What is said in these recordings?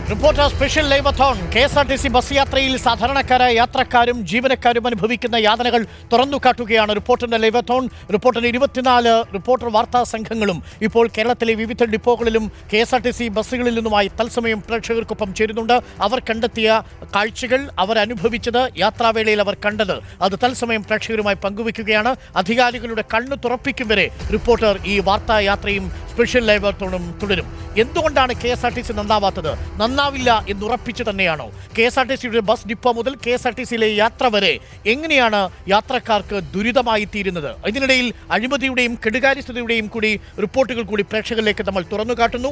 Reporter special livethon KSRTC bus യാത്രയിൽ സാധാരണക്കാരായ യാത്രക്കാരും ജീവനക്കാരും അനുഭവിക്കുന്ന യാതനകൾ തുറന്നുകാട്ടുകയാണ് റിപ്പോർട്ടറിന്റെ ലൈവത്തോൺ. റിപ്പോർട്ടറിന്റെ 24 റിപ്പോർട്ടർ വാർത്താ സംഘങ്ങളും ഇപ്പോൾ കേരളത്തിലെ വിവിധ ഡിപ്പോകളിലും KSRTC ബസ്സുകളിൽ നിന്നുമായി തത്സമയം പ്രേക്ഷകർക്കൊപ്പം ചേരുന്നുണ്ട്. അവർ കണ്ടെത്തിയ കാഴ്ചകൾ, അവർ അനുഭവിച്ചത്, യാത്രാവേളയിൽ അവർ കണ്ടത്, അത് തത്സമയം പ്രേക്ഷകരുമായി പങ്കുവയ്ക്കുകയാണ്. അധികാരികളുടെ കണ്ണു തുറപ്പിക്കും വരെ റിപ്പോർട്ടർ ഈ വാർത്താ യാത്രയും സ്പെഷ്യൽ ലൈവത്തോണും തുടരും. എന്തുകൊണ്ടാണ് KSRTC നന്നാവാത്തത്? നന്നാവില്ല എന്നുറപ്പിച്ചു തന്നെയാണോ? KSRTCയുടെ ബസ് ഡിപ്പോ മുതൽ KSRTCയിലെ യാത്ര വരെ എങ്ങനെയാണ് യാത്രക്കാർക്ക് ദുരിതമായി തീരുന്നത്? ഇതിനിടയിൽ അഴിമതിയുടെയും കെടുകാര്യസ്ഥതയുടെയും കൂടി റിപ്പോർട്ടുകൾ കൂടി പ്രേക്ഷകരിലേക്ക് നമ്മൾ തുറന്നു കാട്ടുന്നു.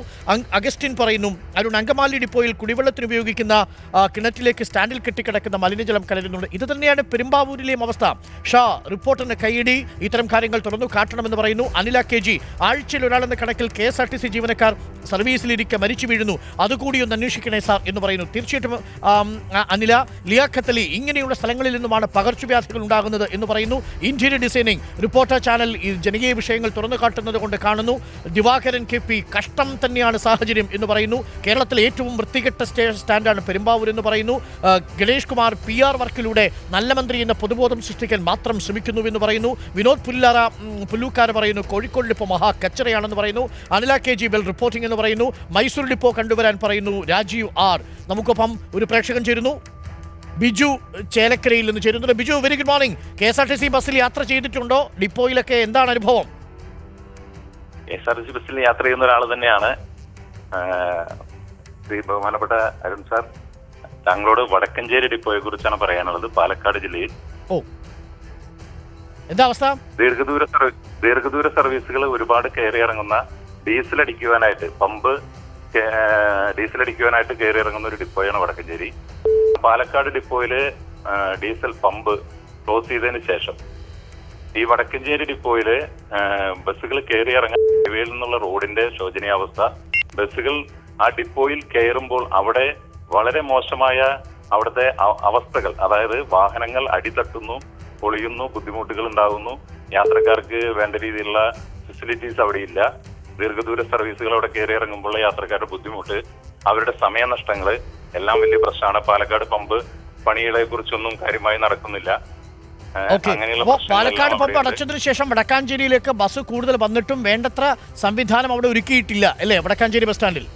അഗസ്റ്റിൻ പറയുന്നു, അരുൺ, അങ്കമാലി ഡിപ്പോയിൽ കുടിവെള്ളത്തിന് ഉപയോഗിക്കുന്ന കിണറ്റിലേക്ക് സ്റ്റാൻഡിൽ കെട്ടിക്കിടക്കുന്ന മലിനജലം കലരുന്നുണ്ട്. ഇത് തന്നെയാണ് പെരുമ്പാവൂരിലെയും അവസ്ഥ. ഷാ റിപ്പോർട്ടറിന് കൈയടി, ഇത്തരം കാര്യങ്ങൾ തുറന്നു കാട്ടണമെന്ന് പറയുന്നു. അനില KG, ആഴ്ചയിൽ ഒരാളെന്ന കണക്കിൽ KSRTC ജീവനക്കാർ സർവീസിലിരിക്കെ മരിച്ചു വീഴുന്നു, അതുകൂടി ഒന്ന് അന്വേഷിക്കണേ സാർ എന്ന് പറയുന്നു. തീർച്ചയായിട്ടും അനില. ലിയാഖത്ത് അലി, ഇങ്ങനെയുള്ള സ്ഥലങ്ങളിൽ നിന്നുമാണ് പകർച്ചവ്യാധികൾ ഉണ്ടാകുന്നത് എന്ന് പറയുന്നു. ഇന്റീരിയർ ഡിസൈനിങ് റിപ്പോർട്ടർ ചാനൽ ഈ ജനകീയ വിഷയങ്ങൾ തുറന്നു കാട്ടുന്നത് കൊണ്ട് കാണുന്നു. ദിവാകരൻ KP, കഷ്ടം തന്നെയാണ് സാഹചര്യം എന്ന് പറയുന്നു. കേരളത്തിലെ ഏറ്റവും വൃത്തികെട്ട സ്റ്റാൻഡാണ് പെരുമ്പാവൂർ എന്ന് പറയുന്നു. ഗണേഷ് കുമാർ, PR വർക്കിലൂടെ നല്ല മന്ത്രി എന്ന പൊതുബോധം സൃഷ്ടിക്കാൻ മാത്രം ശ്രമിക്കുന്നു എന്ന് പറയുന്നു. വിനോദ് പുല്ലൂക്കാര പറയുന്നു, കോഴിക്കോട് ഡിപ്പോ മഹാ കച്ചറയാണെന്ന് പറയുന്നു. അനില KG, വെൽ റിപ്പോർട്ടിംഗ് എന്ന് പറയുന്നു. മൈസൂർ ഡിപ്പോ കണ്ടുവരാൻ പറയുന്നു രാജീവ് R. നമുക്കൊപ്പം ഒരു പ്രേക്ഷകൻ ചേരുന്നു, ബിജു ചേലക്കരയിൽ നിന്ന് ചേരുന്നുണ്ട്. Biju, very good morning. KSRTC ബസ്സിൽ യാത്ര ചെയ്തിട്ടുണ്ടോ? ഡിപ്പോയിലൊക്കെ എന്താണ് അനുഭവം? KSRTC ബസ്സിൽ യാത്ര ചെയ്യുന്ന ഒരാൾ തന്നെയാണ്. ബഹുമാനപ്പെട്ട അരുൺ സാർ, താങ്കളോട് വടക്കഞ്ചേരി ഡിപ്പോയെ കുറിച്ചാണ് പറയാനുള്ളത്. പാലക്കാട് ജില്ലയിൽ എന്താ അവസ്ഥ? ദീർഘദൂര സർവീസുകൾ ഒരുപാട് കയറി ഇറങ്ങുന്ന ഡീസൽ അടിക്കുവാനായിട്ട് കയറി ഇറങ്ങുന്ന ഒരു ഡിപ്പോയാണ് വടക്കഞ്ചേരി. പാലക്കാട് ഡിപ്പോയില് ഡീസൽ പമ്പ് ക്ലോസ് ചെയ്തതിന് ശേഷം ഈ വടക്കഞ്ചേരി ഡിപ്പോയില് ബസ്സുകൾ കയറി ഇറങ്ങാൻ ഹൈവേയിൽ നിന്നുള്ള റോഡിന്റെ ശോചനീയാവസ്ഥ, ബസ്സുകൾ ആ ഡിപ്പോയിൽ കയറുമ്പോൾ അവിടെ വളരെ മോശമായ അവിടുത്തെ അവസ്ഥകൾ, അതായത് വാഹനങ്ങൾ അടിതട്ടുന്നു, പൊളിയുന്നു, ബുദ്ധിമുട്ടുകൾ ഉണ്ടാകുന്നു, യാത്രക്കാർക്ക് വേണ്ട രീതിയിലുള്ള ഫെസിലിറ്റീസ് അവിടെയില്ല. ദീർഘദൂര സർവീസുകൾ അവിടെ കയറി ഇറങ്ങുമ്പോൾ യാത്രക്കാരുടെ ബുദ്ധിമുട്ട്, അവരുടെ സമയനഷ്ടങ്ങൾ എല്ലാം വലിയ പ്രശ്നമാണ്. പാലക്കാട് പമ്പ് പണികളെ കുറിച്ചൊന്നും കാര്യമായി നടക്കുന്നില്ല. പാലക്കാട് പമ്പ് അടച്ചതിനു ശേഷം വടക്കാഞ്ചേരിയിലേക്ക് ബസ് കൂടുതൽ വന്നിട്ടും വേണ്ടത്ര സംവിധാനം അവിടെ ഒരുക്കിയിട്ടില്ല അല്ലേ? വടക്കാഞ്ചേരി ബസ് സ്റ്റാൻഡിൽ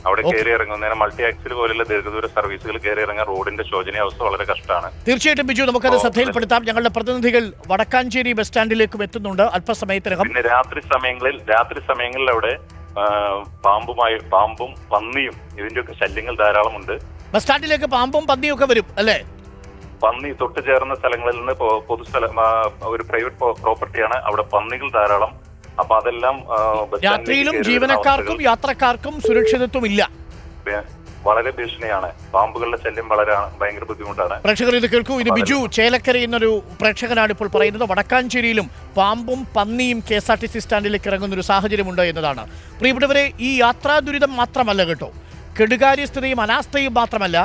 അവിടെ കയറി ഇറങ്ങുന്നതിന് മൾട്ടി ആക്സിൽ പോലുള്ള ദീർഘദൂര സർവീസുകൾ കയറി ഇറങ്ങാൻ റോഡിന്റെ ശോചനീയാവസ്ഥ വളരെ കഷ്ടമാണ്. തീർച്ചയായിട്ടും ബിജു, നമുക്കത് ശ്രദ്ധയിൽപ്പെടുത്താം. ഞങ്ങളുടെ പ്രതിനിധികൾ വടക്കാഞ്ചേരി ബസ് സ്റ്റാൻഡിലേക്കും എത്തുന്നുണ്ട് അല്പസമയത്തിനകം. പിന്നെ രാത്രി സമയങ്ങളിൽ അവിടെ പാമ്പും പന്നിയും ഇതിന്റെയൊക്കെ ശല്യങ്ങൾ ധാരാളമുണ്ട്. ബസ് സ്റ്റാൻഡിലേക്ക് പാമ്പും പന്നിയും ഒക്കെ വരും അല്ലേ? പന്നി തൊട്ട് ചേർന്ന സ്ഥലങ്ങളിൽ നിന്ന് പൊതുസ്ഥലം, ഒരു പ്രൈവറ്റ് പ്രോപ്പർട്ടിയാണ്, അവിടെ പന്നികൾ ധാരാളം. അപ്പൊ അതെല്ലാം രാത്രിയിലും ജീവനക്കാർക്കും യാത്രക്കാർക്കും സുരക്ഷിതത്വം ഇല്ല, വളരെ ഭീഷണിയാണ്. പാമ്പുകളുടെ ശല്യം ഭയങ്കര ബുദ്ധിമുട്ടാണ്. പ്രേക്ഷകർ ഇത് കേൾക്കൂ. ഇത് ബിജു ചേലക്കര എന്നൊരു പ്രേക്ഷകനാണ് ഇപ്പോൾ പറയുന്നത്. വടക്കാഞ്ചേരിയിലും പാമ്പും പന്നിയും KSRTC സ്റ്റാൻഡിലേക്ക് ഇറങ്ങുന്ന ഒരു സാഹചര്യമുണ്ട് എന്നതാണ്. പ്രിയപ്പെട്ടവരെ, ഈ യാത്രാ ദുരിതം മാത്രമല്ല കേട്ടോ, കെടുകാര്യസ്ഥതയും അനാസ്ഥയും മാത്രമല്ല,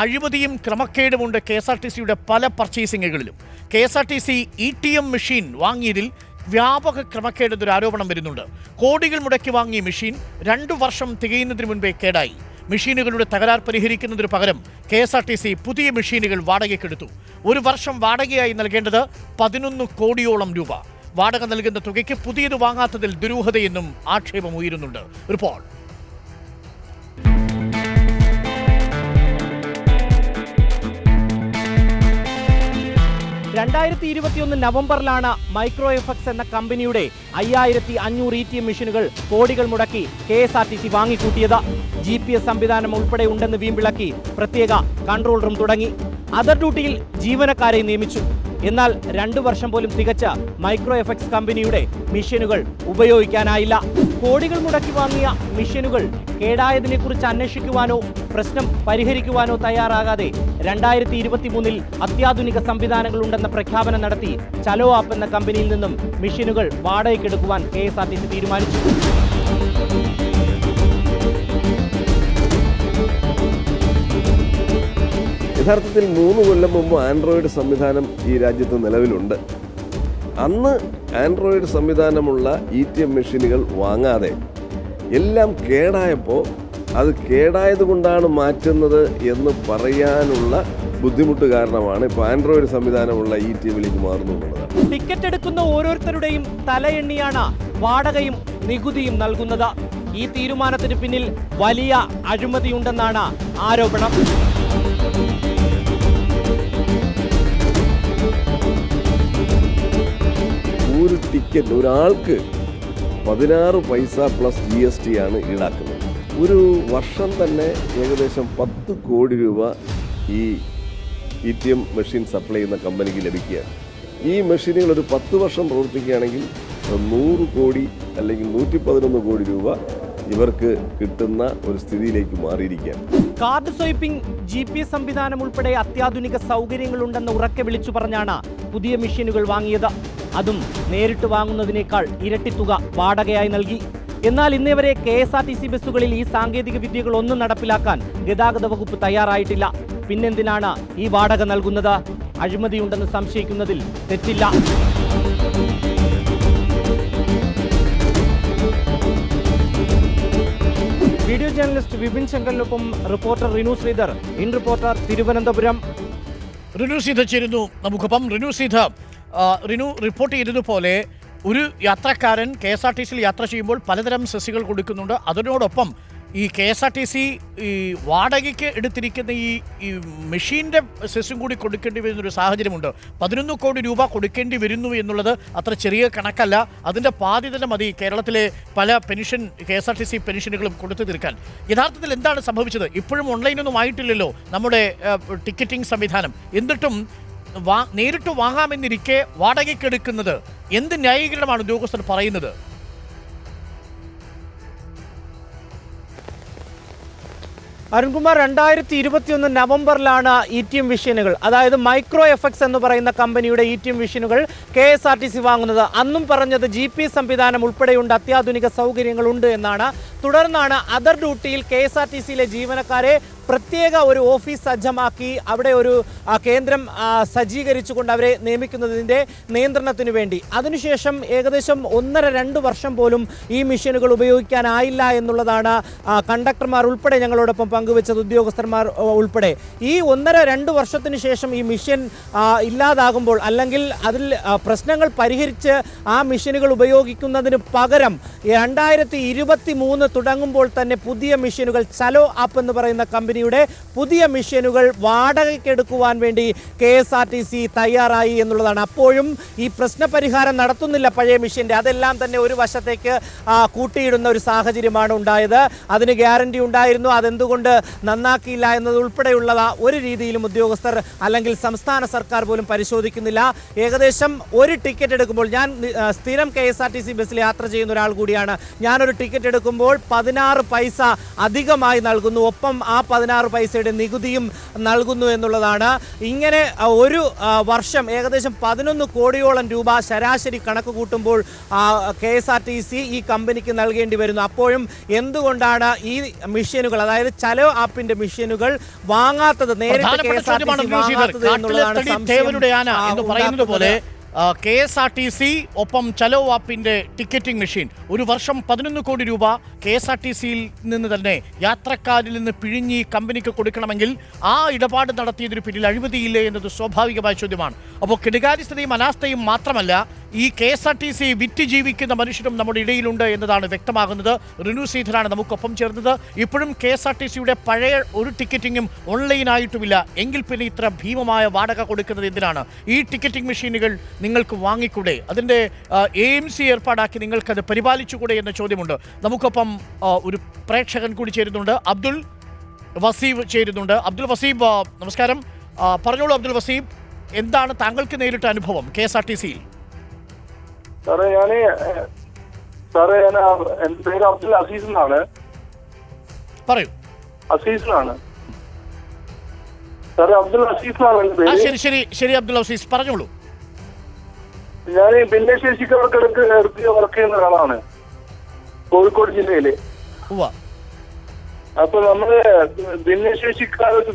അഴിമതിയും ക്രമക്കേടുമുണ്ട് KSRTCയുടെ പല പർച്ചേസിങ്ങുകളിലും. KSRTC ETM മെഷീൻ വാങ്ങിയതിൽ വ്യാപക ക്രമക്കേടെന്നൊരു ആരോപണം വരുന്നുണ്ട്. കോടികൾ മുടക്കി വാങ്ങിയ മെഷീൻ 2 വർഷം തികയുന്നതിന് മുൻപേ കേടായി. മെഷീനുകളുടെ തകരാർ പരിഹരിക്കുന്നതിന് പകരം KSRTC പുതിയ മെഷീനുകൾ വാടകയ്ക്കെടുത്തു. 1 വർഷം വാടകയായി നൽകേണ്ടത് 11 കോടിയോളം രൂപ. വാടക നൽകുന്ന തുകയ്ക്ക് പുതിയത് വാങ്ങാത്തതിൽ ദുരൂഹതയെന്നും ആക്ഷേപം ഉയരുന്നുണ്ട്. റിപ്പോർട്ട്. 2021 നവംബറിലാണ് മൈക്രോ എഫക്സ് എന്ന കമ്പനിയുടെ 5500 ETM മെഷീനുകൾ കോടികൾ മുടക്കി KSRTC വാങ്ങിക്കൂട്ടിയത്. GPS സംവിധാനം ഉൾപ്പെടെ ഉണ്ടെന്ന് വീമ്പിളക്കി പ്രത്യേക കൺട്രോൾ റൂം തുടങ്ങി. അതർ ഡ്യൂട്ടിയിൽ ജീവനക്കാരെ നിയമിച്ചു. എന്നാൽ 2 വർഷം പോലും തികച്ച മൈക്രോ എഫക്സ് കമ്പനിയുടെ മെഷീനുകൾ ഉപയോഗിക്കാനായില്ല. കോടികൾ മുടക്കി വാങ്ങിയ മെഷീനുകൾ കേടായതിനെക്കുറിച്ച് അന്വേഷിക്കുവാനോ പ്രശ്നം പരിഹരിക്കുവാനോ തയ്യാറാകാതെ 2023 അത്യാധുനിക സംവിധാനങ്ങൾ ഉണ്ടെന്ന പ്രഖ്യാപനം നടത്തി ചലോ ആപ്പ് എന്ന കമ്പനിയിൽ നിന്നും മെഷീനുകൾ വാടകയ്ക്കെടുക്കുവാൻ KSRTC തീരുമാനിച്ചു. യഥാർത്ഥത്തിൽ 3 കൊല്ലം മുമ്പ് ആൻഡ്രോയിഡ് സംവിധാനം ഈ രാജ്യത്ത് നിലവിലുണ്ട്. അന്ന് ആൻഡ്രോയിഡ് സംവിധാനമുള്ള ETM മെഷീനുകൾ വാങ്ങാതെ എല്ലാം കേടായപ്പോൾ അത് കേടായത് കൊണ്ടാണ് മാറ്റുന്നത് എന്ന് പറയാനുള്ള ബുദ്ധിമുട്ട് കാരണമാണ് ഇപ്പോൾ ആൻഡ്രോയിഡ് സംവിധാനമുള്ള ഈ ടിവിയിലേക്ക് മാറുന്നു എന്നുള്ളതാണ്. ടിക്കറ്റ് എടുക്കുന്ന ഓരോരുത്തരുടെയും തലയെണ്ണിയാണ് വാടകയും നികുതിയും നൽകുന്നത്. ഈ തീരുമാനത്തിന് പിന്നിൽ വലിയ അഴിമതിയുണ്ടെന്നാണ് ആരോപണം. ഒരു ടിക്കറ്റ് ഒരാൾക്ക് 16 പൈസ പ്ലസ് GST ആണ് ഈടാക്കുന്നത്. ഒരു വർഷം തന്നെ ഏകദേശം 10 കോടി രൂപ ഈ ATM മെഷീൻ സപ്ലൈ ചെയ്യുന്ന കമ്പനിക്ക് ലഭിക്കുകയാണ്. ഈ മെഷീനുകൾ ഒരു 10 വർഷം പ്രവർത്തിക്കുകയാണെങ്കിൽ 100 കോടി അല്ലെങ്കിൽ 111 കോടി രൂപ ഇവർക്ക് കിട്ടുന്ന ഒരു സ്ഥിതിയിലേക്ക് മാറിയിരിക്കുകയാണ്. കാർഡ് സ്വൈപ്പിംഗ്, GPS സംവിധാനം ഉൾപ്പെടെ അത്യാധുനിക സൗകര്യങ്ങളുണ്ടെന്ന് ഉറക്കെ വിളിച്ചു പറഞ്ഞാണ് പുതിയ മെഷീനുകൾ വാങ്ങിയത്. അതും നേരിട്ട് വാങ്ങുന്നതിനേക്കാൾ ഇരട്ടി തുക വാടകയായി നൽകി. എന്നാൽ ഇന്നേവരെ KSRTC ബസ്സുകളിൽ ഈ സാങ്കേതിക വിദ്യകൾ ഒന്നും നടപ്പിലാക്കാൻ ഗതാഗത വകുപ്പ് തയ്യാറായിട്ടില്ല. പിന്നെന്തിനാണ് ഈ വാടക നൽകുന്നത്? അഴിമതിയുണ്ടെന്ന് സംശയിക്കുന്നതിൽ തെറ്റില്ല. വീഡിയോ ജേർണലിസ്റ്റ് വിപിൻ ശങ്കറിനൊപ്പം reporter Rinu Sreedhar, in reporter Thiruvananthapuram. Rinu Sreedhar ചേരുന്നു നമുക്കൊപ്പം. റിനു റിപ്പോർട്ട് ചെയ്തതുപോലെ ഒരു യാത്രക്കാരൻ KSRTCയിൽ യാത്ര ചെയ്യുമ്പോൾ പലതരം സെസ്സുകൾ കൊടുക്കുന്നുണ്ട്. അതിനോടൊപ്പം ഈ KSRTC ഈ വാടകയ്ക്ക് എടുത്തിരിക്കുന്ന ഈ മെഷീൻ്റെ സെസ്സും കൂടി കൊടുക്കേണ്ടി വരുന്നൊരു സാഹചര്യമുണ്ട്. 11 കോടി രൂപ കൊടുക്കേണ്ടി വരുന്നു എന്നുള്ളത് അത്ര ചെറിയ കണക്കല്ല. അതിൻ്റെ പാതി തന്നെ മതി കേരളത്തിലെ പല KSRTC പെൻഷനുകളും കൊടുത്തു തീർക്കാൻ. യഥാർത്ഥത്തിൽ എന്താണ് സംഭവിച്ചത്? ഇപ്പോഴും ഓൺലൈനൊന്നും ആയിട്ടില്ലല്ലോ നമ്മുടെ ടിക്കറ്റിംഗ് സംവിധാനം. എന്നിട്ടും നേരിട്ട് വാങ്ങാമെന്നിരിക്കെ വാടകയ്ക്കെടുക്കുന്നത് എന്ത് ന്യായീകരണമാണ് ഉദ്യോഗസ്ഥർ പറയുന്നത്? അരുൺകുമാർ, 2021 നവംബറിലാണ് ATM മെഷീനുകൾ, അതായത് MicroFX എന്ന് പറയുന്ന കമ്പനിയുടെ ATM മെഷീനുകൾ KSRTC വാങ്ങുന്നത്. അന്നും പറഞ്ഞത് GPS സംവിധാനം ഉൾപ്പെടെയുണ്ട്, അത്യാധുനിക സൗകര്യങ്ങളുണ്ട് എന്നാണ്. തുടർന്നാണ് അതർ ഡ്യൂട്ടിയിൽ KSRTCയിലെ ജീവനക്കാരെ പ്രത്യേക ഒരു ഓഫീസ് സജ്ജമാക്കി അവിടെ ഒരു കേന്ദ്രം സജ്ജീകരിച്ചുകൊണ്ട് അവരെ നിയമിക്കുന്നതിൻ്റെ നിയന്ത്രണത്തിന് വേണ്ടി. അതിനുശേഷം ഏകദേശം 1.5-2 വർഷം പോലും ഈ മെഷീനുകൾ ഉപയോഗിക്കാനായില്ല എന്നുള്ളതാണ് കണ്ടക്ടർമാർ ഉൾപ്പെടെ ഞങ്ങളോടൊപ്പം പങ്കുവെച്ചത്, ഉദ്യോഗസ്ഥന്മാർ ഉൾപ്പെടെ. ഈ 1.5-2 വർഷത്തിന് ശേഷം ഈ മെഷീൻ ഇല്ലാതാകുമ്പോൾ അല്ലെങ്കിൽ അതിൽ പ്രശ്നങ്ങൾ പരിഹരിച്ച് ആ മെഷീനുകൾ ഉപയോഗിക്കുന്നതിന് പകരം 2023 തുടങ്ങുമ്പോൾ തന്നെ പുതിയ മെഷീനുകൾ ചലോ ആപ്പ് എന്ന് പറയുന്ന കമ്പനിയുടെ പുതിയ മെഷീനുകൾ വാടകയ്ക്കെടുക്കുവാൻ വേണ്ടി KSRTC തയ്യാറായി എന്നുള്ളതാണ്. അപ്പോഴും ഈ പ്രശ്നപരിഹാരം നടത്തുന്നില്ല പഴയ മെഷീൻ്റെ. അതെല്ലാം തന്നെ ഒരു വശത്തേക്ക് കൂട്ടിയിടുന്ന ഒരു സാഹചര്യമാണ് ഉണ്ടായത്. അതിന് ഗ്യാരണ്ടി ഉണ്ടായിരുന്നു, അതെന്തുകൊണ്ട് നന്നാക്കിയില്ല എന്നതുൾപ്പെടെയുള്ള ഒരു രീതിയിലും ഉദ്യോഗസ്ഥർ അല്ലെങ്കിൽ സംസ്ഥാന സർക്കാർ പോലും പരിശോധിക്കുന്നില്ല. ഏകദേശം ഒരു ടിക്കറ്റ് എടുക്കുമ്പോൾ, ഞാൻ സ്ഥിരം KSRTC ബസ്സിൽ യാത്ര ചെയ്യുന്ന ഒരാൾ കൂടിയാണ്, ഞാനൊരു ടിക്കറ്റ് എടുക്കുമ്പോൾ 16 പൈസ അധികമായി നൽകുന്നു, ഒപ്പം ആ 16 പൈസയുടെ നികുതിയും നൽകുന്നു എന്നുള്ളതാണ്. ഇങ്ങനെ ഒരു വർഷം ഏകദേശം 11 കോടിയോളം രൂപ ശരാശരി കണക്ക് കൂട്ടുമ്പോൾ KSRTC ഈ കമ്പനിക്ക് നൽകേണ്ടി വരുന്നു. അപ്പോഴും എന്തുകൊണ്ടാണ് ഈ മെഷീനുകൾ, അതായത് ചലോ ആപ്പിന്റെ മെഷീനുകൾ വാങ്ങാത്തത്, നേരിട്ട് KSRTC വാങ്ങാത്തത് എന്നുള്ളതാണ് സംശയം. KSRTC ഒപ്പം ചലോ ആപ്പിന്റെ ടിക്കറ്റിംഗ് മെഷീൻ ഒരു വർഷം 11 കോടി രൂപ KSRTCയിൽ നിന്ന് തന്നെ യാത്രക്കാരിൽ നിന്ന് പിഴിഞ്ഞ് കമ്പനിക്ക് കൊടുക്കണമെങ്കിൽ ആ ഇടപാട് നടത്തിയതിന് പിന്നിൽ അഴിമതിയില്ലേ എന്നത് സ്വാഭാവികമായ ചോദ്യമാണ്. അപ്പോൾ കെടുകാര്യസ്ഥതയും അനാസ്ഥയും മാത്രമല്ല, ഈ KSRTC വിറ്റ് ജീവിക്കുന്ന മനുഷ്യരും നമ്മുടെ ഇടയിലുണ്ട് എന്നതാണ് വ്യക്തമാകുന്നത്. റിനു ശ്രീധരാണ് നമുക്കൊപ്പം ചേർന്നത്. ഇപ്പോഴും KSRTCയുടെ പഴയ ഒരു ടിക്കറ്റിങ്ങും ഓൺലൈനായിട്ടുമില്ല. എങ്കിൽ പിന്നെ ഇത്ര ഭീമമായ വാടക കൊടുക്കുന്നത് എന്തിനാണ്? ഈ ടിക്കറ്റിംഗ് മെഷീനുകൾ നിങ്ങൾക്ക് വാങ്ങിക്കൂടെ? അതിൻ്റെ AMC ഏർപ്പാടാക്കി നിങ്ങൾക്കത് പരിപാലിച്ചുകൂടെ എന്ന ചോദ്യമുണ്ട്. നമുക്കൊപ്പം ഒരു പ്രേക്ഷകൻ കൂടി ചേരുന്നുണ്ട്, അബ്ദുൽ വസീബ് ചേരുന്നുണ്ട്. അബ്ദുൽ വസീബ് നമസ്കാരം. പറഞ്ഞോളൂ അബ്ദുൽ വസീബ്, എന്താണ് താങ്കൾക്ക് നേരിട്ട അനുഭവം KSRTCയിൽ? സാറേ, എൻ്റെ പേര് അബ്ദുൽ അസീസ് എന്നാണ്. പറയൂ. അസീസിനാണ് സാറേ, അബ്ദുൽ അസീസ് എന്നാണ് എൻ്റെ പേര്. ശരി അബ്ദുൽ അസീസ്, പറഞ്ഞോളൂ. ഞാൻ ഭിന്നശേഷിക്കാർക്ക് വർക്ക് ചെയ്യുന്ന ഒരാളാണ്, കോഴിക്കോട് ജില്ലയില്. അപ്പൊ നമ്മള് ഭിന്നശേഷിക്കാർക്ക്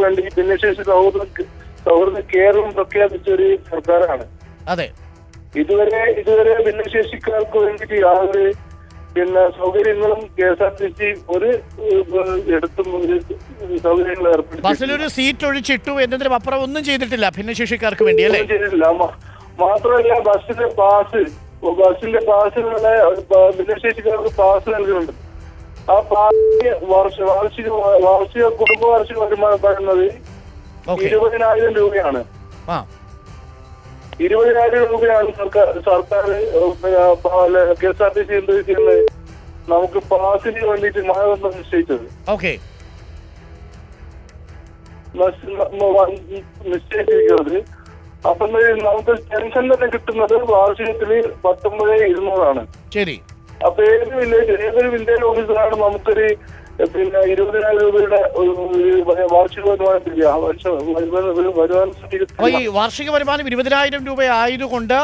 വേണ്ടി ഭിന്നശേഷി സൗഹൃദ കേരളം പ്രഖ്യാപിച്ച ഒരു സർക്കാരാണ്. അതെ. ഇതുവരെ ഭിന്നശേഷിക്കാർക്ക് വേണ്ടിയിട്ട് യാതൊരു പിന്നെ സൗകര്യങ്ങളും KSRTC ഒരു എടുത്തും ഒരു സൗകര്യങ്ങൾ ബസ്സിലൊരു സീറ്റ് ഒഴിച്ചിട്ടു എന്നതിനും അപ്പുറം ഒന്നും ചെയ്തിട്ടില്ല ഭിന്നശേഷിക്കാർക്ക് വേണ്ടി അല്ലേ? ചെയ്തിട്ടില്ല. മാത്രമല്ല ബസ്സിന്റെ പാസ് ഭിന്നശേഷിക്കാർക്ക് പാസ് നൽകുന്നുണ്ട്. ആ പാസ് വാർഷിക കുടുംബ വാർഷിക വരുമാനം പറയുന്നത് 20,000 രൂപയാണ്. 20,000 രൂപയാണ് സർക്കാർ KSRTC എന്ത് ചെയ്യുന്നത്, നമുക്ക് പാസിന് വേണ്ടിയിട്ട് മാനദണ്ഡം നിശ്ചയിച്ചത്. നിശ്ചയിച്ചിരിക്കുന്നത്. അപ്പൊ നമുക്ക് പെൻഷൻ തന്നെ കിട്ടുന്നത് വാർഷികത്തിന് 19,200 ശരി. അപ്പൊ ഏതൊരു വില്ലേജ് ഓഫീസറാണ് നമുക്കൊരു പിന്നെ 20,000 രൂപയുടെ വാർഷിക വരുമാനം ഈ വാർഷിക വരുമാനം 20,000 രൂപ ആയതുകൊണ്ട്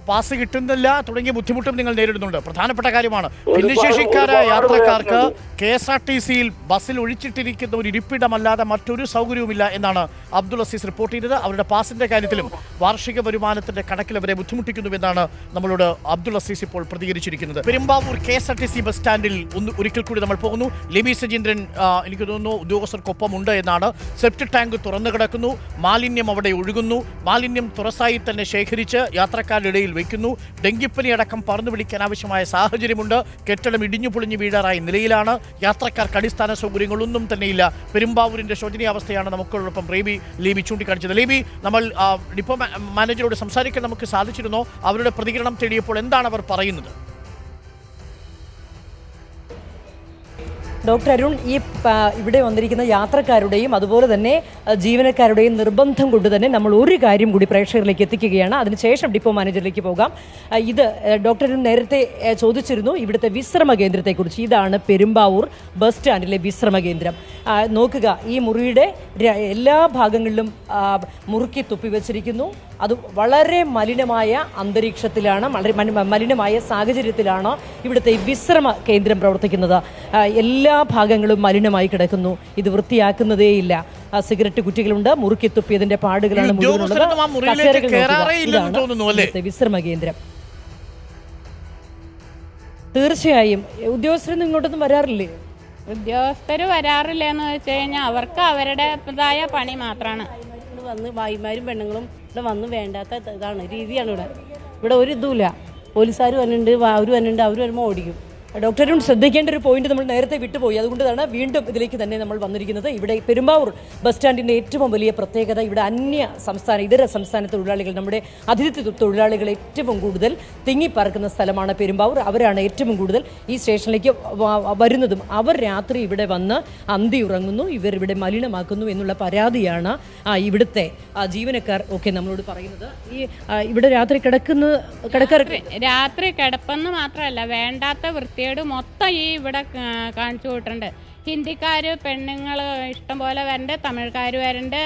പാസ് കിട്ടുന്നില്ല തുടങ്ങിയ ബുദ്ധിമുട്ടും നിങ്ങൾ നേരിടുന്നുണ്ട്. പ്രധാനപ്പെട്ട കാര്യമാണ് ഭിന്നശേഷിക്കാരായ യാത്രക്കാർക്ക് KSRTCയിൽ ബസ്സിൽ ഒഴിച്ചിട്ടിരിക്കുന്ന ഒരു ഇരിപ്പിടമല്ലാതെ മറ്റൊരു സൗകര്യവുമില്ല എന്നാണ് അബ്ദുൾ അസീസ് റിപ്പോർട്ട് ചെയ്തത്. അവരുടെ പാസിന്റെ കാര്യത്തിലും വാർഷിക വരുമാനത്തിന്റെ കണക്കിൽ അവരെ ബുദ്ധിമുട്ടിക്കുന്നുവെന്നാണ് നമ്മളോട് അബ്ദുൾ അസീസ് ഇപ്പോൾ പ്രതികരിച്ചിരിക്കുന്നത്. പെരുമ്പാവൂർ KSRTC ബസ് സ്റ്റാൻഡിൽ ഒരിക്കൽ കൂടി നമ്മൾ പോകുന്നു. ലിബി സജീന്ദ്രൻ എനിക്ക് തോന്നുന്നു ഉദ്യോഗസ്ഥർക്കൊപ്പം ഉണ്ട് എന്നാണ്. സെപ്റ്റിക് ടാങ്ക് തുറന്നു കിടക്കുന്നു, മാലിന്യം അവിടെ ഒഴുകുന്നു, മാലിന്യം തുറസായി തന്നെ ശേഖരിച്ച് യാത്രക്കാരുടെ ഇടയിൽ വയ്ക്കുന്നു. ഡെങ്കിപ്പനി അടക്കം പറന്നു പിടിക്കാൻ ആവശ്യമായ സാഹചര്യമുണ്ട്. കെട്ടിടം ഇടിഞ്ഞു പൊളിഞ്ഞു വീഴാറായ നിലയിലാണ്. യാത്രക്കാർക്ക് അടിസ്ഥാന സൗകര്യങ്ങളൊന്നും തന്നെയില്ല. പെരുമ്പാവൂരിന്റെ ശോചനീയാവസ്ഥയാണ് നമുക്കൊപ്പം ലേബി ചൂണ്ടിക്കാണിച്ചത്. ലേബി, നമ്മൾ ഡിപ്പോ മാനേജരോട് സംസാരിക്കാൻ നമുക്ക് സാധിച്ചിരുന്നോ? അവരുടെ പ്രതികരണം തേടിയപ്പോൾ എന്താണ് അവർ പറയുന്നത്? ഡോക്ടർ അരുൺ, ഈ ഇവിടെ വന്നിരിക്കുന്ന യാത്രക്കാരുടെയും അതുപോലെ തന്നെ ജീവനക്കാരുടെയും നിർബന്ധം കൊണ്ട് തന്നെ നമ്മൾ ഒരു കാര്യം കൂടി പ്രേക്ഷകരിലേക്ക് എത്തിക്കുകയാണ്. അതിനുശേഷം ഡിപ്പോ മാനേജറിലേക്ക് പോകാം. ഇത് ഡോക്ടർ അരുൺ നേരത്തെ ചോദിച്ചിരുന്നു ഇവിടുത്തെ വിശ്രമ കേന്ദ്രത്തെക്കുറിച്ച്. ഇതാണ് പെരുമ്പാവൂർ ബസ് സ്റ്റാൻഡിലെ വിശ്രമ കേന്ദ്രം. നോക്കുക, ഈ മുറിയുടെ എല്ലാ ഭാഗങ്ങളിലും മുറുക്കി തുപ്പി വെച്ചിരിക്കുന്നു. അത് വളരെ മലിനമായ അന്തരീക്ഷത്തിലാണ്, വളരെ മലിനമായ സാഹചര്യത്തിലാണ് ഇവിടുത്തെ ഈ വിശ്രമ കേന്ദ്രം പ്രവർത്തിക്കുന്നത്. എല്ലാ ഭാഗങ്ങളും മലിനമായി കിടക്കുന്നു. ഇത് വൃത്തിയാക്കുന്നതേയില്ല. സിഗരറ്റ് കുറ്റികളുണ്ട്, മുറുക്കി തുപ്പിയതിന്റെ പാടുകളാണ് മുഴുവനുള്ളത്. വിശ്രമ കേന്ദ്രം തീർച്ചയായും ഉദ്യോഗസ്ഥരൊന്നും ഇങ്ങോട്ടൊന്നും വരാറില്ലേ? ഉദ്യോഗസ്ഥർ വരാറില്ല എന്ന് വെച്ച് കഴിഞ്ഞാൽ അവർക്ക് അവരുടേതായ പണി മാത്രമാണ്. വന്ന് ഭായിമാരും പെണ്ണുങ്ങളും ഇവിടെ വന്ന് വേണ്ടാത്ത ഇതാണ് രീതിയാണ് ഇവിടെ ഒരു ഇതുമില്ല. പോലീസുകാർ വന്നിട്ടുണ്ട്, അവർ വന്നിട്ടുണ്ട്, അവർ വരുമ്പോൾ ഓടിക്കും. ഡോക്ടറും ശ്രദ്ധിക്കേണ്ട ഒരു പോയിന്റ് നമ്മൾ നേരത്തെ വിട്ടുപോയി. അതുകൊണ്ടാണ് വീണ്ടും ഇതിലേക്ക് തന്നെ നമ്മൾ വന്നിരിക്കുന്നത്. ഇവിടെ പെരുമ്പാവൂർ ബസ് സ്റ്റാൻഡിന്റെ ഏറ്റവും വലിയ പ്രത്യേകത ഇവിടെ ഇതര സംസ്ഥാന തൊഴിലാളികൾ, നമ്മുടെ അതിഥി തൊഴിലാളികൾ ഏറ്റവും കൂടുതൽ തിങ്ങിപ്പറക്കുന്ന സ്ഥലമാണ് പെരുമ്പാവൂർ. അവരാണ് ഏറ്റവും കൂടുതൽ ഈ സ്റ്റേഷനിലേക്ക് വരുന്നതും. അവർ രാത്രി ഇവിടെ വന്ന് അന്തി ഉറങ്ങുന്നു, ഇവരിവിടെ മലിനമാക്കുന്നു എന്നുള്ള പരാതിയാണ് ഇവിടുത്തെ ജീവനക്കാർ ഒക്കെ നമ്മളോട് പറയുന്നത്. ഈ ഇവിടെ രാത്രി രാത്രി കിടപ്പെന്ന് മാത്രമല്ല, വേണ്ടാത്ത വൃത്തികേട് മൊത്തം ഈ ഇവിടെ കാണിച്ചു വിട്ടിട്ടുണ്ട്. ഹിന്ദിക്കാര് പെണ്ണുങ്ങൾ ഇഷ്ടംപോലെ വരണ്ട്, തമിഴ്ക്കാർ വരണ്ട്,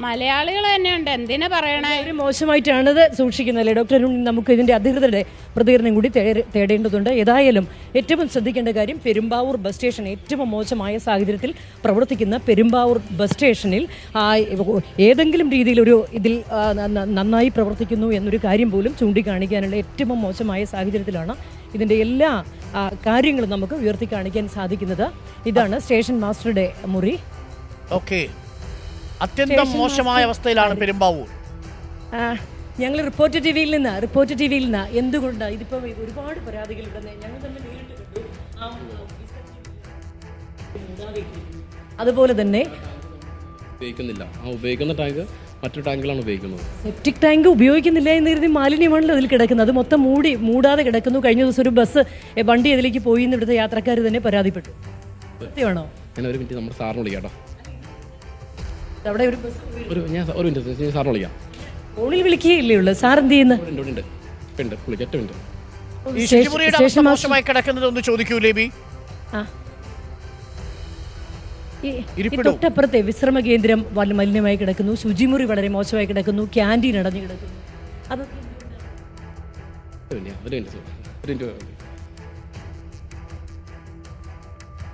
മലയാളികൾ തന്നെയുണ്ട്. എന്തിനാ പറയണേ? മോശമായിട്ടാണ് ഇത് സൂക്ഷിക്കുന്നത്. ഡോക്ടർ, നമുക്ക് ഇതിന്റെ അധികൃതരുടെ പ്രതികരണം കൂടി തേടേണ്ടതുണ്ട്. ഏതായാലും ഏറ്റവും ശ്രദ്ധിക്കേണ്ട കാര്യം, പെരുമ്പാവൂർ ബസ് സ്റ്റേഷൻ ഏറ്റവും മോശമായ സാഹചര്യത്തിൽ പ്രവർത്തിക്കുന്ന പെരുമ്പാവൂർ ബസ് സ്റ്റേഷനിൽ ഏതെങ്കിലും രീതിയിൽ ഇതിൽ നന്നായി പ്രവർത്തിക്കുന്നു എന്നൊരു കാര്യം പോലും ചൂണ്ടിക്കാണിക്കാനുള്ള ഏറ്റവും മോശമായ സാഹചര്യത്തിലാണ് ഇതിൻ്റെ എല്ലാ കാര്യങ്ങളും നമുക്ക് ഉയർത്തി കാണിക്കാൻ സാധിക്കുന്നത്. ഇതാണ് സ്റ്റേഷൻ മാസ്റ്ററുടെ മുറി. അത്യന്തം മോശമായ അവസ്ഥയിലാണ് പെരുമ്പാവൂർ. ഞങ്ങൾ റിപ്പോർട്ടർ ടി വിയിൽ നിന്ന് എന്തുകൊണ്ട് ഇതിപ്പോൾ ഒരുപാട് പരാതികൾ ഉണ്ടെന്ന് ഞങ്ങൾ തന്നെ നേരിട്ട് കണ്ടു. അതുപോലെ തന്നെ ഉപയോഗിക്കുന്ന ടാങ്ക് മറ്റൊരു ടാങ്കിലാണ് ഉപയോഗിക്കുന്നത്. സെപ്റ്റിക് ടാങ്ക് ഉപയോഗിക്കുന്നില്ല എന്ന് കരുതി മാലിന്യമാണല്ലോ അതിൽ കിടക്കുന്നത്. അത് മൊത്തം മൂടാതെ കിടക്കുന്നു. കഴിഞ്ഞ ദിവസം ഒരു വണ്ടി അതിലേക്ക് പോയി എന്ന് ഇവിടുത്തെ യാത്രക്കാർ തന്നെ പരാതിപ്പെട്ടു. സത്യമാണോ? ഞാൻ ഒരു മിനിറ്റ് നമ്മുടെ സാറിന് വിളിക്കാം കേട്ടോ. അവിടെ ഒരു മിനിറ്റ് സാറിന് വിളിക്കാം. ഫോണിൽ വിളിക്കുകയല്ലേ ഉള്ളൂ. സാർ എന്ത് ചെയ്യുന്നു? തൊട്ടപ്പുറത്തെ വിശ്രമ കേന്ദ്രം മലിനമായി കിടക്കുന്നു. ശുചിമുറി വളരെ മോശമായി കിടക്കുന്നു. ക്യാൻറ്റീൻ അടഞ്ഞു കിടക്കുന്നു. അത്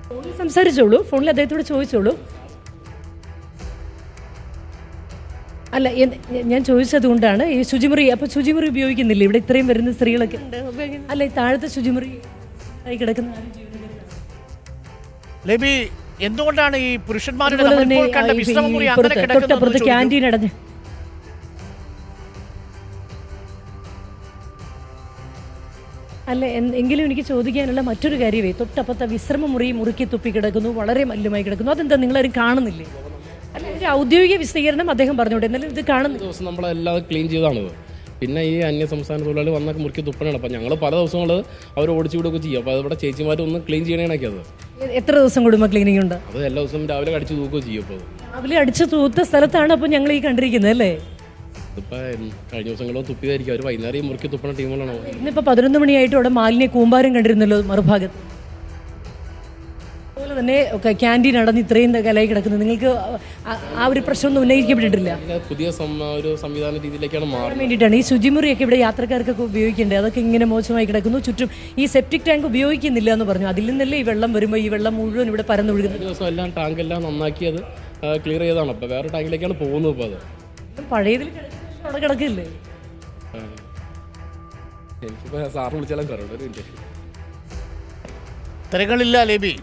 ഫോണിൽ സംസാരിച്ചോളൂ, ഫോണിൽ അദ്ദേഹത്തോട് ചോദിച്ചോളൂ. അല്ല, ഞാൻ ചോദിച്ചത് കൊണ്ടാണ് ഈ ശുചിമുറി. അപ്പൊ ശുചിമുറി ഉപയോഗിക്കുന്നില്ല ഇവിടെ? ഇത്രയും വരുന്ന സ്ത്രീകളൊക്കെ അല്ല, ഈ താഴത്തെ ശുചിമുറി കിടക്കുന്ന ലേബി, എന്തുകൊണ്ടാണ് ഈ പുരുഷന്മാരുടെ നമ്മളിപ്പോൾ കണ്ട വിശ്രമമുറി അങ്ങനെ കിടക്കുന്നത്? ക്യാൻറ്റീൻ അടഞ്ഞ് അല്ല, എങ്കിലും എനിക്ക് ചോദിക്കാനുള്ള മറ്റൊരു കാര്യമേ, തൊട്ടപ്പുറത്തെ വിശ്രമമുറി മുറുക്കി തുപ്പി കിടക്കുന്നു, വളരെ മല്ലുമായി കിടക്കുന്നു. അതെന്താ നിങ്ങളാരും കാണുന്നില്ലേ? അല്ല, ഒരു ഔദ്യോഗിക വിശദീകരണം അദ്ദേഹം പറഞ്ഞോട്ടെ, എന്നാലും ഇത് കാണുന്നു. ദിവസം നമ്മളെല്ലാം ക്ലീൻ ചെയ്താണിത്. പിന്നെ ഈ അന്യ സംസ്ഥാന തൊഴിലാളി വന്നൊക്കെ മുറുക്കി തുപ്പണാണ്. അപ്പം ഞങ്ങൾ പല ദിവസങ്ങൾ അവർ ഓടിച്ചു വിടുകയൊക്കെ ചെയ്യും. അപ്പോൾ അതിവിടെ ചേച്ചിമാരൊന്ന് ക്ലീൻ ചെയ്യണേണൊക്കെ അത്. എത്ര ദിവസം കൂടുമ്പോൾ ക്ലീനിങ് ഉണ്ട്? അത് എല്ലാ ദിവസവും രാവിലെ അടിച്ചു തൂക്കുകയോ ചെയ്യും. അപ്പോൾ രാവിലെ അടിച്ചു തൂത്ത സ്ഥലത്താണ് അപ്പോൾ ഞങ്ങൾ ഈ കണ്ടിരിക്കുന്നത് അല്ലേ? ഇതിപ്പോൾ കഴിഞ്ഞ ദിവസങ്ങളും തുപ്പിയതായിരിക്കും. അവർ വൈകുന്നേരം ഈ മുറുക്കി തുപ്പണ ടീമുകളാണോ? ഇന്നിപ്പോൾ 11 മണിയായിട്ട് അവിടെ മാലിന്യ കൂമ്പാരം കണ്ടിരുന്നല്ലോ മറുഭാഗത്ത്. അതുപോലെ തന്നെ ക്യാൻറ്റീൻ അടഞ്ഞ് ഇത്രയും കലായി കിടക്കുന്നത്, നിങ്ങൾക്ക് ആ ഒരു പ്രശ്നമൊന്നും ഉന്നയിക്കപ്പെട്ടിട്ടില്ല? പുതിയ ഒരു സംവിധാന രീതിയിലേക്കാണ് മാറാൻ വേണ്ടിയിട്ടാണ് ഈ ശുചിമുറിയൊക്കെ ഇവിടെ യാത്രക്കാർക്കൊക്കെ ഉപയോഗിക്കേണ്ടത്. അതൊക്കെ ഇങ്ങനെ മോശമായി കിടക്കുന്നു. ചുറ്റും ഈ സെപ്റ്റിക് ടാങ്ക് ഉപയോഗിക്കുന്നില്ല എന്ന് പറഞ്ഞു. അതിൽ നിന്നല്ലേ ഈ വെള്ളം വരുമ്പോൾ ഈ വെള്ളം മുഴുവൻ ഇവിടെ പരന്നൊഴുകുന്നത്. ദിവസം എല്ലാം ടാങ്കെല്ലാം നന്നാക്കി അത് ക്ലിയർ ചെയ്താണ്. അപ്പോൾ വേറെ ടാങ്കിലേക്കാണ് പോകുന്നത്. ഇപ്പോൾ അത് പഴയതിൽ അവിടെ കിടക്കില്ലേ? എനിക്കിപ്പോൾ സാറിന് വിളിച്ചാലും സാർ ഒരു മിനിറ്റ്. തിരകളില്ല ലേബി.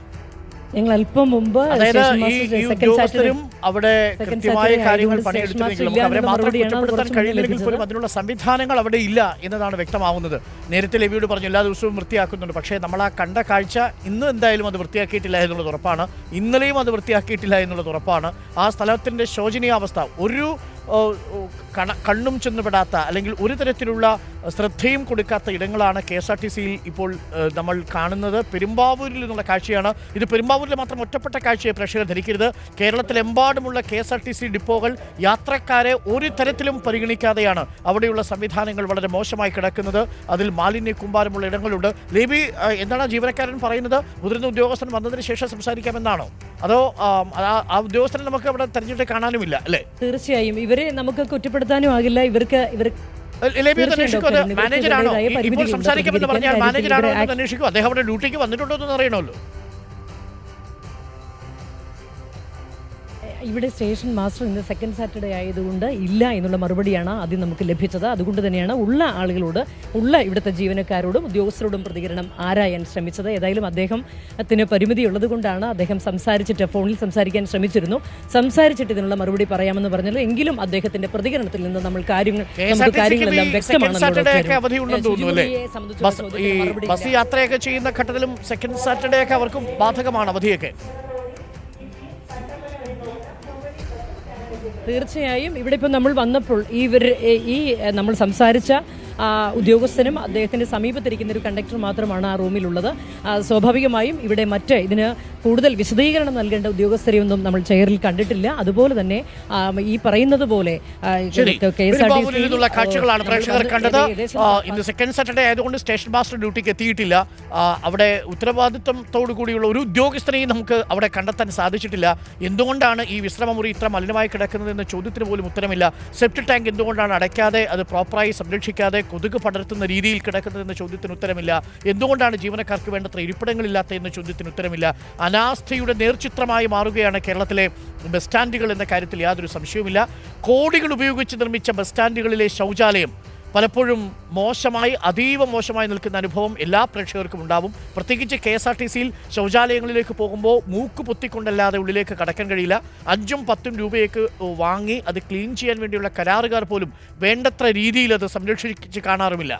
ഞങ്ങൾ അല്പം മുമ്പ് അതായത് ഈ ഉദ്യോഗസ്ഥരും അവിടെ കൃത്യമായ കാര്യങ്ങൾ പണിയെടുത്തിരുന്നെങ്കിലും നമുക്ക് അവരെ മാത്രം കുറ്റപ്പെടുത്താൻ കഴിയില്ലെങ്കിൽ പോലും അതിനുള്ള സംവിധാനങ്ങൾ അവിടെ ഇല്ല എന്നതാണ് വ്യക്തമാവുന്നത്. നേരത്തെ ലേബിയോട് പറഞ്ഞു എല്ലാ ദിവസവും വൃത്തിയാക്കുന്നുണ്ട്. പക്ഷേ നമ്മൾ ആ കണ്ട കാഴ്ച ഇന്ന് എന്തായാലും അത് വൃത്തിയാക്കിയിട്ടില്ല എന്നുള്ളത് ഉറപ്പാണ്. ഇന്നലെയും അത് വൃത്തിയാക്കിയിട്ടില്ല എന്നുള്ളത് ഉറപ്പാണ്. ആ സ്ഥലത്തിൻ്റെ ശോചനീയാവസ്ഥ ഒരു കണ്ണും ചെന്നുപെടാത്ത അല്ലെങ്കിൽ ഒരു തരത്തിലുള്ള ശ്രദ്ധയും കൊടുക്കാത്ത ഇടങ്ങളാണ് KSRTCയിൽ ഇപ്പോൾ നമ്മൾ കാണുന്നത്. പെരുമ്പാവൂരിൽ നിന്നുള്ള കാഴ്ചയാണ് ഇത്. പെരുമ്പാവൂരിൽ മാത്രം ഒറ്റപ്പെട്ട കാഴ്ചയെ പ്രേക്ഷകർ ധരിക്കരുത്. കേരളത്തിലെമ്പാടുമുള്ള KSRTC ഡിപ്പോകൾ യാത്രക്കാരെ ഒരു തരത്തിലും പരിഗണിക്കാതെയാണ് അവിടെയുള്ള സംവിധാനങ്ങൾ വളരെ മോശമായി കിടക്കുന്നത്. അതിൽ മാലിന്യ കൂമ്പാരമുള്ള ഇടങ്ങളുണ്ട്. ലേബി, എന്താണ് ജീവനക്കാരൻ പറയുന്നത്? മുതിർന്ന ഉദ്യോഗസ്ഥൻ വന്നതിന് ശേഷം സംസാരിക്കാമെന്നാണോ? അതോ ആ ഉദ്യോഗസ്ഥനെ നമുക്ക് അവിടെ തെരഞ്ഞെടുത്ത് കാണാനുമില്ല അല്ലേ? തീർച്ചയായും ഇവരെ നമുക്ക് കുറ്റപ്പെടുത്താനും ആകില്ല. ഇവർക്ക് മാനേജറാണോ ഇപ്പോൾ സംസാരിക്കുമെന്ന് പറഞ്ഞാൽ മാനേജറാണോ എന്ന് അന്വേഷിക്കും. അദ്ദേഹം അവിടെ ഡ്യൂട്ടിക്ക് വന്നിട്ടുണ്ടോ എന്ന് അറിയണമല്ലോ. ഇവിടെ സ്റ്റേഷൻ മാസ്റ്റർ ഇന്ന് സെക്കൻഡ് സാറ്റർഡേ ആയതുകൊണ്ട് ഇല്ല എന്നുള്ള മറുപടിയാണ് ആദ്യം നമുക്ക് ലഭിച്ചത്. അതുകൊണ്ട് തന്നെയാണ് ഉള്ള ആളുകളോട്, ഇവിടുത്തെ ജീവനക്കാരോടും ഉദ്യോഗസ്ഥരോടും പ്രതികരണം ആരായാൻ ശ്രമിച്ചത്. ഏതായാലും അദ്ദേഹത്തിന് പരിമിതി ഉള്ളത് കൊണ്ടാണ് അദ്ദേഹം ഫോണിൽ സംസാരിക്കാൻ ശ്രമിച്ചിരുന്നു. സംസാരിച്ചിട്ട് ഇതിനുള്ള മറുപടി പറയാമെന്ന് പറഞ്ഞല്ലോ. എങ്കിലും അദ്ദേഹത്തിന്റെ പ്രതികരണത്തിൽ നിന്ന് കാര്യങ്ങളെല്ലാം വ്യക്തമാണ്. ബസ് യാത്രയൊക്കെ ചെയ്യുന്ന ഘട്ടത്തിലും സെക്കൻഡ് സാറ്റർഡേ ഒക്കെ അവർക്കും ബാധകമാണ് അവധിയൊക്കെ. തീർച്ചയായും ഇവിടെ ഇപ്പോൾ നമ്മൾ വന്നപ്പോൾ നമ്മൾ സംസാരിച്ച ഉദ്യോഗസ്ഥനും അദ്ദേഹത്തിൻ്റെ സമീപത്തിരിക്കുന്ന ഒരു കണ്ടക്ടർ മാത്രമാണ് ആ റൂമിലുള്ളത്. സ്വാഭാവികമായും ഇവിടെ ഇതിന് കൂടുതൽ വിശദീകരണം നൽകേണ്ട ഉദ്യോഗസ്ഥരെയൊന്നും നമ്മൾ ചെയറിൽ കണ്ടിട്ടില്ല. അതുപോലെ തന്നെ ഈ പറയുന്നത് പോലെ കാഴ്ചകളാണ് പ്രേക്ഷകർ കണ്ടത്. ഇന്ന് സെക്കൻഡ് സാറ്റർഡേ ആയതുകൊണ്ട് സ്റ്റേഷൻ മാസ്റ്റർ ഡ്യൂട്ടിക്ക് എത്തിയിട്ടില്ല. അവിടെ ഉത്തരവാദിത്വത്തോടു കൂടിയുള്ള ഒരു ഉദ്യോഗസ്ഥനെയും നമുക്ക് അവിടെ കണ്ടെത്താൻ സാധിച്ചിട്ടില്ല. എന്തുകൊണ്ടാണ് ഈ വിശ്രമമുറി ഇത്ര മലിനമായി കിടക്കുന്നത് എന്ന ചോദ്യത്തിന് പോലും ഉത്തരമില്ല. സെപ്റ്റിക് ടാങ്ക് എന്തുകൊണ്ടാണ് അടയ്ക്കാതെ അത് പ്രോപ്പറായി സംരക്ഷിക്കാതെ കൊതുക് പടർത്തുന്ന രീതിയിൽ കിടക്കുന്നതെന്ന ചോദ്യത്തിന് ഉത്തരമില്ല. എന്തുകൊണ്ടാണ് ജീവനക്കാർക്ക് വേണ്ടത്ര ഇരിപ്പിടങ്ങളില്ലാത്ത എന്ന ചോദ്യത്തിന് ഉത്തരമില്ല. അനാസ്ഥയുടെ നേർചിത്രമായി മാറുകയാണ് കേരളത്തിലെ ബസ് സ്റ്റാൻഡുകൾ എന്ന കാര്യത്തിൽ യാതൊരു സംശയവുമില്ല. കോടികൾ ഉപയോഗിച്ച് നിർമ്മിച്ച ബസ് സ്റ്റാൻഡുകളിലെ ശൗചാലയം പലപ്പോഴും അതീവ മോശമായി നിൽക്കുന്ന അനുഭവം എല്ലാ പ്രേക്ഷകർക്കും ഉണ്ടാവും. പ്രത്യേകിച്ച് KSRTCയിൽ ശൗചാലയങ്ങളിലേക്ക് പോകുമ്പോൾ മൂക്ക് പൊത്തിക്കൊണ്ടല്ലാതെ ഉള്ളിലേക്ക് കടക്കാൻ കഴിയില്ല. 5ഉം 10ഉം രൂപയൊക്കെ വാങ്ങി അത് ക്ലീൻ ചെയ്യാൻ വേണ്ടിയുള്ള കരാറുകാർ പോലും വേണ്ടത്ര രീതിയിൽ അത് സംരക്ഷിച്ച് കാണാറുമില്ല.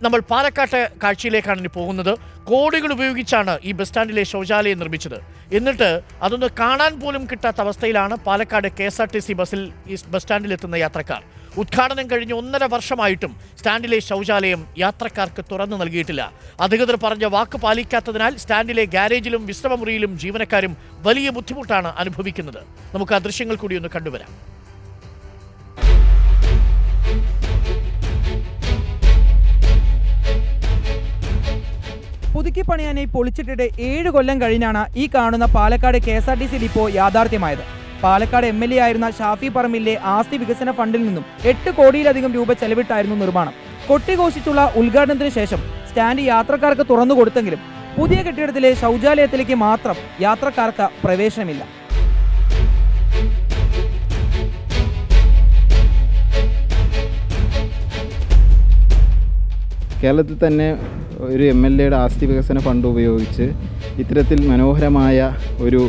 നമ്മൾ പാലക്കാട്ടെ കാഴ്ചയിലേക്കാണ് ഇനി പോകുന്നത്. കോടികൾ ഉപയോഗിച്ചാണ് ഈ ബസ് സ്റ്റാൻഡിലെ ശൗചാലയം നിർമ്മിച്ചത്. എന്നിട്ട് അതൊന്ന് കാണാൻ പോലും കിട്ടാത്ത അവസ്ഥയിലാണ് പാലക്കാട് KSRTC ബസ്സിൽ ഈ ബസ് സ്റ്റാൻഡിലെത്തുന്ന യാത്രക്കാർ. ഉദ്ഘാടനം കഴിഞ്ഞ് 1.5 വർഷമായിട്ടും സ്റ്റാൻഡിലെ ശൗചാലയം യാത്രക്കാർക്ക് തുറന്നു നൽകിയിട്ടില്ല. അധികൃതർ പറഞ്ഞ വാക്ക് പാലിക്കാത്തതിനാൽ സ്റ്റാൻഡിലെ ഗാരേജിലും വിശ്രമമുറിയിലും ജീവനക്കാരും വലിയ ബുദ്ധിമുട്ടാണ് അനുഭവിക്കുന്നത്. നമുക്ക് ആ ദൃശ്യങ്ങൾ കൂടി ഒന്ന് കണ്ടുവരാം. പുതുക്കി പണിയാനായി പൊളിച്ചിട്ടിട്ട് 7 കൊല്ലം കഴിഞ്ഞാണ് ഈ കാണുന്ന പാലക്കാട് KSRTC ഡിപ്പോ യാഥാർത്ഥ്യമായത്. പാലക്കാട് MLA ആയിരുന്ന ഷാഫി പറമ്പിലിന്റെ ആസ്തി വികസന ഫണ്ടിൽ നിന്നും 8 കോടിയിലധികം രൂപ ചെലവിട്ടായിരുന്നു നിർമ്മാണം. കൊട്ടിഘോഷിച്ചുള്ള ഉദ്ഘാടനത്തിന് ശേഷം സ്റ്റാൻഡ് യാത്രക്കാർക്ക് തുറന്നു കൊടുത്തെങ്കിലും പുതിയ കെട്ടിടത്തിലെ ശൗചാലയത്തിലേക്ക് മാത്രം യാത്രക്കാർക്ക് പ്രവേശനമില്ല. കേരളത്തിൽ തന്നെ ഒരു MLAയുടെ ആസ്തി വികസന ഫണ്ട് ഉപയോഗിച്ച് ഇത്തരത്തിൽ മനോഹരമായ ഒരു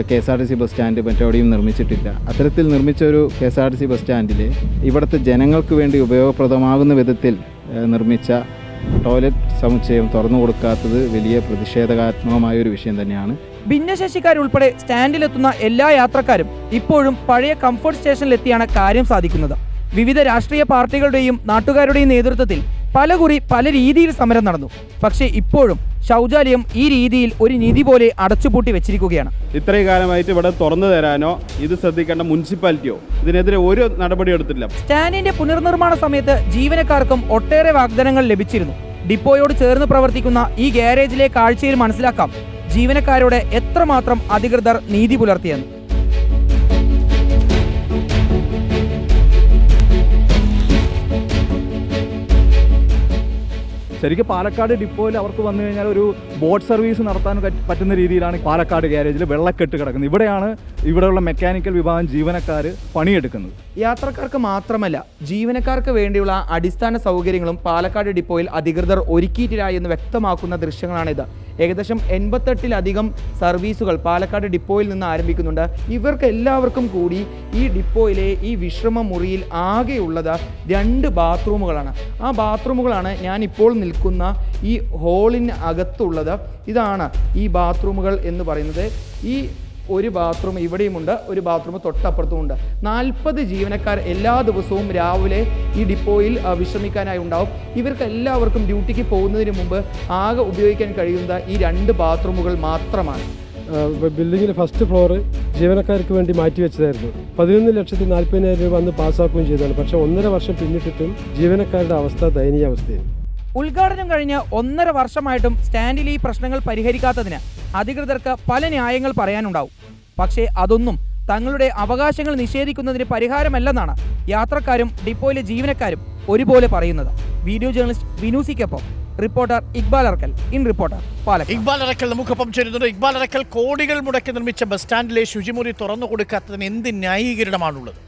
KSRTC ബസ് സ്റ്റാൻഡ് മറ്റെവിടെയും നിർമ്മിച്ചിട്ടില്ല. അത്തരത്തിൽ നിർമ്മിച്ച ഒരു KSRTC ബസ് സ്റ്റാൻഡിൽ ഇവിടുത്തെ ജനങ്ങൾക്ക് വേണ്ടി ഉപയോഗപ്രദമാകുന്ന വിധത്തിൽ നിർമ്മിച്ച ടോയ്ലറ്റ് സമുച്ചയം തുറന്നു കൊടുക്കാത്തത് വലിയ പ്രതിഷേധാത്മകമായ ഒരു വിഷയം തന്നെയാണ്. ഭിന്നശേഷിക്കാരുൾപ്പെടെ സ്റ്റാൻഡിലെത്തുന്ന എല്ലാ യാത്രക്കാരും ഇപ്പോഴും പഴയ കംഫർട്ട് സ്റ്റേഷനിലെത്തിയാണ് കാര്യം സാധിക്കുന്നത്. വിവിധ രാഷ്ട്രീയ പാർട്ടികളുടെയും നാട്ടുകാരുടെയും നേതൃത്വത്തിൽ പലകുറി പല രീതിയിൽ സമരം നടന്നു. പക്ഷേ ഇപ്പോഴും ശൗചാലയം ഈ രീതിയിൽ ഒരു നിധി പോലെ അടച്ചുപൂട്ടി വെച്ചിരിക്കുകയാണ്. ഇത്രയും കാലമായിട്ട് ഇവിടെ തുറന്നു തരാനോ ഇത് ശ്രദ്ധിക്കേണ്ട മുനിസിപ്പാലിറ്റിയോ ഇതിനെതിരെ ഒരു നടപടി എടുത്തില്ല. സ്റ്റാൻഡിന്റെ പുനർനിർമ്മാണ സമയത്ത് ജീവനക്കാർക്കും ഒട്ടേറെ വാഗ്ദാനങ്ങൾ ലഭിച്ചിരുന്നു. ഡിപ്പോയോട് ചേർന്ന് പ്രവർത്തിക്കുന്ന ഈ ഗാരേജിലെ കാഴ്ചയിൽ മനസ്സിലാക്കാം ജീവനക്കാരോട് എത്രമാത്രം അധികൃതർ നീതി പുലർത്തിയെന്ന്. ശരിക്കും പാലക്കാട് ഡിപ്പോയിൽ അവർക്ക് വന്നു കഴിഞ്ഞാൽ ഒരു ബോട്ട് സർവീസ് നടത്താൻ പറ്റുന്ന രീതിയിലാണ് പാലക്കാട് ഗ്യാരേജിൽ വെള്ളക്കെട്ട് കിടക്കുന്നത്. ഇവിടെയാണ് ഇവിടെയുള്ള മെക്കാനിക്കൽ വിഭാഗം ജീവനക്കാർ പണിയെടുക്കുന്നത്. യാത്രക്കാർക്ക് മാത്രമല്ല ജീവനക്കാർക്ക് വേണ്ടിയുള്ള അടിസ്ഥാന സൗകര്യങ്ങളും പാലക്കാട് ഡിപ്പോയിൽ അധികൃതർ ഒരുക്കിയിട്ടില്ല എന്ന് വ്യക്തമാക്കുന്ന ദൃശ്യങ്ങളാണിത്. ഏകദേശം 88-ലധികം സർവീസുകൾ പാലക്കാട് ഡിപ്പോയിൽ നിന്ന് ആരംഭിക്കുന്നുണ്ട്. ഇവർക്ക് എല്ലാവർക്കും കൂടി ഈ ഡിപ്പോയിലെ ഈ വിശ്രമ മുറിയിൽ ആകെയുള്ളത് 2 ബാത്റൂമുകളാണ്. ആ ബാത്റൂമുകളാണ് ഞാനിപ്പോൾ നിൽക്കുന്ന ഈ ഹോളിന് അകത്തുള്ളത്. ഇതാണ് ഈ ബാത്റൂമുകൾ എന്ന് പറയുന്നത്. ഈ ഒരു ബാത്റൂം ഇവിടെയുമുണ്ട്, ഒരു ബാത്റൂം തൊട്ടപ്പുറത്തുമുണ്ട്. 40 ജീവനക്കാർ എല്ലാ ദിവസവും രാവിലെ ഈ ഡിപ്പോയിൽ വിശ്രമിക്കാനായി ഉണ്ടാവും. ഇവർക്ക് എല്ലാവർക്കും ഡ്യൂട്ടിക്ക് പോകുന്നതിന് മുമ്പ് ആകെ ഉപയോഗിക്കാൻ കഴിയുന്ന ഈ 2 ബാത്റൂമുകൾ മാത്രമാണ്. ബിൽഡിങ്ങിൽ ഫസ്റ്റ് ഫ്ലോർ ജീവനക്കാർക്ക് വേണ്ടി മാറ്റിവെച്ചതായിരുന്നു. 11,40,000 രൂപ അന്ന് പാസ്സാക്കുകയും ചെയ്തതാണ്. പക്ഷേ 1.5 വർഷം പിന്നിട്ടിട്ടും ജീവനക്കാരുടെ അവസ്ഥ ദയനീയ അവസ്ഥയാണ്. ഉദ്ഘാടനം കഴിഞ്ഞ് 1.5 വർഷമായിട്ടും സ്റ്റാൻഡിൽ ഈ പ്രശ്നങ്ങൾ പരിഹരിക്കാത്തതിന് അധികൃതർക്ക് പല ന്യായങ്ങൾ പറയാനുണ്ടാവും. പക്ഷേ അതൊന്നും തങ്ങളുടെ അവകാശങ്ങൾ നിഷേധിക്കുന്നതിന് പരിഹാരമല്ലെന്നാണ് യാത്രക്കാരും ഡിപ്പോയിലെ ജീവനക്കാരും ഒരുപോലെ പറയുന്നത്. വീഡിയോ ജേർണലിസ്റ്റ് വിനൂസിക്കൊപ്പം reporter Iqbal Arakkal, in reporter Palakkad. Iqbal Arakkal നമുക്കൊപ്പം ചേരുന്നുണ്ട്. ഇക്ബാൽ അറക്കൽ, കോടികൾ മുടക്കി നിർമ്മിച്ച ബസ് സ്റ്റാൻഡിലെ ശുചിമുറി തുറന്നു കൊടുക്കാത്തതിന് എന്ത് ന്യായീകരണമാണുള്ളത്?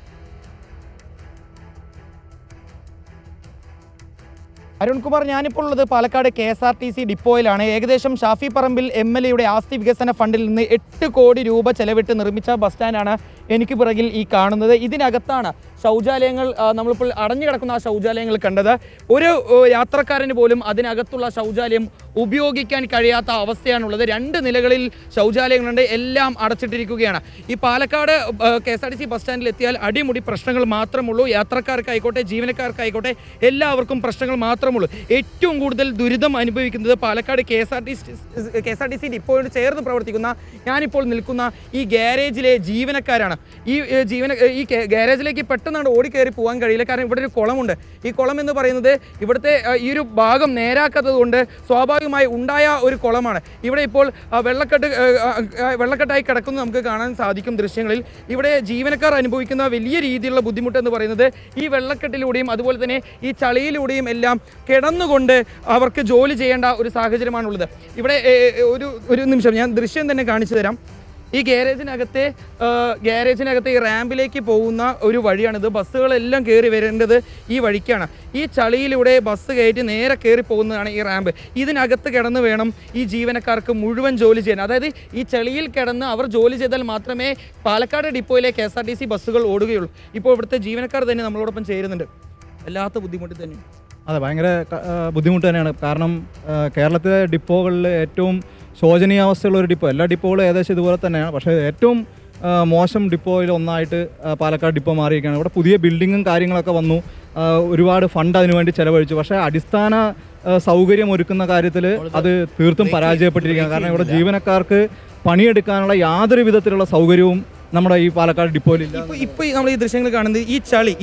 അരുൺകുമാർ, ഞാനിപ്പോൾ ഉള്ളത് പാലക്കാട് KSRTC ഡിപ്പോയിലാണ്. ഏകദേശം ഷാഫി പറമ്പിൽ MLAയുടെ ആസ്തി വികസന ഫണ്ടിൽ നിന്ന് 8 കോടി രൂപ ചെലവിട്ട് നിർമ്മിച്ച ബസ് സ്റ്റാൻഡാണ് എനിക്ക് പിറകിൽ ഈ കാണുന്നത്. ഇതിനകത്താണ് ശൗചാലയങ്ങൾ, നമ്മളിപ്പോൾ അടഞ്ഞു കിടക്കുന്ന ആ ശൗചാലയങ്ങൾ കണ്ടത്. ഒരു യാത്രക്കാരന് പോലും അതിനകത്തുള്ള ശൗചാലയം ഉപയോഗിക്കാൻ കഴിയാത്ത അവസ്ഥയാണുള്ളത്. 2 നിലകളിൽ ശൗചാലയങ്ങളുണ്ട്, എല്ലാം അടച്ചിട്ടിരിക്കുകയാണ്. ഈ പാലക്കാട് KSRTC ബസ് സ്റ്റാൻഡിൽ എത്തിയാൽ അടിമുടി പ്രശ്നങ്ങൾ മാത്രമുള്ളൂ. യാത്രക്കാർക്കായിക്കോട്ടെ ജീവനക്കാർക്കായിക്കോട്ടെ എല്ലാവർക്കും പ്രശ്നങ്ങൾ മാത്രമുള്ളൂ. ഏറ്റവും കൂടുതൽ ദുരിതം അനുഭവിക്കുന്നത് പാലക്കാട് KSRTC ഡിപ്പോയോട് ചേർന്ന് പ്രവർത്തിക്കുന്ന ഞാനിപ്പോൾ നിൽക്കുന്ന ഈ ഗാരേജിലെ ജീവനക്കാരാണ്. ഈ ഗാരേജിലേക്ക് പെട്ടെന്ന് ഓടിക്കയറി പോകാൻ കഴിയില്ല. കാരണം ഇവിടെ ഒരു കുളമുണ്ട്. ഈ കുളം എന്ന് പറയുന്നത് ഇവിടുത്തെ ഈ ഒരു ഭാഗം നേരാക്കാത്തത് കൊണ്ട് സ്വാഭാവികമായി ഉണ്ടായ ഒരു കുളമാണ്. ഇവിടെ ഇപ്പോൾ വെള്ളക്കെട്ടായി കിടക്കുന്നത് നമുക്ക് കാണാൻ സാധിക്കും ദൃശ്യങ്ങളിൽ. ഇവിടെ ജീവനക്കാർ അനുഭവിക്കുന്ന വലിയ രീതിയിലുള്ള ബുദ്ധിമുട്ടെന്ന് പറയുന്നത് ഈ വെള്ളക്കെട്ടിലൂടെയും അതുപോലെ തന്നെ ഈ ചളിയിലൂടെയും എല്ലാം കിടന്നുകൊണ്ട് അവർക്ക് ജോലി ചെയ്യേണ്ട ഒരു സാഹചര്യമാണുള്ളത്. ഇവിടെ ഒരു നിമിഷം ഞാൻ ദൃശ്യം തന്നെ കാണിച്ചു തരാം. ഈ ഗാരേജിനകത്തെ ഈ റാമ്പിലേക്ക് പോകുന്ന ഒരു വഴിയാണിത്. ബസ്സുകളെല്ലാം കയറി വരേണ്ടത് ഈ വഴിക്കാണ്. ഈ ചളിയിലൂടെ ബസ് കയറ്റി നേരെ കയറി പോകുന്നതാണ് ഈ റാമ്പ്. ഇതിനകത്ത് കിടന്ന് വേണം ഈ ജീവനക്കാർക്ക് മുഴുവൻ ജോലി ചെയ്യാൻ. അതായത് ഈ ചളിയിൽ കിടന്ന് അവർ ജോലി ചെയ്താൽ മാത്രമേ പാലക്കാട് ഡിപ്പോയിലെ KSRTC ബസ്സുകൾ ഓടുകയുള്ളൂ. ഇപ്പോൾ ഇവിടുത്തെ ജീവനക്കാർ തന്നെ നമ്മളോടൊപ്പം ചേരുന്നുണ്ട്. വല്ലാത്ത ബുദ്ധിമുട്ട് തന്നെ. അതെ, ഭയങ്കര ബുദ്ധിമുട്ട് തന്നെയാണ്. കാരണം കേരളത്തിലെ ഡിപ്പോകളിൽ ഏറ്റവും ശോചനീയാവസ്ഥയുള്ള ഒരു ഡിപ്പോ, എല്ലാ ഡിപ്പോകളും ഏകദേശം ഇതുപോലെ തന്നെയാണ്. പക്ഷേ ഏറ്റവും മോശം ഡിപ്പോയിൽ ഒന്നായിട്ട് പാലക്കാട് ഡിപ്പോ മാറിയിരിക്കുകയാണ്. ഇവിടെ പുതിയ ബിൽഡിങ്ങും കാര്യങ്ങളൊക്കെ വന്നു, ഒരുപാട് ഫണ്ട് അതിനുവേണ്ടി ചെലവഴിച്ചു. പക്ഷേ അടിസ്ഥാന സൗകര്യം ഒരുക്കുന്ന കാര്യത്തിൽ അത് തീർത്തും പരാജയപ്പെട്ടിരിക്കുകയാണ്. കാരണം ഇവിടെ ജീവനക്കാർക്ക് പണിയെടുക്കാനുള്ള യാതൊരു വിധത്തിലുള്ള സൗകര്യവും നമ്മുടെ ഈ പാലക്കാട് ഡിപ്പോയിലില്ല. ഇപ്പോൾ നമ്മൾ ഈ ദൃശ്യങ്ങൾ കാണുന്നത്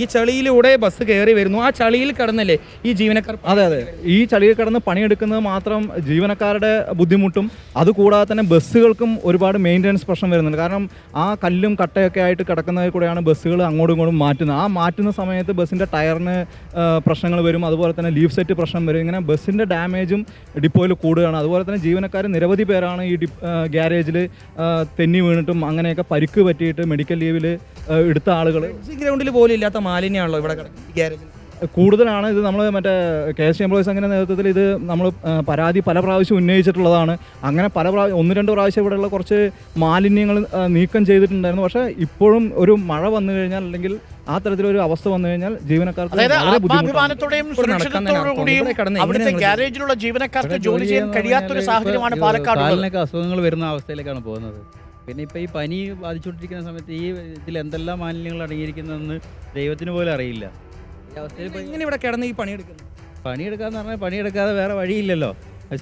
ഈ ചളിയിലൂടെ ബസ് കയറി വരുന്നു. ആ ചളിയിൽ കടന്നല്ലേ ഈ ജീവനക്കാർ? അതെ, ഈ ചളിയിൽ കടന്ന് പണിയെടുക്കുന്നത് മാത്രം ജീവനക്കാരുടെ ബുദ്ധിമുട്ടും അതുകൂടാതെ തന്നെ ബസ്സുകൾക്കും ഒരുപാട് മെയിൻ്റനൻസ് പ്രശ്നം വരുന്നുണ്ട്. കാരണം ആ കല്ലും കട്ടയൊക്കെ ആയിട്ട് കിടക്കുന്നതിൽ കൂടെയാണ് ബസ്സുകൾ അങ്ങോട്ടും ഇങ്ങോട്ടും മാറ്റുന്നത്. ആ മാറ്റുന്ന സമയത്ത് ബസ്സിൻ്റെ ടയറിന് പ്രശ്നങ്ങൾ വരും, അതുപോലെ തന്നെ ലീഫ് സെറ്റ് പ്രശ്നം വരും. ഇങ്ങനെ ബസ്സിൻ്റെ ഡാമേജും ഡിപ്പോയിൽ കൂടുകയാണ്. അതുപോലെ തന്നെ ജീവനക്കാർ നിരവധി പേരാണ് ഈ ഗ്യാരേജിൽ തെന്നി വീണിട്ടും അങ്ങനെയൊക്കെ പരിക്ക് പറ്റിയിട്ട് മെഡിക്കൽ ലീവിൽ എടുത്ത ആളുകൾ. ഗ്രൗണ്ടിൽ പോലും ഇല്ലാത്ത മാലിന്യമാണല്ലോ ഇവിടെ ഗ്യാരേജിൽ. കൂടുതലാണ്. ഇത് നമ്മൾ മറ്റേ KST എംപ്ലോയീസ് അങ്ങനെ നേതൃത്വത്തിൽ ഇത് നമ്മൾ പരാതി പല പ്രാവശ്യം ഉന്നയിച്ചിട്ടുള്ളതാണ്. അങ്ങനെ പല പ്രാവശ്യം 1-2 പ്രാവശ്യം ഇവിടെയുള്ള കുറച്ച് മാലിന്യങ്ങൾ നീക്കം ചെയ്തിട്ടുണ്ടായിരുന്നു. പക്ഷേ ഇപ്പോഴും ഒരു മഴ വന്നു കഴിഞ്ഞാൽ അല്ലെങ്കിൽ ആ തരത്തിലൊരു അവസ്ഥ വന്നു കഴിഞ്ഞാൽ ജീവനക്കാർക്ക് ആത്മാഭിമാനത്തോടെയും സുരക്ഷിതത്തോടുകൂടിയും അവിടുത്തെ ഗ്യാരേജിലുള്ള ജീവനക്കാർക്ക് ജോലി ചെയ്യാൻ കഴിയാത്തൊരു സാഹചര്യമാണ് പാലക്കാട്. അസുഖങ്ങൾ വരുന്ന അവസ്ഥയിലേക്കാണ് പോകുന്നത്. പിന്നെ ഇപ്പോൾ ഈ പനി ബാധിച്ചുകൊണ്ടിരിക്കുന്ന സമയത്ത് ഈ ഇതിൽ എന്തെല്ലാം മാലിന്യങ്ങൾ അടങ്ങിയിരിക്കുന്നതെന്ന് ദൈവത്തിന് പോലും അറിയില്ല. ഈ അവസ്ഥയിൽ ഇങ്ങനെ ഇവിടെ കിടന്ന് ഈ പണിയെടുക്കുന്നു. പണിയെടുക്കാന്ന് പറഞ്ഞാൽ പണിയെടുക്കാതെ വേറെ വഴിയില്ലല്ലോ.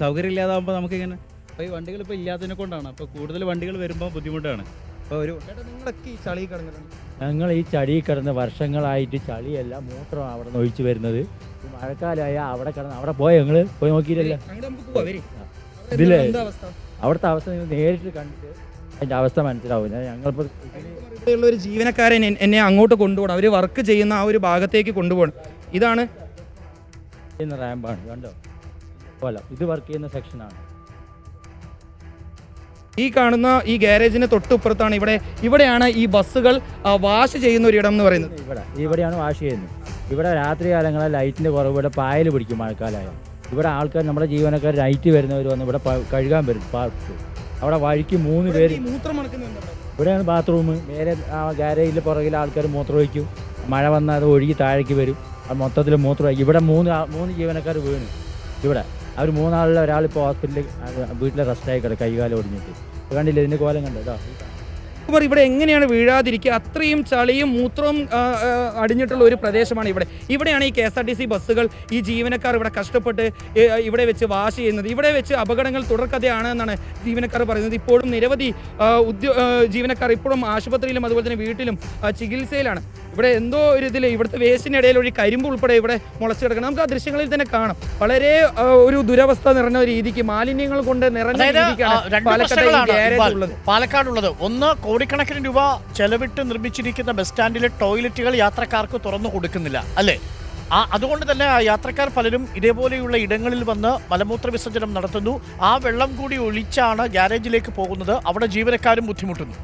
സൗകര്യം ഇല്ലാതാകുമ്പോൾ നമുക്കിങ്ങനെ ഇപ്പോൾ ഈ വണ്ടികൾ ഇപ്പോൾ ഇല്ലാത്തതിനെ കൊണ്ടാണ്. അപ്പോൾ കൂടുതൽ വണ്ടികൾ വരുമ്പോൾ ബുദ്ധിമുട്ടാണ്. അപ്പോൾ നിങ്ങളൊക്കെ ഈ ചളി കിടന്നിട്ടുണ്ട്. ഞങ്ങൾ ഈ ചളി കിടന്ന് വർഷങ്ങളായിട്ട് ചളിയല്ല മൂത്രം അവിടെ നിന്ന് ഒഴിച്ച് വരുന്നത്. ഈ മഴക്കാലമായ അവിടെ കിടന്ന് അവിടെ ഞങ്ങൾ പോയി നോക്കിയിട്ടില്ല. ഇതിലെ അവിടുത്തെ അവസ്ഥ നിങ്ങൾ നേരിട്ട് കണ്ടിട്ട് അതിൻ്റെ അവസ്ഥ മനസ്സിലാവും. ഞങ്ങളിപ്പോൾ ഇവിടെയുള്ള ഒരു ജീവനക്കാരൻ എന്നെ അങ്ങോട്ട് കൊണ്ടുപോകണം. അവർ വർക്ക് ചെയ്യുന്ന ആ ഒരു ഭാഗത്തേക്ക് കൊണ്ടുപോകണം. ഇതാണ് റാമ്പാണ് കണ്ടോ. പോലെ ഇത് വർക്ക് ചെയ്യുന്ന സെക്ഷനാണ്. ഈ കാണുന്ന ഈ ഗ്യാരേജിന് തൊട്ടുപ്പുറത്താണ് ഇവിടെയാണ് ഈ ബസ്സുകൾ വാഷ് ചെയ്യുന്ന ഒരിടം എന്ന് പറയുന്നത്. ഇവിടെയാണ് വാഷ് ചെയ്യുന്നത്. ഇവിടെ രാത്രി കാലങ്ങളിൽ ലൈറ്റിൻ്റെ കുറവ്. ഇവിടെ പായൽ പിടിക്കും മഴക്കാലമായ. ഇവിടെ ആൾക്കാർ നമ്മുടെ ജീവനക്കാർ നൈറ്റ് വരുന്നവർ വന്ന് ഇവിടെ കഴുകാൻ വരും. പാർക്ക് അവിടെ വഴിക്ക് 3 പേര്. ഇവിടെയാണ് ബാത്റൂം. നേരെ ആ ഗ്യാരേജിൽ പുറകിൽ ആൾക്കാർ മൂത്രമൊഴിക്കും. മഴ വന്നാൽ അത് ഒഴുകി താഴേക്ക് വരും. അത് മൊത്തത്തിൽ മൂത്രമൊഴിക്കും. ഇവിടെ 3 ജീവനക്കാർ വീണ്. ഇവിടെ അവർ 3 ആളിൽ ഒരാളിപ്പോൾ ഹോസ്പിറ്റലിൽ വീട്ടിലെ റെസ്റ്റായി കിടക്കും. കൈകാലം ഒടിഞ്ഞിട്ട് കണ്ടില്ല ഇതിൻ്റെ കോലം കണ്ടോ. ഇവിടെ എങ്ങനെയാണ് വീഴാതിരിക്കുക? അത്രയും ചളിയും മൂത്രവും അടിഞ്ഞിട്ടുള്ള ഒരു പ്രദേശമാണ് ഇവിടെയാണ് ഈ KSRTC ബസ്സുകൾ ഈ ജീവനക്കാർ ഇവിടെ കഷ്ടപ്പെട്ട് ഇവിടെ വെച്ച് വാഷ് ചെയ്യുന്നത്. ഇവിടെ വെച്ച് അപകടങ്ങൾ തുടർക്കഥയാണ് എന്നാണ് ജീവനക്കാർ പറയുന്നത്. ഇപ്പോഴും നിരവധി ജീവനക്കാർ ഇപ്പോഴും ആശുപത്രിയിലും അതുപോലെ തന്നെ വീട്ടിലും ചികിത്സയിലാണ്. ഇവിടെ എന്തോ ഒരു ഇതിൽ ഇവിടുത്തെ വേസ്റ്റിനിടയിൽ ഒരു കരിമ്പ് ഉൾപ്പെടെ ഇവിടെ മുളച്ചു കിടക്കണം. നമുക്ക് ആ ദൃശ്യങ്ങളിൽ തന്നെ കാണാം. വളരെ ഒരു ദുരവസ്ഥ നിറഞ്ഞ രീതിക്ക് മാലിന്യങ്ങൾ കൊണ്ട് നിറഞ്ഞ രീതിക്കാണ് പാലക്കാടുള്ളത്. ഒന്ന്, കോടിക്കണക്കിന് രൂപ ചെലവിട്ട് നിർമ്മിച്ചിരിക്കുന്ന ബസ് സ്റ്റാൻഡിലെ ടോയ്ലറ്റുകൾ യാത്രക്കാർക്ക് തുറന്നു കൊടുക്കുന്നില്ല അല്ലേ? അതുകൊണ്ട് തന്നെ യാത്രക്കാർ പലരും ഇതേപോലെയുള്ള ഇടങ്ങളിൽ വന്ന് മലമൂത്ര വിസർജനം നടത്തുന്നു. ആ വെള്ളം കൂടി ഒഴിച്ചാണ് ഗ്യാരേജിലേക്ക് പോകുന്നത്. അവിടെ ജീവനക്കാരും ബുദ്ധിമുട്ടുന്നു.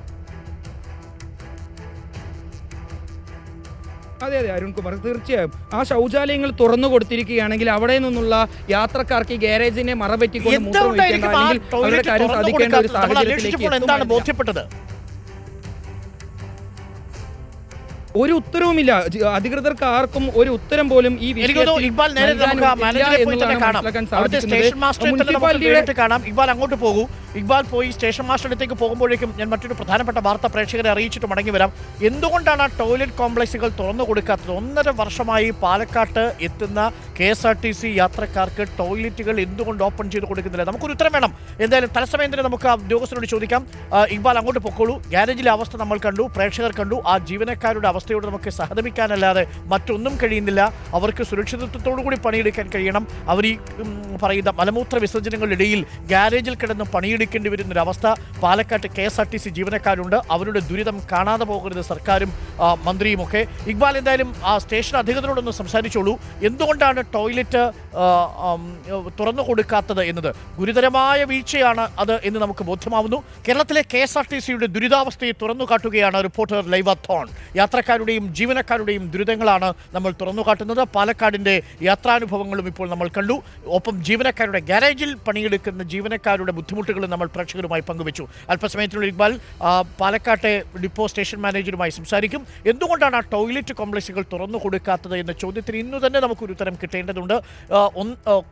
അതെ അരുൺകുമാർ, തീർച്ചയായും ആ ശൗചാലയങ്ങൾ തുറന്നു കൊടുത്തിരിക്കുകയാണെങ്കിൽ അവിടെ നിന്നുള്ള യാത്രക്കാർക്ക് ഈ ഗ്യാരേജിനെ മറപറ്റിക്കൊണ്ട് അവരുടെ കാര്യം സാധിക്കേണ്ട ഒരു സാഹചര്യത്തിലേക്ക് എന്താണ് ബോധ്യപ്പെട്ടത്? ഒരു ഉത്തരവുമില്ല. അധികൃതർക്ക് ആർക്കും ഒരു ഉത്തരം പോലും ഈ ഇക്ബാൽ അങ്ങോട്ട് പോകൂ. ഇക്ബാൽ പോയി സ്റ്റേഷൻ മാസ്റ്റർ അടുത്തേക്ക് പോകുമ്പോഴേക്കും ഞാൻ മറ്റൊരു പ്രധാനപ്പെട്ട വാർത്ത പ്രേക്ഷകരെ അറിയിച്ചിട്ട് മടങ്ങി വരാം. എന്തുകൊണ്ടാണ് ടോയ്ലറ്റ് കോംപ്ലക്സുകൾ തുറന്നു കൊടുക്കാത്തത്? 1.5 വർഷമായി പാലക്കാട്ട് എത്തുന്ന KSRTC യാത്രക്കാർക്ക് ടോയ്ലറ്റുകൾ എന്തുകൊണ്ട് ഓപ്പൺ ചെയ്ത് കൊടുക്കുന്നില്ല? നമുക്കൊരു ഉത്തരം വേണം. എന്തായാലും തത്സമയം തന്നെ നമുക്ക് ആ ഉദ്യോഗസ്ഥരോട് ചോദിക്കാം. ഇക്ബാൽ അങ്ങോട്ട് പൊക്കോളൂ. ഗ്യാരേജിലെ അവസ്ഥ നമ്മൾ കണ്ടു, പ്രേക്ഷകർ കണ്ടു. ആ ജീവനക്കാരുടെ അവസ്ഥയോട് നമുക്ക് സഹതപിക്കാനല്ലാതെ മറ്റൊന്നും കഴിയുന്നില്ല. അവർക്ക് സുരക്ഷിതത്വത്തോടു കൂടി പണിയെടുക്കാൻ കഴിയണം. അവർ ഈ പറയുന്ന മലമൂത്ര വിസർജനങ്ങളിടയിൽ ഗ്യാരേജിൽ കിടന്ന് പണിയെടുക്കേണ്ടി വരുന്നൊരവസ്ഥ പാലക്കാട്ട് KSRTC ജീവനക്കാരുണ്ട്. അവരുടെ ദുരിതം കാണാതെ പോകരുത് സർക്കാരും മന്ത്രിയുമൊക്കെ. ഇക്ബാൽ എന്തായാലും ആ സ്റ്റേഷൻ അധികൃതരോടൊന്ന് സംസാരിച്ചോളൂ. എന്തുകൊണ്ടാണ് ടോയ്ലറ്റ് തുറന്നു കൊടുക്കാത്തത് എന്നത് ഗുരുതരമായ വീഴ്ചയാണ് അത് എന്ന് നമുക്ക് ബോധ്യമാവുന്നു. കേരളത്തിലെ KSRTCയുടെ ദുരിതാവസ്ഥയെ തുറന്നു കാട്ടുകയാണ് റിപ്പോർട്ടർ ലൈവാത്തോൺ. യാത്രക്കാരുടെയും ജീവനക്കാരുടെയും ദുരിതങ്ങളാണ് നമ്മൾ തുറന്നു കാട്ടുന്നത്. പാലക്കാടിൻ്റെ യാത്രാനുഭവങ്ങളും ഇപ്പോൾ നമ്മൾ കണ്ടു. ഒപ്പം ജീവനക്കാരുടെ ഗ്യാരേജിൽ പണിയെടുക്കുന്ന ജീവനക്കാരുടെ ബുദ്ധിമുട്ടുകളും നമ്മൾ പ്രേക്ഷകരുമായി പങ്കുവച്ചു. അല്പസമയത്തിനുള്ള ഇക്ബാൽ പാലക്കാട്ടെ ഡിപ്പോ സ്റ്റേഷൻ മാനേജറുമായി സംസാരിക്കും. എന്തുകൊണ്ടാണ് ആ ടോയ്ലറ്റ് കോംപ്ലക്സുകൾ തുറന്നു കൊടുക്കാത്തത് എന്ന ചോദ്യത്തിന് ഇന്നു തന്നെ നമുക്കൊരു ഉത്തരം കിട്ടേണ്ടതുണ്ട്.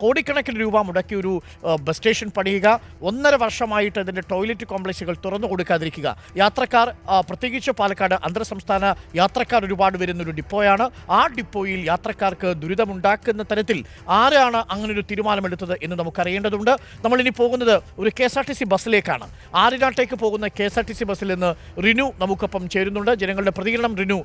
കോടിക്കണക്കിന് രൂപ മുടക്കി ഒരു ബസ് സ്റ്റേഷൻ പണിയുക, 1.5 വർഷമായിട്ട് അതിൻ്റെ ടോയ്ലറ്റ് കോംപ്ലക്സുകൾ തുറന്നു കൊടുക്കാതിരിക്കുക. യാത്രക്കാർ, പ്രത്യേകിച്ച് പാലക്കാട് അന്തർ സംസ്ഥാന യാത്രക്കാർ ഒരുപാട് വരുന്നൊരു ഡിപ്പോയാണ്. ആ ഡിപ്പോയിൽ യാത്രക്കാർക്ക് ദുരിതമുണ്ടാക്കുന്ന തരത്തിൽ ആരാണ് അങ്ങനൊരു തീരുമാനമെടുത്തത് എന്ന് നമുക്കറിയേണ്ടതുണ്ട്. നമ്മളിനി പോകുന്നത് ഒരു KSRTC ബസ്സിലേക്കാണ്. ആര്യനാട്ടേക്ക് പോകുന്ന KSRTC ബസ്സിൽ നിന്ന് റിനു നമുക്കൊപ്പം ചേരുന്നുണ്ട്. ജനങ്ങളുടെ പ്രതികരണം റിനു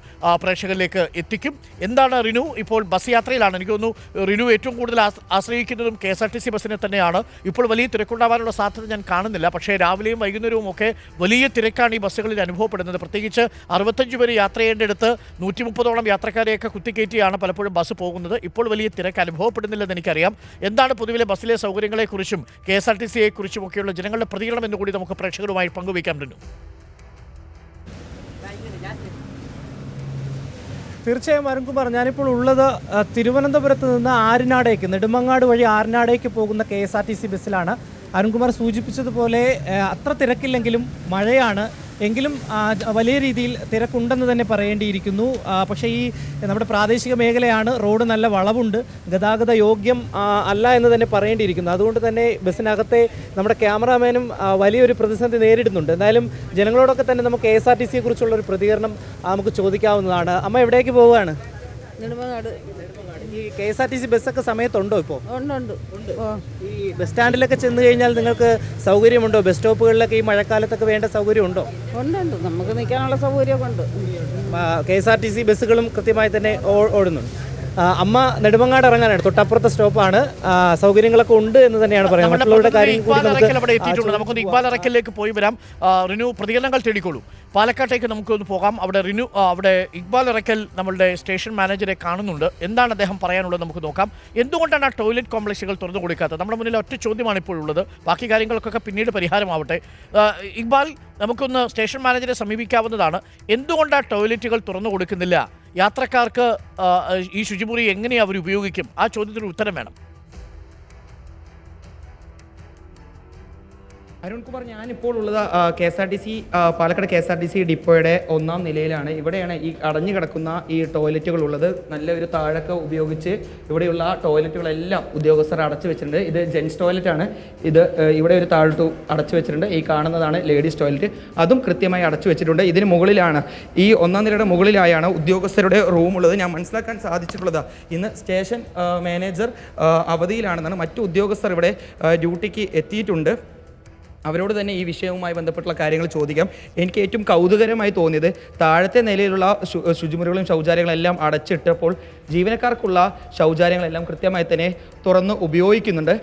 പ്രേക്ഷകരിലേക്ക് എത്തിക്കും. എന്താണ് റിനു, ഇപ്പോൾ ബസ് യാത്രയിലാണ്. എനിക്ക് തോന്നുന്നു റിനു ഏറ്റവും കൂടുതൽ ആശ്രയിക്കുന്നതും KSRTC ബസ്സിനെ തന്നെയാണ്. ഇപ്പോൾ വലിയ തിരക്കുണ്ടാവാനുള്ള സാധ്യത ഞാൻ കാണുന്നില്ല. പക്ഷേ രാവിലെയും വൈകുന്നേരവും ഒക്കെ വലിയ തിരക്കാണ് ഈ ബസ്സുകളിൽ അനുഭവപ്പെടുന്നത്. പ്രത്യേകിച്ച് 65 പേര് യാത്ര ചെയ്യേണ്ടടുത്ത് 130ഓളം യാത്രക്കാരെയൊക്കെ കുത്തിക്കയറ്റിയാണ് പലപ്പോഴും ബസ് പോകുന്നത്. ഇപ്പോൾ വലിയ തിരക്ക് അനുഭവപ്പെടുന്നില്ലെന്ന് എനിക്കറിയാം. എന്താണ് പൊതുവിലെ ബസ്സിലെ സൗകര്യങ്ങളെക്കുറിച്ചും KSRTCയെക്കുറിച്ചും ഒക്കെയുള്ള ജനങ്ങളുടെ പ്രതികരണം എന്നുകൂടി നമുക്ക് പ്രേക്ഷകരുമായി പങ്കുവയ്ക്കാൻ പറ്റുന്നു. തീർച്ചയായും അരുൺകുമാർ, ഞാനിപ്പോൾ ഉള്ളത് തിരുവനന്തപുരത്ത് നിന്ന് ആര്യനാടേക്ക്, നെടുമങ്ങാട് വഴി ആര്യനാടേക്ക് പോകുന്ന KSRTC ബസ്സിലാണ്. അരുൺകുമാർ സൂചിപ്പിച്ചതുപോലെ അത്ര തിരക്കില്ലെങ്കിലും മഴയാണ്, എങ്കിലും വലിയ രീതിയിൽ തിരക്കുണ്ടെന്ന് തന്നെ പറയേണ്ടിയിരിക്കുന്നു. പക്ഷേ ഈ നമ്മുടെ പ്രാദേശിക മേഖലയാണ്, റോഡ് നല്ല വളവുണ്ട്, ഗതാഗത യോഗ്യം അല്ല എന്ന് തന്നെ പറയേണ്ടിയിരിക്കുന്നു. അതുകൊണ്ട് തന്നെ ബസ്സിനകത്തെ നമ്മുടെ ക്യാമറാമാനും വലിയൊരു പ്രതിസന്ധി നേരിടുന്നുണ്ട്. എന്തായാലും ജനങ്ങളോടൊക്കെ തന്നെ നമുക്ക് KSRTCയെ കുറിച്ചുള്ള ഒരു പ്രതികരണം നമുക്ക് ചോദിക്കാവുന്നതാണ്. അമ്മ എവിടേക്ക് പോവുകയാണ്? നെടുമങ്ങാട്. ഈ KSRTC ബസ്സൊക്കെ സമയത്തുണ്ടോ ഇപ്പോൾ? ഉണ്ട്. ഈ ബസ് സ്റ്റാൻഡിലൊക്കെ ചെന്ന് കഴിഞ്ഞാൽ നിങ്ങൾക്ക് സൗകര്യമുണ്ടോ? ബസ് സ്റ്റോപ്പുകളിലൊക്കെ ഈ മഴക്കാലത്തൊക്കെ വേണ്ട സൗകര്യമുണ്ടോ? ഉണ്ട്. നമുക്ക് നിൽക്കാനുള്ള സൗകര്യമൊക്കെ ഉണ്ട്. KSRTC ബസ്സുകളും കൃത്യമായി തന്നെ ഓടുന്നുണ്ട്. അമ്മ നെടുമങ്ങാട് ഇറങ്ങാനാണ്, തൊട്ടപ്പുറത്തെ സ്റ്റോപ്പാണ്. സൗകര്യങ്ങളൊക്കെ ഉണ്ട് എന്ന് തന്നെയാണ് പറയുന്നത്. മറ്റുള്ളവരുടെ കാര്യം നമുക്കൊന്ന് ഇക്ബാൽ അറക്കലിലേക്ക് പോയി വരാം. റിനു, പ്രതികരണങ്ങൾ തേടിക്കോളൂ. പാലക്കാട്ടേക്ക് നമുക്കൊന്ന് പോകാം. അവിടെ റിനു, അവിടെ ഇക്ബാൽ അറക്കൽ നമ്മളുടെ സ്റ്റേഷൻ മാനേജറെ കാണുന്നുണ്ട്. എന്താണ് അദ്ദേഹം പറയാനുള്ളത് നമുക്ക് നോക്കാം. എന്തുകൊണ്ടാണ് ആ ടോയ്ലറ്റ് കോംപ്ലക്സുകൾ തുറന്നു കൊടുക്കാത്തത്? നമ്മുടെ മുന്നിൽ ഒറ്റ ചോദ്യമാണ് ഇപ്പോഴുള്ളത്. ബാക്കി കാര്യങ്ങൾക്കൊക്കെ പിന്നീട് പരിഹാരമാവട്ടെ. ഇക്ബാൽ, നമുക്കൊന്ന് സ്റ്റേഷൻ മാനേജറെ സമീപിക്കാവുന്നതാണ്. എന്തുകൊണ്ടാണ് ടോയ്ലറ്റുകൾ തുറന്നു കൊടുക്കുന്നില്ല? യാത്രക്കാർക്ക് ഈ ശുചിമുറി എങ്ങനെ അവർ ഉപയോഗിക്കും? ആ ചോദ്യത്തിന് ഉത്തരം വേണം. അരുൺകുമാർ, ഞാനിപ്പോൾ ഉള്ളത് KSRTC പാലക്കാട് KSRTC ഡിപ്പോയുടെ 1ാം നിലയിലാണ്. ഇവിടെയാണ് ഈ അടഞ്ഞു കിടക്കുന്ന ഈ ടോയ്ലറ്റുകൾ ഉള്ളത്. നല്ലൊരു താഴൊക്കെ ഉപയോഗിച്ച് ഇവിടെയുള്ള ടോയ്ലറ്റുകളെല്ലാം ഉദ്യോഗസ്ഥർ അടച്ചു വെച്ചിട്ടുണ്ട്. ഇത് ജെൻസ് ടോയ്ലറ്റ് ആണ്. ഇത് ഇവിടെ ഒരു താഴത്തു അടച്ചു വെച്ചിട്ടുണ്ട്. ഈ കാണുന്നതാണ് ലേഡീസ് ടോയ്ലറ്റ്, അതും കൃത്യമായി അടച്ചു വെച്ചിട്ടുണ്ട്. ഇതിന് മുകളിലാണ്, ഈ 1ാം നിലയുടെ മുകളിലായാണ് ഉദ്യോഗസ്ഥരുടെ റൂമുള്ളത്. ഞാൻ മനസ്സിലാക്കാൻ സാധിച്ചിട്ടുള്ളത് ഇന്ന് സ്റ്റേഷൻ മാനേജർ അവധിയിലാണെന്നാണ്. മറ്റു ഉദ്യോഗസ്ഥർ ഇവിടെ ഡ്യൂട്ടിക്ക് എത്തിയിട്ടുണ്ട്. അവരോട് തന്നെ ഈ വിഷയവുമായി ബന്ധപ്പെട്ടുള്ള കാര്യങ്ങൾ ചോദിക്കാം. എനിക്ക് ഏറ്റവും കൗതുകരമായി തോന്നിയത് താഴത്തെ നിലയിലുള്ള ശുചിമുറികളും ശൗചാലയങ്ങളും എല്ലാം അടച്ചിട്ടപ്പോൾ ജീവനക്കാർക്കുള്ള ശൗചാലയങ്ങളെല്ലാം കൃത്യമായി തന്നെ തുറന്ന് ഉപയോഗിക്കുന്നുണ്ട്.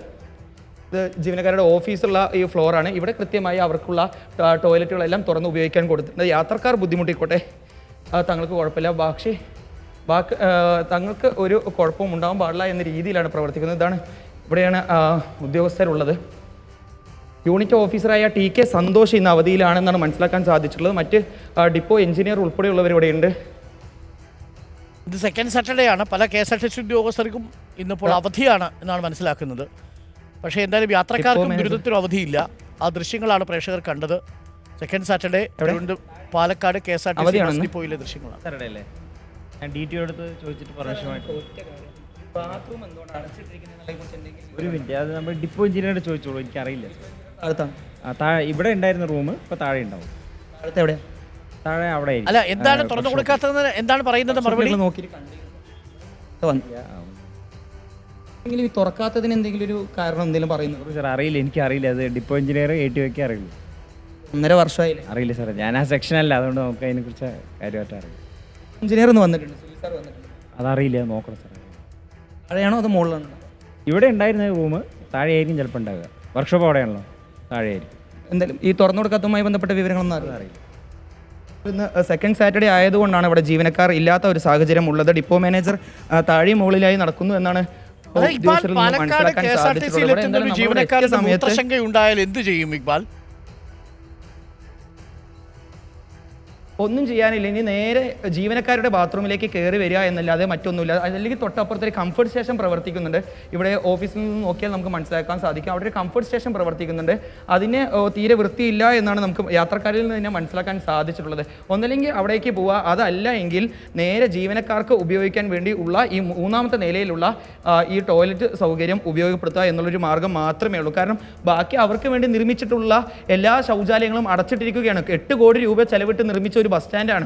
ഇത് ജീവനക്കാരുടെ ഓഫീസുള്ള ഈ ഫ്ലോറാണ്. ഇവിടെ കൃത്യമായി അവർക്കുള്ള ടോയ്ലറ്റുകളെല്ലാം തുറന്ന് ഉപയോഗിക്കാൻ കൊടുത്തിട്ടുണ്ട്. യാത്രക്കാർ ബുദ്ധിമുട്ടിക്കോട്ടെ, തങ്ങൾക്ക് കുഴപ്പമില്ല, തങ്ങൾക്ക് ഒരു കുഴപ്പവും ഉണ്ടാകാൻ പാടില്ല എന്ന രീതിയിലാണ് പ്രവർത്തിക്കുന്നത്. ഇതാണ് ഇവിടെയാണ് ഉദ്യോഗസ്ഥരുള്ളത്. യൂണിറ്റ് ഓഫീസറായ TK സന്തോഷ് ഇന്ന് അവധിയിലാണെന്നാണ് മനസ്സിലാക്കാൻ സാധിച്ചിട്ടുള്ളത്. മറ്റ് ഡിപ്പോ എഞ്ചിനീയർ ഉൾപ്പെടെയുള്ളവർ ഇവിടെയുണ്ട്. ഇത് സെക്കൻഡ് സാറ്റർഡേ ആണ്. പല KSRTC ഉദ്യോഗസ്ഥർക്കും ഇന്നിപ്പോൾ അവധിയാണ് എന്നാണ് മനസ്സിലാക്കുന്നത്. പക്ഷേ എന്തായാലും യാത്രക്കാർക്കും ദുരിതത്തിനും അവധിയില്ല. ആ ദൃശ്യങ്ങളാണ് പ്രേക്ഷകർ കണ്ടത്. സെക്കൻഡ് സാറ്റർഡേ പാലക്കാട് KSRTC ഡിപ്പോയിലെ ദൃശ്യങ്ങളാണ്. ഒരു മിനിറ്റ്, അത് നമ്മൾ ഡിപ്പോ എഞ്ചിനീയറോട് ചോദിച്ചോളൂ, എനിക്കറിയില്ല. ഇവിടെ ഉണ്ടായിരുന്ന റൂം ഇപ്പൊ താഴെ ഉണ്ടാവും. താഴെ അവിടെ അല്ല, എന്താണ് തുറന്നു കൊടുക്കാത്തത്? എന്താണ് പറയുന്നത്? മറുപടി തുറക്കാത്തതിന് എന്തെങ്കിലും ഒരു കാരണം എന്തെങ്കിലും പറയുന്നത്? സാർ അറിയില്ല, എനിക്കറിയില്ല. അത് ഡിപ്പോ എഞ്ചിനീയർ ATOയ്ക്ക് അറിയില്ല. 1.5 വർഷമായി അറിയില്ല സാറേ, ഞാൻ ആ സെക്ഷൻ അല്ല, അതുകൊണ്ട് നമുക്ക് അതിനെ കുറിച്ച് കാര്യമായിട്ട് അറിയില്ല. എഞ്ചിനീയർ ഒന്ന് വന്നിട്ടുണ്ട്, അതറിയില്ല, നോക്കണം സാർ. താഴെയാണോ അത് മുകളിലാണോ? ഇവിടെ ഉണ്ടായിരുന്ന റൂം താഴെ ആയിരിക്കും ചിലപ്പോൾ ഉണ്ടാവുക. വർക്ക്ഷോപ്പ് അവിടെയാണല്ലോ, താഴെ ആയിരിക്കും. എന്തായാലും ഈ തുറന്നു കൊടുക്കാത്തതുമായി ബന്ധപ്പെട്ട വിവരങ്ങളൊന്നും അറിയില്ല. ഇന്ന് സെക്കൻഡ് സാറ്റർഡേ ആയതുകൊണ്ടാണ് ഇവിടെ ജീവനക്കാർ ഇല്ലാത്ത ഒരു സാഹചര്യം ഉള്ളത്. ഡിപ്പോ മാനേജർ താഴെയും മുകളിലായി നടക്കുന്നു എന്നാണ് പാലക്കാട് KSRTC ജീവനക്കാരുടെ മൂത്രശങ്കയുണ്ടായാൽ എന്ത് ചെയ്യും ഇക്ബാൽ? ഒന്നും ചെയ്യാനില്ല. ഇനി നേരെ ജീവനക്കാരുടെ ബാത്റൂമിലേക്ക് കയറി വരിക എന്നല്ലാതെ മറ്റൊന്നുമില്ല. അല്ലെങ്കിൽ തൊട്ടപ്പുറത്തൊരു കംഫർട്ട് സ്റ്റേഷൻ പ്രവർത്തിക്കുന്നുണ്ട്. ഇവിടെ ഓഫീസിൽ നിന്ന് നോക്കിയാൽ നമുക്ക് മനസ്സിലാക്കാൻ സാധിക്കും. അവിടെ ഒരു കംഫർട്ട് സ്റ്റേഷൻ പ്രവർത്തിക്കുന്നുണ്ട്. അതിന് തീരെ വൃത്തിയില്ല എന്നാണ് നമുക്ക് യാത്രക്കാരിൽ നിന്ന് തന്നെ മനസ്സിലാക്കാൻ സാധിച്ചിട്ടുള്ളത്. ഒന്നല്ലെങ്കിൽ അവിടേക്ക് പോവുക, അതല്ല എങ്കിൽ നേരെ ജീവനക്കാർക്ക് ഉപയോഗിക്കാൻ വേണ്ടി ഉള്ള ഈ 3ാമത്തെ നിലയിലുള്ള ഈ ടോയ്ലറ്റ് സൗകര്യം ഉപയോഗപ്പെടുത്തുക എന്നുള്ളൊരു മാർഗ്ഗം മാത്രമേ ഉള്ളൂ. കാരണം ബാക്കി അവർക്ക് വേണ്ടി നിർമ്മിച്ചിട്ടുള്ള എല്ലാ ശൗചാലയങ്ങളും അടച്ചിട്ടിരിക്കുകയാണ്. 8 കോടി രൂപ ചെലവിട്ട് നിർമ്മിച്ച ഒരു ബസ് സ്റ്റാൻഡാണ്.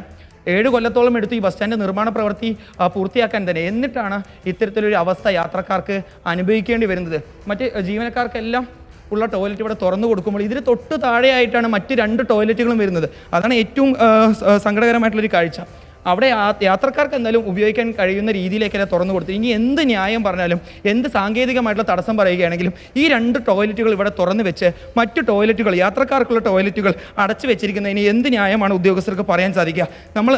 7 കൊല്ലത്തോളം എടുത്തു ഈ ബസ് സ്റ്റാൻഡ് നിർമ്മാണ പ്രവൃത്തി പൂർത്തിയാക്കാൻ തന്നെ. എന്നിട്ടാണ് ഇത്തരത്തിലൊരു അവസ്ഥ യാത്രക്കാർക്ക് അനുഭവിക്കേണ്ടി വരുന്നത്. മറ്റ് ജീവനക്കാർക്കെല്ലാം ഉള്ള ടോയ്ലറ്റ് ഇവിടെ തുറന്നു കൊടുക്കുമ്പോൾ ഇതിന് തൊട്ട് താഴെയായിട്ടാണ് മറ്റ് 2 ടോയ്ലറ്റുകളും വരുന്നത്. അതാണ് ഏറ്റവും സങ്കടകരമായിട്ടുള്ളൊരു കാഴ്ച. അവിടെ യാത്രക്കാർക്ക് എന്തായാലും ഉപയോഗിക്കാൻ കഴിയുന്ന രീതിയിലേക്കല്ല തുറന്നു കൊടുത്തത്. ഇനി എന്ത് ന്യായം പറഞ്ഞാലും, എന്ത് സാങ്കേതികമായിട്ടുള്ള തടസ്സം പറയുകയാണെങ്കിലും ഈ 2 ടോയ്ലറ്റുകൾ ഇവിടെ തുറന്നു വെച്ച് മറ്റു ടോയ്ലറ്റുകൾ, യാത്രക്കാർക്കുള്ള ടോയ്ലറ്റുകൾ അടച്ചു വെച്ചിരിക്കുന്നതിന് എന്ത് ന്യായമാണ് ഉദ്യോഗസ്ഥർക്ക് പറയാൻ സാധിക്കുക? നമ്മൾ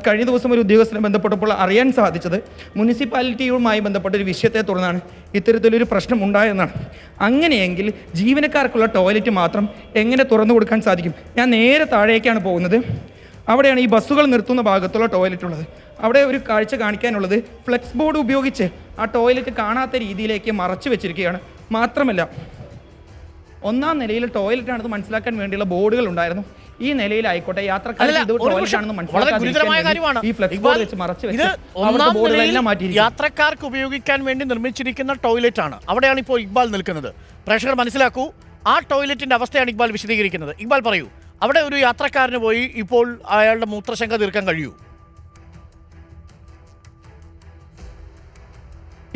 കഴിഞ്ഞ ദിവസം ഒരു ഉദ്യോഗസ്ഥനെ ബന്ധപ്പെട്ടപ്പോൾ അറിയാൻ സാധിച്ചത് മുനിസിപ്പാലിറ്റിയുമായി ബന്ധപ്പെട്ടൊരു വിഷയത്തെ തുടർന്നാണ് ഇത്തരത്തിലൊരു പ്രശ്നം ഉണ്ടായെന്നാണ്. അങ്ങനെയെങ്കിൽ ജീവനക്കാർക്കുള്ള ടോയ്ലറ്റ് മാത്രം എങ്ങനെ തുറന്നു കൊടുക്കാൻ സാധിക്കും? ഞാൻ നേരെ താഴേക്കാണ് പോകുന്നത്. അവിടെയാണ് ഈ ബസ്സുകൾ നിർത്തുന്ന ഭാഗത്തുള്ള ടോയ്ലറ്റ് ഉള്ളത്. അവിടെ ഒരു കാഴ്ച കാണിക്കാനുള്ളത് ഫ്ലെക്സ് ബോർഡ് ഉപയോഗിച്ച് ആ ടോയ്ലറ്റ് കാണാത്ത രീതിയിലേക്ക് മറച്ചു വെച്ചിരിക്കുകയാണ്. മാത്രമല്ല 1ാം നിലയിൽ ടോയ്ലറ്റ് ആണെന്ന് മനസ്സിലാക്കാൻ വേണ്ടിയുള്ള ബോർഡുകൾ ഉണ്ടായിരുന്നു. ഈ നിലയിലായിക്കോട്ടെ യാത്രക്കാർക്ക് ഇത് ടോയ്ലറ്റ് ആണെന്ന് മനസ്സിലാക്കാൻ ഈ ഫ്ലെക്സ് ബോർഡ് വെച്ച് മറച്ചു വെച്ച് അവിടുത്തെ ബോർഡുകളെല്ലാം മാറ്റിയിരിക്കുന്നു. യാത്രക്കാർക്ക് ഉപയോഗിക്കാൻ വേണ്ടി നിർമ്മിച്ചിരിക്കുന്ന ടോയ്ലറ്റ് ആണ്. അവിടെയാണ് ഇപ്പോൾ ഇക്ബാൽ നിൽക്കുന്നത്. പ്രേക്ഷകർ മനസ്സിലാക്കൂ, ആ ടോയ്ലറ്റിന്റെ അവസ്ഥയാണ് ഇക്ബാൽ വിശദീകരിക്കുന്നത്. ഇക്ബാൽ പറയൂ, അവിടെ ഒരു യാത്രക്കാരന് പോയി ഇപ്പോൾ അയാളുടെ മൂത്രശങ്ക തീർക്കാൻ കഴിയൂ?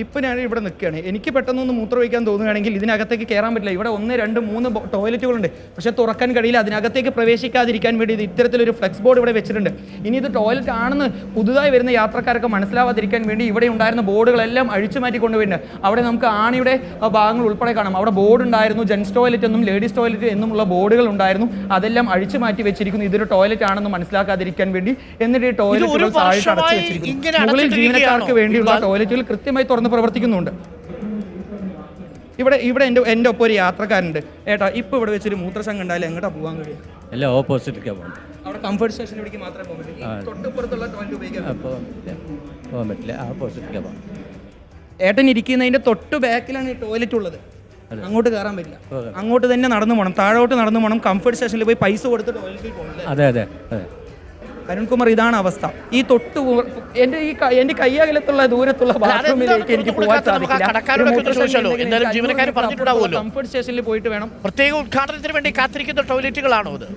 ഇപ്പം ഞാൻ ഇവിടെ നിൽക്കുകയാണ്. എനിക്ക് പെട്ടെന്നൊന്ന് മൂത്രം ഒഴിക്കാൻ തോന്നുകയാണെങ്കിൽ ഇതിനകത്തേക്ക് കയറാൻ പറ്റില്ല. ഇവിടെ 1, 2, 3 ടോയ്ലറ്റുകളുണ്ട്. പക്ഷേ തുറക്കാൻ കഴിയില്ല. അതിനകത്തേക്ക് പ്രവേശിക്കാതിരിക്കാൻ വേണ്ടി ഇത് ഇത്തരത്തിലൊരു ഫ്ലെക്സ് ബോർഡ് ഇവിടെ വെച്ചിട്ടുണ്ട്. ഇനി ഇത് ടോയ്ലറ്റ് ആണെന്ന് പുതുതായി വരുന്ന യാത്രക്കാർക്ക് മനസ്സിലാവാതിരിക്കാൻ വേണ്ടി ഇവിടെ ഉണ്ടായിരുന്ന ബോർഡുകളെല്ലാം അഴിച്ചു മാറ്റി കൊണ്ടുപോയിട്ടുണ്ട്. അവിടെ നമുക്ക് ആണിയുടെ ഭാഗങ്ങൾ ഉൾപ്പെടെ കാണാം. അവിടെ ബോർഡ് ഉണ്ടായിരുന്നു, ജെൻസ് ടോയ്ലറ്റ് എന്നും ലേഡീസ് ടോയ്ലറ്റ് എന്നുമുള്ള ബോർഡുകൾ ഉണ്ടായിരുന്നു. അതെല്ലാം അഴിച്ചു മാറ്റി വെച്ചിരിക്കുന്നു ഇതൊരു ടോയ്ലറ്റ് ആണെന്ന് മനസ്സിലാക്കാതിരിക്കാൻ വേണ്ടി. എന്നിട്ട് ഈ ടോയ്ലറ്റുകൾ താഴെ അടച്ചു വെച്ചിരിക്കുന്നു. മുകളിൽ ജീവനക്കാർക്ക് വേണ്ടിയുള്ള ടോയ്ലറ്റുകൾ കൃത്യമായി പ്രവർത്തിക്കുന്നുണ്ട്. ഇവിടെ എൻ്റെ ഒപ്പം ഒരു യാത്രക്കാരുണ്ട്. ഏട്ടാ, ഇപ്പൊ ഇവിടെ വെച്ചൊരു മൂത്രശങ്ക ഉണ്ടായാലും എങ്ങോട്ടാ പോകാൻ കഴിയും? അല്ല, ഓപ്പോസിറ്റിലേക്കാണ് പോകുന്നത്. അവിടെ കംഫർട്ട് സ്റ്റേഷനിലേക്ക് മാത്രമേ പോകാൻ പറ്റൂ. തൊട്ടിപ്പുറത്തുള്ള ടോയ്ലറ്റ് ഉപയോഗിക്കാൻ പോകാൻ പറ്റില്ല. ഓപ്പോസിറ്റിലേക്കാണ് പോകാം. ഏട്ടൻ ഇരിക്കുന്നതിന്റെ തൊട്ട് ബാക്കിലാണ് ഈ ടോയ്ലറ്റ് ഉള്ളത്. അങ്ങോട്ട് കയറാൻ പറ്റില്ല. അങ്ങോട്ട് തന്നെ നടന്നു പോകണം, താഴോട്ട് നടന്നു പോകണം. കംഫർട്ട് സ്റ്റേഷനിൽ പോയി പൈസ കൊടുത്ത് ടോയ്ലറ്റിൽ പോകണം. അതെ അതെ അതെ അരുൺകുമാർ, ഇതാണ് അവസ്ഥ. ഈ എൻ്റെ കയ്യകലത്തുള്ള ദൂരത്തുള്ള ബാത്റൂമിലേക്ക് എനിക്ക് പോകാൻ സാധിക്കില്ല. കംഫർട്ട് സ്റ്റേഷനിൽ പോയിട്ട് വേണം. പ്രത്യേക ഉദ്ഘാടനത്തിന് വേണ്ടി കാത്തിരിക്കുന്ന ടോയ്ലറ്റുകളാണോ ഇത്?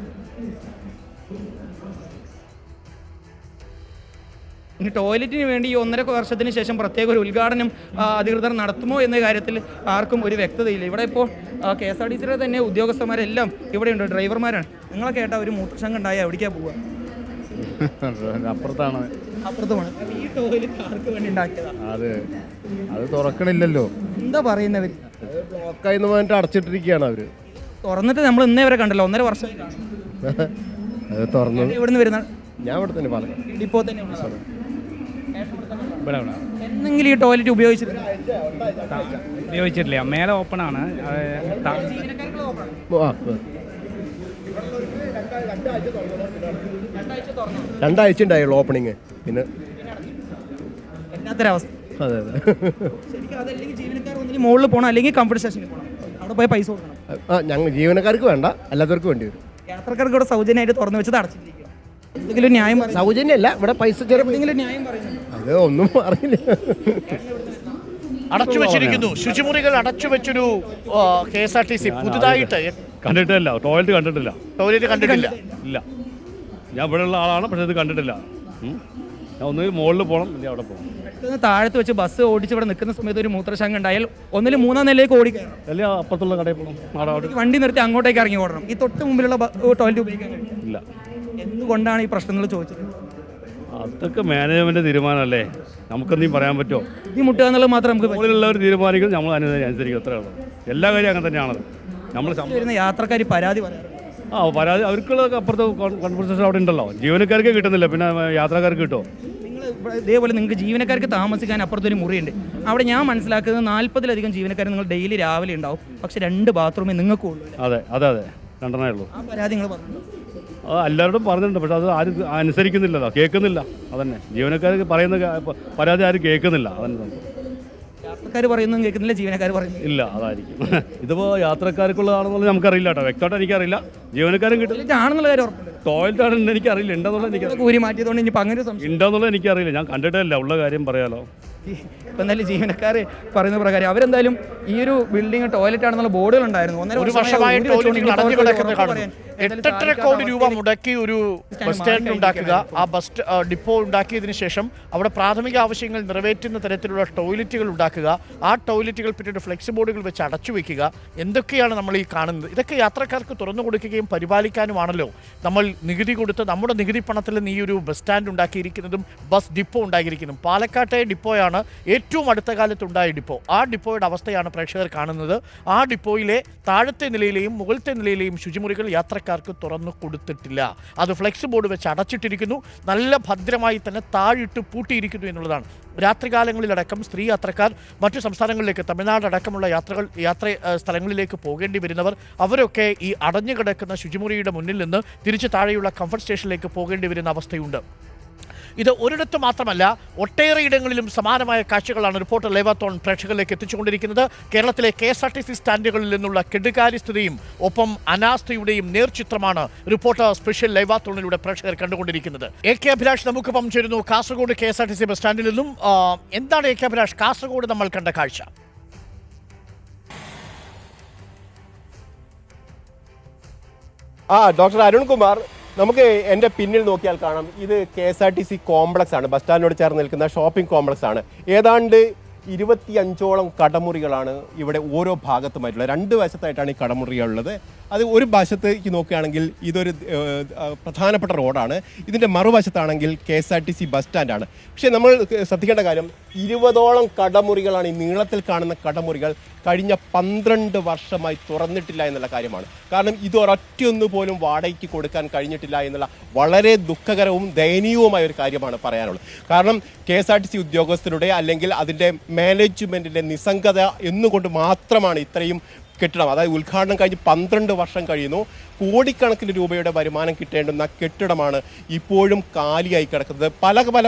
ഇനി ടോയ്ലറ്റിന് വേണ്ടി ഈ 1.5 വർഷത്തിന് ശേഷം പ്രത്യേക ഒരു ഉദ്ഘാടനം അധികൃതർ നടത്തുമോ എന്ന കാര്യത്തിൽ ആർക്കും ഒരു വ്യക്തതയില്ല. ഇവിടെ ഇപ്പോൾ KSRTCയുടെ തന്നെ ഉദ്യോഗസ്ഥന്മാരെല്ലാം ഇവിടെയുണ്ട്, ഡ്രൈവർമാരാണ്. നിങ്ങളൊക്കെ കേട്ടാൽ ഒരു മൂത്രശങ്ക ഉണ്ടായാൽ എവിടേക്കാണ് പോവുക? അപ്പുറത്താണ്. അപ്പുറത്തുമാണ്. ഈ ടോയ്ലറ്റ് ആർക്ക് വേണ്ടി ഉണ്ടാക്കിയതാണ്? അത് തുറക്കണില്ലല്ലോ. എന്താ പറയുന്നവർ? ബ്ലോക്കായിന്ന് പറഞ്ഞിട്ട് അടച്ചിട്ടിരിക്കുകയാണ് അവര്. തുറന്നിട്ട് നമ്മൾ ഇന്നേ വരെ കണ്ടല്ലോ, 1.5 വർഷം. അത് തുറന്നു. എവിടുന്ന് വരുന്ന? ഞാൻ ഇവിടെ തന്നെ, പാലക്കാട് ഡിപ്പോ തന്നെ. എന്തെങ്കിലും ഈ ടോയ്ലറ്റ് ഉപയോഗിച്ചിട്ടില്ല? മേലെ ഓപ്പൺ ആണ്. 2 ആഴ്ച ഉണ്ടായുള്ളൂ ഓപ്പണിങ്. പിന്നെ എല്ലാത്തൊരവസ്ഥ. അതെ അതെ. ശരിക്കും അതല്ലെങ്കിൽ ജീവനക്കാർ ഒന്നിനും മുകളിൽ പോകണം, അല്ലെങ്കിൽ കംഫർട്ട് സ്റ്റേഷനിൽ പോകണം. അവിടെ പോയി പൈസ കൊടുക്കണം. ഞങ്ങൾ ജീവനക്കാർക്ക് വേണ്ട, അല്ലാത്തവർക്ക് വേണ്ടി വരും. യാത്രക്കാർക്ക് ഇവിടെ സൗജന്യമായിട്ട് തുറന്നു വെച്ചത് അടച്ചിട്ടിരിക്കുക. എന്തെങ്കിലും ന്യായം? സൗജന്യമല്ല, ഇവിടെ പൈസ എന്തെങ്കിലും ന്യായം പറയുന്നു? അത് ഒന്നും അറിയില്ല. അടച്ചു വെച്ചിരിക്കുന്നു, ശുചിമുറികൾ അടച്ചു വെച്ചൊരു KSRTC പുതുതായിട്ട് കണ്ടിട്ടില്ല. ടോയ്ലറ്റ് കണ്ടിട്ടില്ല. ടോയ്ലറ്റ് കണ്ടിട്ടില്ല. ഇല്ല, ഞാൻ ഇവിടെ ഉള്ള ആളാണ്, പക്ഷെ ഇത് കണ്ടിട്ടില്ല. ഞാൻ ഒന്നുകിൽ മുകളിൽ പോകണം, ഇല്ല അവിടെ പോകണം. പെട്ടെന്ന് താഴത്ത് വെച്ച് ബസ് ഓടിച്ച് ഇവിടെ നിൽക്കുന്ന സമയത്ത് ഒരു മൂത്രശങ്ക ഉണ്ടായാൽ ഒന്നിൽ 3-ാം നിലയിലേക്ക് ഓടിക്കണം, അല്ല അപ്പുറത്തുള്ള കടയിൽ പോകണം. വണ്ടി നിർത്തി അങ്ങോട്ടേക്ക് ഇറങ്ങി ഓടണം. ഈ തൊട്ട് മുമ്പിലുള്ള ടോയ്ലറ്റ് ഉപയോഗിക്കാൻ കഴിയും? ഇല്ല. എന്തുകൊണ്ടാണ് ഈ പ്രശ്നങ്ങൾ ചോദിച്ചത്? അതൊക്കെ മാനേജ്മെന്റ് തീരുമാനമല്ലേ, നമുക്കെന്തെങ്കിലും പറയാൻ പറ്റുമോ? ഈ മുട്ടുക എന്നുള്ളത് മാത്രം നമുക്ക് മുകളിലുള്ളവർ തീരുമാനിക്കും, നമ്മൾ അനുസരിക്കും. അത്രേ ഉള്ളൂ. എല്ലാ കാര്യം അങ്ങനെ തന്നെയാണത്. നമ്മൾ വരുന്ന യാത്രക്കാർ പരാതി പറയാറുണ്ട്. പരാതി അവർക്കുള്ള അപ്പുറത്ത് കോൺഫറൻസ് അവിടെ ഉണ്ടല്ലോ. ജീവനക്കാർക്ക് കിട്ടുന്നില്ല, പിന്നെ യാത്രക്കാർക്ക് കിട്ടുമോ? ഇതേപോലെ നിങ്ങൾക്ക് ജീവനക്കാർക്ക് താമസിക്കാൻ അപ്പുറത്തൊരു മുറിയുണ്ട്. അവിടെ ഞാൻ മനസ്സിലാക്കുന്നത് 40-ലധികം ജീവനക്കാർ നിങ്ങൾ ഡെയിലി രാവിലെ ഉണ്ടാവും, പക്ഷെ 2 ബാത്റൂമേ നിങ്ങൾക്ക് ഉള്ളൂ. അതെ അതെ അതെ, 2 ഉള്ളൂ. ആ പരാതി നിങ്ങൾ പറഞ്ഞു? എല്ലാവരോടും പറഞ്ഞിട്ടുണ്ട്, പക്ഷെ അത് ആരും അനുസരിക്കുന്നില്ലല്ലോ, കേൾക്കുന്നില്ല. അതന്നെ, ജീവനക്കാർക്ക് പറയുന്ന പരാതി ആരും കേൾക്കുന്നില്ല. അതന്നെ, യാത്രക്കാർ പറയുന്നതും കേൾക്കുന്നില്ല, ജീവനക്കാർ പറയുന്നു ഇല്ല. അതായിരിക്കും. ഇതിപ്പോൾ യാത്രക്കാർക്കുള്ളതാണെന്നുള്ളത് നമുക്കറിയില്ല കേട്ടോ, വ്യക്തമായിട്ട് എനിക്കറിയില്ല. ജീവനക്കാരും കിട്ടില്ല ആണെന്നുള്ള കാര്യം ഉറപ്പുണ്ട്. ടോയ്ലറ്റ് ആണെന്ന് എനിക്കറിയില്ല, ഉണ്ടെന്നുള്ള എനിക്ക് കൂരി മാറ്റിയതുകൊണ്ട് ഇനി അങ്ങനെ ഉണ്ടോന്നുള്ളത് എനിക്കറിയില്ല. ഞാൻ കണ്ടിട്ടില്ല, ഉള്ള കാര്യം പറയാലോ. ഇപ്പം എന്തായാലും ജീവനക്കാർ പറയുന്ന പ്രകാരം അവരെന്തായാലും ഈ ഒരു ബിൽഡിംഗ് ടോയ്ലറ്റ് ആണെന്നുള്ള ബോർഡുകൾ ഉണ്ടായിരുന്നു. 1 വർഷമായി ടോയ്ലറ്റുകൾ അടഞ്ഞു കിടക്കുന്നത് കാണുന്നു. 8.5 കോടി രൂപ മുടക്കി ഒരു ബസ് സ്റ്റാൻഡ് ഉണ്ടാക്കുക, ആ ബസ് ഡിപ്പോ ഉണ്ടാക്കിയതിനു ശേഷം അവിടെ പ്രാഥമിക ആവശ്യങ്ങൾ നിറവേറ്റുന്ന തരത്തിലുള്ള ടോയ്ലറ്റുകൾ ഉണ്ടാക്കുക, ആ ടോയ്ലറ്റുകൾ പിന്നീട് ഫ്ലെക്സ് ബോർഡുകൾ വെച്ച് അടച്ചു വയ്ക്കുക. എന്തൊക്കെയാണ് നമ്മൾ ഈ കാണുന്നത്? ഇതൊക്കെ യാത്രക്കാർക്ക് തുറന്നു കൊടുക്കുകയും പരിപാലിക്കാനുമാണല്ലോ നമ്മൾ നികുതി കൊടുത്ത് നമ്മുടെ നികുതി പണത്തിൽ നിന്ന് ഈ ഒരു ബസ് സ്റ്റാൻഡ് ഉണ്ടാക്കിയിരിക്കുന്നതും ബസ് ഡിപ്പോ ഉണ്ടാക്കിയിരിക്കുന്നതും. പാലക്കാട്ടെ ഡിപ്പോയാണ് ഏറ്റവും അടുത്ത കാലത്തുണ്ടായ ഡിപ്പോ. ആ ഡിപ്പോയുടെ അവസ്ഥയാണ് പ്രേക്ഷകർ കാണുന്നത്. ആ ഡിപ്പോയിലെ താഴത്തെ നിലയിലെയും മുകളിലത്തെ നിലയിലെയും ശുചിമുറികൾ യാത്രക്കാർക്ക് തുറന്നു കൊടുത്തിട്ടില്ല. അത് ഫ്ലെക്സ് ബോർഡ് വെച്ച് അടച്ചിട്ടിരിക്കുന്നു. നല്ല ഭദ്രമായി തന്നെ താഴിട്ട് പൂട്ടിയിരിക്കുന്നു എന്നുള്ളതാണ്. രാത്രികാലങ്ങളിലടക്കം സ്ത്രീ യാത്രക്കാർ മറ്റു സംസ്ഥാനങ്ങളിലേക്ക് തമിഴ്നാട് അടക്കമുള്ള സ്ഥലങ്ങളിലേക്ക് പോകേണ്ടി വരുന്നവർ അവരൊക്കെ ഈ അടഞ്ഞുകിടക്കുന്ന ശുചിമുറിയുടെ മുന്നിൽ നിന്ന് തിരിച്ച് താഴെയുള്ള കംഫർട്ട് സ്റ്റേഷനിലേക്ക് പോകേണ്ടി വരുന്ന അവസ്ഥയുണ്ട്. ഇത് ഒരിടത്ത് മാത്രമല്ല, ഒട്ടേറെ ഇടങ്ങളിലും സമാനമായ കാഴ്ചകളാണ് റിപ്പോർട്ടർ ലൈവാത്തോൺ പ്രേക്ഷകരിലേക്ക് എത്തിച്ചുകൊണ്ടിരിക്കുന്നത്. കേരളത്തിലെ KSRTC സ്റ്റാൻഡുകളിൽ നിന്നുള്ള കെടുകാര്യസ്ഥതയും ഒപ്പം അനാസ്ഥയുടെയും നേർചിത്രമാണ് റിപ്പോർട്ടർ സ്പെഷ്യൽ ലൈവാത്തോണിലൂടെ പ്രേക്ഷകർ കണ്ടുകൊണ്ടിരിക്കുന്നത്. AK അഭിലാഷ് നമുക്കൊപ്പം ചേരുന്നു കാസർഗോഡ് KSRTC ബസ് സ്റ്റാൻഡിൽ നിന്നും. എന്താണ് AK അഭിലാഷ് കാസർഗോഡ് നമ്മൾ കണ്ട കാഴ്ച? ഡോക്ടർ അരുൺകുമാർ, നമുക്ക് എൻ്റെ പിന്നിൽ നോക്കിയാൽ കാണാം, ഇത് KSRTC കോംപ്ലക്സ് ആണ്. ബസ് സ്റ്റാൻഡിനോട് ചേർന്ന് നിൽക്കുന്ന ഷോപ്പിംഗ് കോംപ്ലക്സ് ആണ്. ഏതാണ്ട് 25ഓളം കടമുറികളാണ് ഇവിടെ ഓരോ ഭാഗത്തുമായിട്ടുള്ളത്. 2 വശത്തായിട്ടാണ് ഈ കടമുറികളുള്ളത്. അത് ഒരു വശത്തേക്ക് നോക്കുകയാണെങ്കിൽ ഇതൊരു പ്രധാനപ്പെട്ട റോഡാണ്. ഇതിൻ്റെ മറുവശത്താണെങ്കിൽ KSRTC ബസ് സ്റ്റാൻഡാണ്. പക്ഷേ നമ്മൾ ശ്രദ്ധിക്കേണ്ട കാര്യം, 20ഓളം കടമുറികളാണ് ഈ നീളത്തിൽ കാണുന്ന കടമുറികൾ കഴിഞ്ഞ 12 വർഷമായി തുറന്നിട്ടില്ല എന്നുള്ള കാര്യമാണ്. കാരണം ഇത് ഒരൊറ്റയൊന്നു പോലും വാടകയ്ക്ക് കൊടുക്കാൻ കഴിഞ്ഞിട്ടില്ല എന്നുള്ള വളരെ ദുഃഖകരവും ദയനീയവുമായ ഒരു കാര്യമാണ് പറയാനുള്ളത്. കാരണം KSRTC ഉദ്യോഗസ്ഥരുടെ അല്ലെങ്കിൽ അതിൻ്റെ മാനേജ്മെൻറ്റിൻ്റെ നിസ്സംഗത എന്നുകൊണ്ട് മാത്രമാണ് ഇത്രയും കെട്ടിടം, അതായത് ഉദ്ഘാടനം കഴിഞ്ഞ് 12 വർഷം കഴിയുന്നു, കോടിക്കണക്കിന് രൂപയുടെ വരുമാനം കിട്ടേണ്ടുന്ന കെട്ടിടമാണ് ഇപ്പോഴും കാലിയായി കിടക്കുന്നത്. പല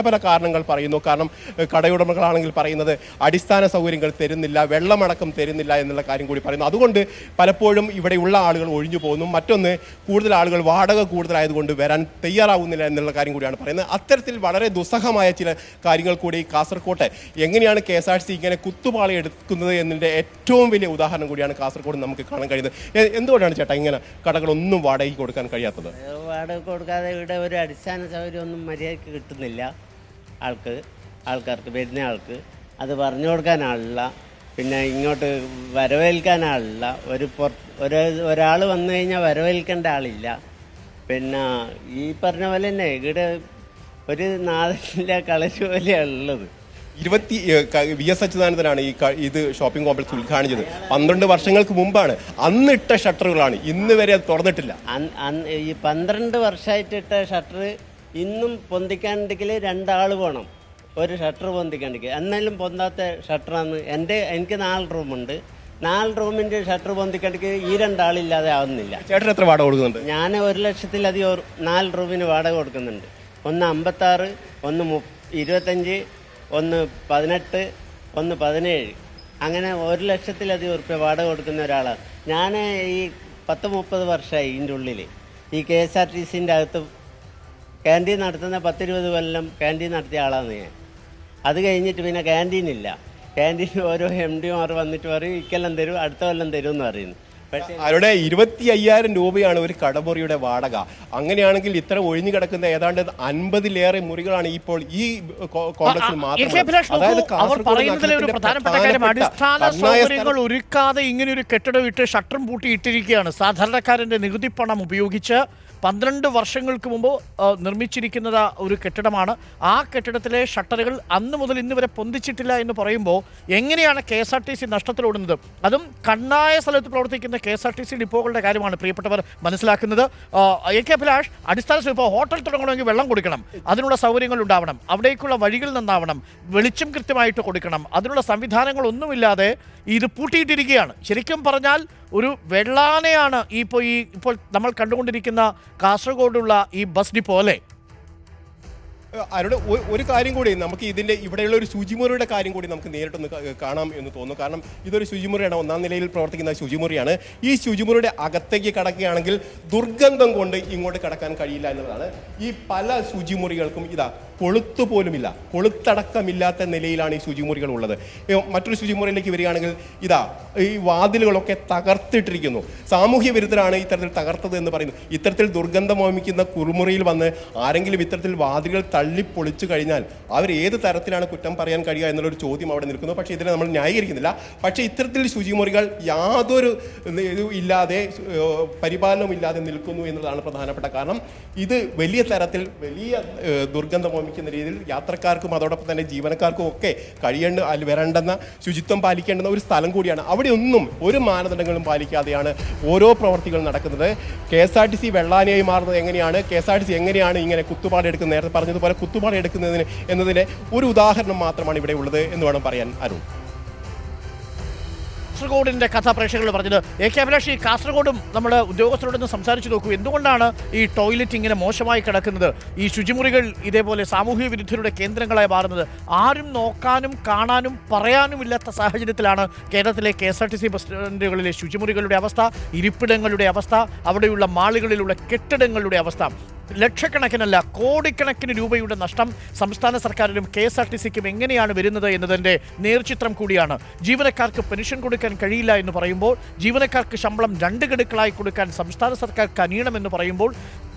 കാരണങ്ങൾ പറയുന്നു. കാരണം കടയുടമകളാണെങ്കിൽ പറയുന്നത് അടിസ്ഥാന സൗകര്യങ്ങൾ തരുന്നില്ല, വെള്ളമടക്കം തരുന്നില്ല എന്നുള്ള കാര്യം കൂടി പറയുന്നു. അതുകൊണ്ട് പലപ്പോഴും ഇവിടെയുള്ള ആളുകൾ ഒഴിഞ്ഞു പോകുന്നു. മറ്റൊന്ന്, കൂടുതൽ ആളുകൾ വാടക കൂടുതലായതുകൊണ്ട് വരാൻ തയ്യാറാവുന്നില്ല എന്നുള്ള കാര്യം കൂടിയാണ് പറയുന്നത്. അത്തരത്തിൽ വളരെ ദുസ്സഹമായ ചില കാര്യങ്ങൾ കൂടി കാസർകോട്ടെ എങ്ങനെയാണ് KSRTC ഇങ്ങനെ കുത്തുപാളി എടുക്കുന്നത് എന്നതിൻ്റെ ഏറ്റവും വലിയ ഉദാഹരണം കൂടിയാണ് കാസർഗോഡ് നമുക്ക് കാണാൻ കഴിയുന്നത്. എന്തുകൊണ്ടാണ് ചേട്ടാ ഇങ്ങനെ കടകളൊന്നും വാടകയ്ക്ക് കൊടുക്കാൻ കഴിയാത്തത്? വാടക കൊടുക്കാതെ ഇവിടെ ഒരു അടിസ്ഥാന സൗകര്യം ഒന്നും മര്യാദയ്ക്ക് കിട്ടുന്നില്ല. ആൾക്കാർക്ക് വരുന്ന ആൾക്ക് അത് പറഞ്ഞു കൊടുക്കാൻ ആളില്ല, പിന്നെ ഇങ്ങോട്ട് വരവേൽക്കാൻ ആളില്ല. ഒരാൾ വന്നു കഴിഞ്ഞാൽ വരവേൽക്കേണ്ട ആളില്ല. പിന്നെ ഈ പറഞ്ഞ പോലെ തന്നെ ഇവിടെ ഒരു നാടിൻ്റെ കളരി പോലെയാണ് ഉള്ളത്. VS അച്യുതാനന്ദനാണ് ഇത് ഷോപ്പിംഗ് കോംപ്ലക്സ് ഉദ്ഘാടനം 12 വർഷങ്ങൾക്ക് മുമ്പാണ്. അന്നിട്ട ഷട്ടറുകളാണ്, ഇന്ന് വരെ അത് തുറന്നിട്ടില്ല. ഈ 12 വർഷമായിട്ട് ഇട്ട ഷട്ടർ ഇന്നും പൊന്തിക്കാണ്ടെങ്കിൽ 2 ആൾ വേണം ഒരു ഷട്ടർ പൊന്തിക്കാണ്ടെങ്കിൽ. എന്നാലും പൊന്താത്ത ഷട്ടറാണ്. എനിക്ക് 4 റൂമുണ്ട്. 4 റൂമിൻ്റെ ഷട്ടർ പൊന്തിക്കാണ്ടെങ്കിൽ ഈ 2 ആളില്ലാതെ ആവുന്നില്ല. ചേട്ടൻ എത്ര വാടക കൊടുക്കുന്നുണ്ട്? ഞാൻ 1 ലക്ഷത്തിലധികം 4 റൂമിന് വാടക കൊടുക്കുന്നുണ്ട്. ഒന്ന് 56, ഒന്ന് 25, ഒന്ന് 18, ഒന്ന് 17, അങ്ങനെ 1 ലക്ഷത്തിലധികം ഉറുപ്പ്യ വാടക കൊടുക്കുന്ന ഒരാളാണ് ഞാൻ. ഈ 10-30 വർഷമായി ഇതിൻ്റെ ഉള്ളിൽ ഈ KSRTCൻ്റെ അകത്ത് ക്യാൻറ്റീൻ നടത്തുന്ന 10-20 കൊല്ലം ക്യാൻറ്റീൻ നടത്തിയ ആളാണ് ഞാൻ. അത് കഴിഞ്ഞിട്ട് പിന്നെ ക്യാൻറ്റീനില്ല. ക്യാൻറ്റീൻ ഓരോ MD മാർ വന്നിട്ട് പറയും ഇക്കൊല്ലം തരും, അടുത്ത കൊല്ലം തരും എന്ന് പറയുന്നു. പക്ഷേ അവരുടെ 25,000 രൂപയാണ് ഒരു കടമുറിയുടെ വാടക. അങ്ങനെയാണെങ്കിൽ ഇത്ര ഒഴിഞ്ഞു കിടക്കുന്ന ഏതാണ്ട് 50-ലേറെ മുറികളാണ് ഇപ്പോൾ ഈ കോംപ്ലക്സിൽ അടിസ്ഥാന സൗകര്യങ്ങൾ ഒരുക്കാതെ ഇങ്ങനെ ഒരു കെട്ടിടം ഇട്ട് ഷട്ടറും പൂട്ടി ഇട്ടിരിക്കുകയാണ്. സാധാരണക്കാരന്റെ നികുതി പണം ഉപയോഗിച്ച് 12 വർഷങ്ങൾക്ക് മുമ്പ് നിർമ്മിച്ചിരിക്കുന്ന ഒരു കെട്ടിടമാണ്. ആ കെട്ടിടത്തിലെ ഷട്ടറുകൾ അന്ന് മുതൽ ഇന്ന് വരെ പൊന്തിച്ചിട്ടില്ല എന്ന് പറയുമ്പോൾ എങ്ങനെയാണ് KSRTC നഷ്ടത്തിലോടുന്നത്? അതും കണ്ണായ സ്ഥലത്ത് പ്രവർത്തിക്കുന്ന KSRTC ഡിപ്പോകളുടെ കാര്യമാണ് പ്രിയപ്പെട്ടവർ മനസ്സിലാക്കുന്നത്. AK അഭിലാഷ്, അടിസ്ഥാന ഇപ്പോൾ ഹോട്ടൽ തുടങ്ങണമെങ്കിൽ വെള്ളം കൊടുക്കണം, അതിനുള്ള സൗകര്യങ്ങൾ ഉണ്ടാവണം, അവിടേക്കുള്ള വഴികൾ നന്നാവണം, വെളിച്ചം കൃത്യമായിട്ട് കൊടുക്കണം. അതിനുള്ള സംവിധാനങ്ങളൊന്നുമില്ലാതെ ഇത് പൂട്ടിയിട്ടിരിക്കുകയാണ്. ശരിക്കും പറഞ്ഞാൽ ഒരു വെള്ളാനയാണ് ഇപ്പോൾ നമ്മൾ കണ്ടുകൊണ്ടിരിക്കുന്ന കാസർഗോഡുള്ള ഈ ബസ് ഡിപ്പോ അല്ലേ? അവരുടെ ഒരു കാര്യം കൂടി, നമുക്ക് ഇതിൻ്റെ ഇവിടെയുള്ള ഒരു ശുചിമുറിയുടെ കാര്യം കൂടി നമുക്ക് നേരിട്ടൊന്ന് കാണാം എന്ന് തോന്നുന്നു. കാരണം ഇതൊരു ശുചിമുറിയാണ്, 1-ാം നിലയിൽ പ്രവർത്തിക്കുന്ന ശുചിമുറിയാണ്. ഈ ശുചിമുറിയുടെ അകത്തേക്ക് കടക്കുകയാണെങ്കിൽ ദുർഗന്ധം കൊണ്ട് ഇങ്ങോട്ട് കടക്കാൻ കഴിയില്ല എന്നുള്ളതാണ്. ഈ പല ശുചിമുറികൾക്കും കൊളുത്തു പോലുമില്ല, കൊളുത്തടക്കമില്ലാത്ത നിലയിലാണ് ഈ ശുചിമുറികൾ ഉള്ളത്. മറ്റൊരു ശുചിമുറിയിലേക്ക് വരികയാണെങ്കിൽ ഈ വാതിലുകളൊക്കെ തകർത്തിട്ടിരിക്കുന്നു. സാമൂഹ്യ വിരുദ്ധരാണ് ഇത്തരത്തിൽ തകർത്തത് എന്ന് പറയുന്നു. ഇത്തരത്തിൽ ദുർഗന്ധം വമിക്കുന്ന കുറുമുറിയിൽ വന്ന് ആരെങ്കിലും ഇത്തരത്തിൽ വാതിലുകൾ തള്ളി പൊളിച്ചു കഴിഞ്ഞാൽ അവർ ഏത് തരത്തിലാണ് കുറ്റം പറയാൻ കഴിയുക എന്നുള്ളൊരു ചോദ്യം അവിടെ നിൽക്കുന്നു. പക്ഷേ ഇതിനെ നമ്മൾ ന്യായീകരിക്കുന്നില്ല. പക്ഷേ ഇത്തരത്തിൽ ശുചിമുറികൾ യാതൊരു ഇല്ലാതെ പരിപാലനവും ഇല്ലാതെ നിൽക്കുന്നു എന്നുള്ളതാണ് പ്രധാനപ്പെട്ട കാരണം. ഇത് വലിയ തരത്തിൽ വലിയ ദുർഗന്ധം തോന്നിക്കുന്ന രീതിയിൽ യാത്രക്കാർക്കും അതോടൊപ്പം തന്നെ ജീവനക്കാർക്കും ഒക്കെ വരേണ്ടെന്ന ശുചിത്വം പാലിക്കേണ്ടുന്ന ഒരു സ്ഥലം കൂടിയാണ്. അവിടെ ഒന്നും ഒരു മാനദണ്ഡങ്ങളും പാലിക്കാതെയാണ് ഓരോ പ്രവർത്തികളും നടക്കുന്നത്. KSRTC വെള്ളാനയായി മാറുന്നത് എങ്ങനെയാണ്, KSRTC എങ്ങനെയാണ് ഇങ്ങനെ കുത്തുപാടെടുക്കുന്നത്, നേരത്തെ പറഞ്ഞതുപോലെ കുത്തുപാടെടുക്കുന്നതിന് എന്നതിന് ഒരു ഉദാഹരണം മാത്രമാണ് ഇവിടെ ഉള്ളത് എന്ന് വേണം പറയാൻ. അരുൺ, കാസർഗോഡിന്റെ കഥ പ്രേക്ഷകർ പറഞ്ഞത് AK അഭിലാഷ്, ഈ കാസർഗോഡും നമ്മുടെ ഉദ്യോഗസ്ഥരോടൊന്ന് സംസാരിച്ചു നോക്കൂ. എന്തുകൊണ്ടാണ് ഈ ടോയ്ലറ്റ് ഇങ്ങനെ മോശമായി കിടക്കുന്നത്, ഈ ശുചിമുറികൾ ഇതേപോലെ സാമൂഹ്യ വിരുദ്ധരുടെ കേന്ദ്രങ്ങളായി മാറുന്നത്? ആരും നോക്കാനും കാണാനും പറയാനുമില്ലാത്ത സാഹചര്യത്തിലാണ് കേരളത്തിലെ KSRTC ബസ് സ്റ്റാൻഡുകളിലെ ശുചിമുറികളുടെ അവസ്ഥ, ഇരിപ്പിടങ്ങളുടെ അവസ്ഥ, അവിടെയുള്ള മാളുകളിലുള്ള കെട്ടിടങ്ങളുടെ അവസ്ഥ. ലക്ഷക്കണക്കിനല്ല കോടിക്കണക്കിന് രൂപയുടെ നഷ്ടം സംസ്ഥാന സർക്കാരിനും KSRTCക്കും എങ്ങനെയാണ് വരുന്നത് എന്നതിൻ്റെ നേർചിത്രം കൂടിയാണ്. ജീവനക്കാർക്ക് പെൻഷൻ കൊടുക്കാൻ കഴിയില്ല എന്ന് പറയുമ്പോൾ, ജീവനക്കാർക്ക് ശമ്പളം 2 ഗഡുക്കളായി കൊടുക്കാൻ സംസ്ഥാന സർക്കാർ കനിയണമെന്ന് പറയുമ്പോൾ,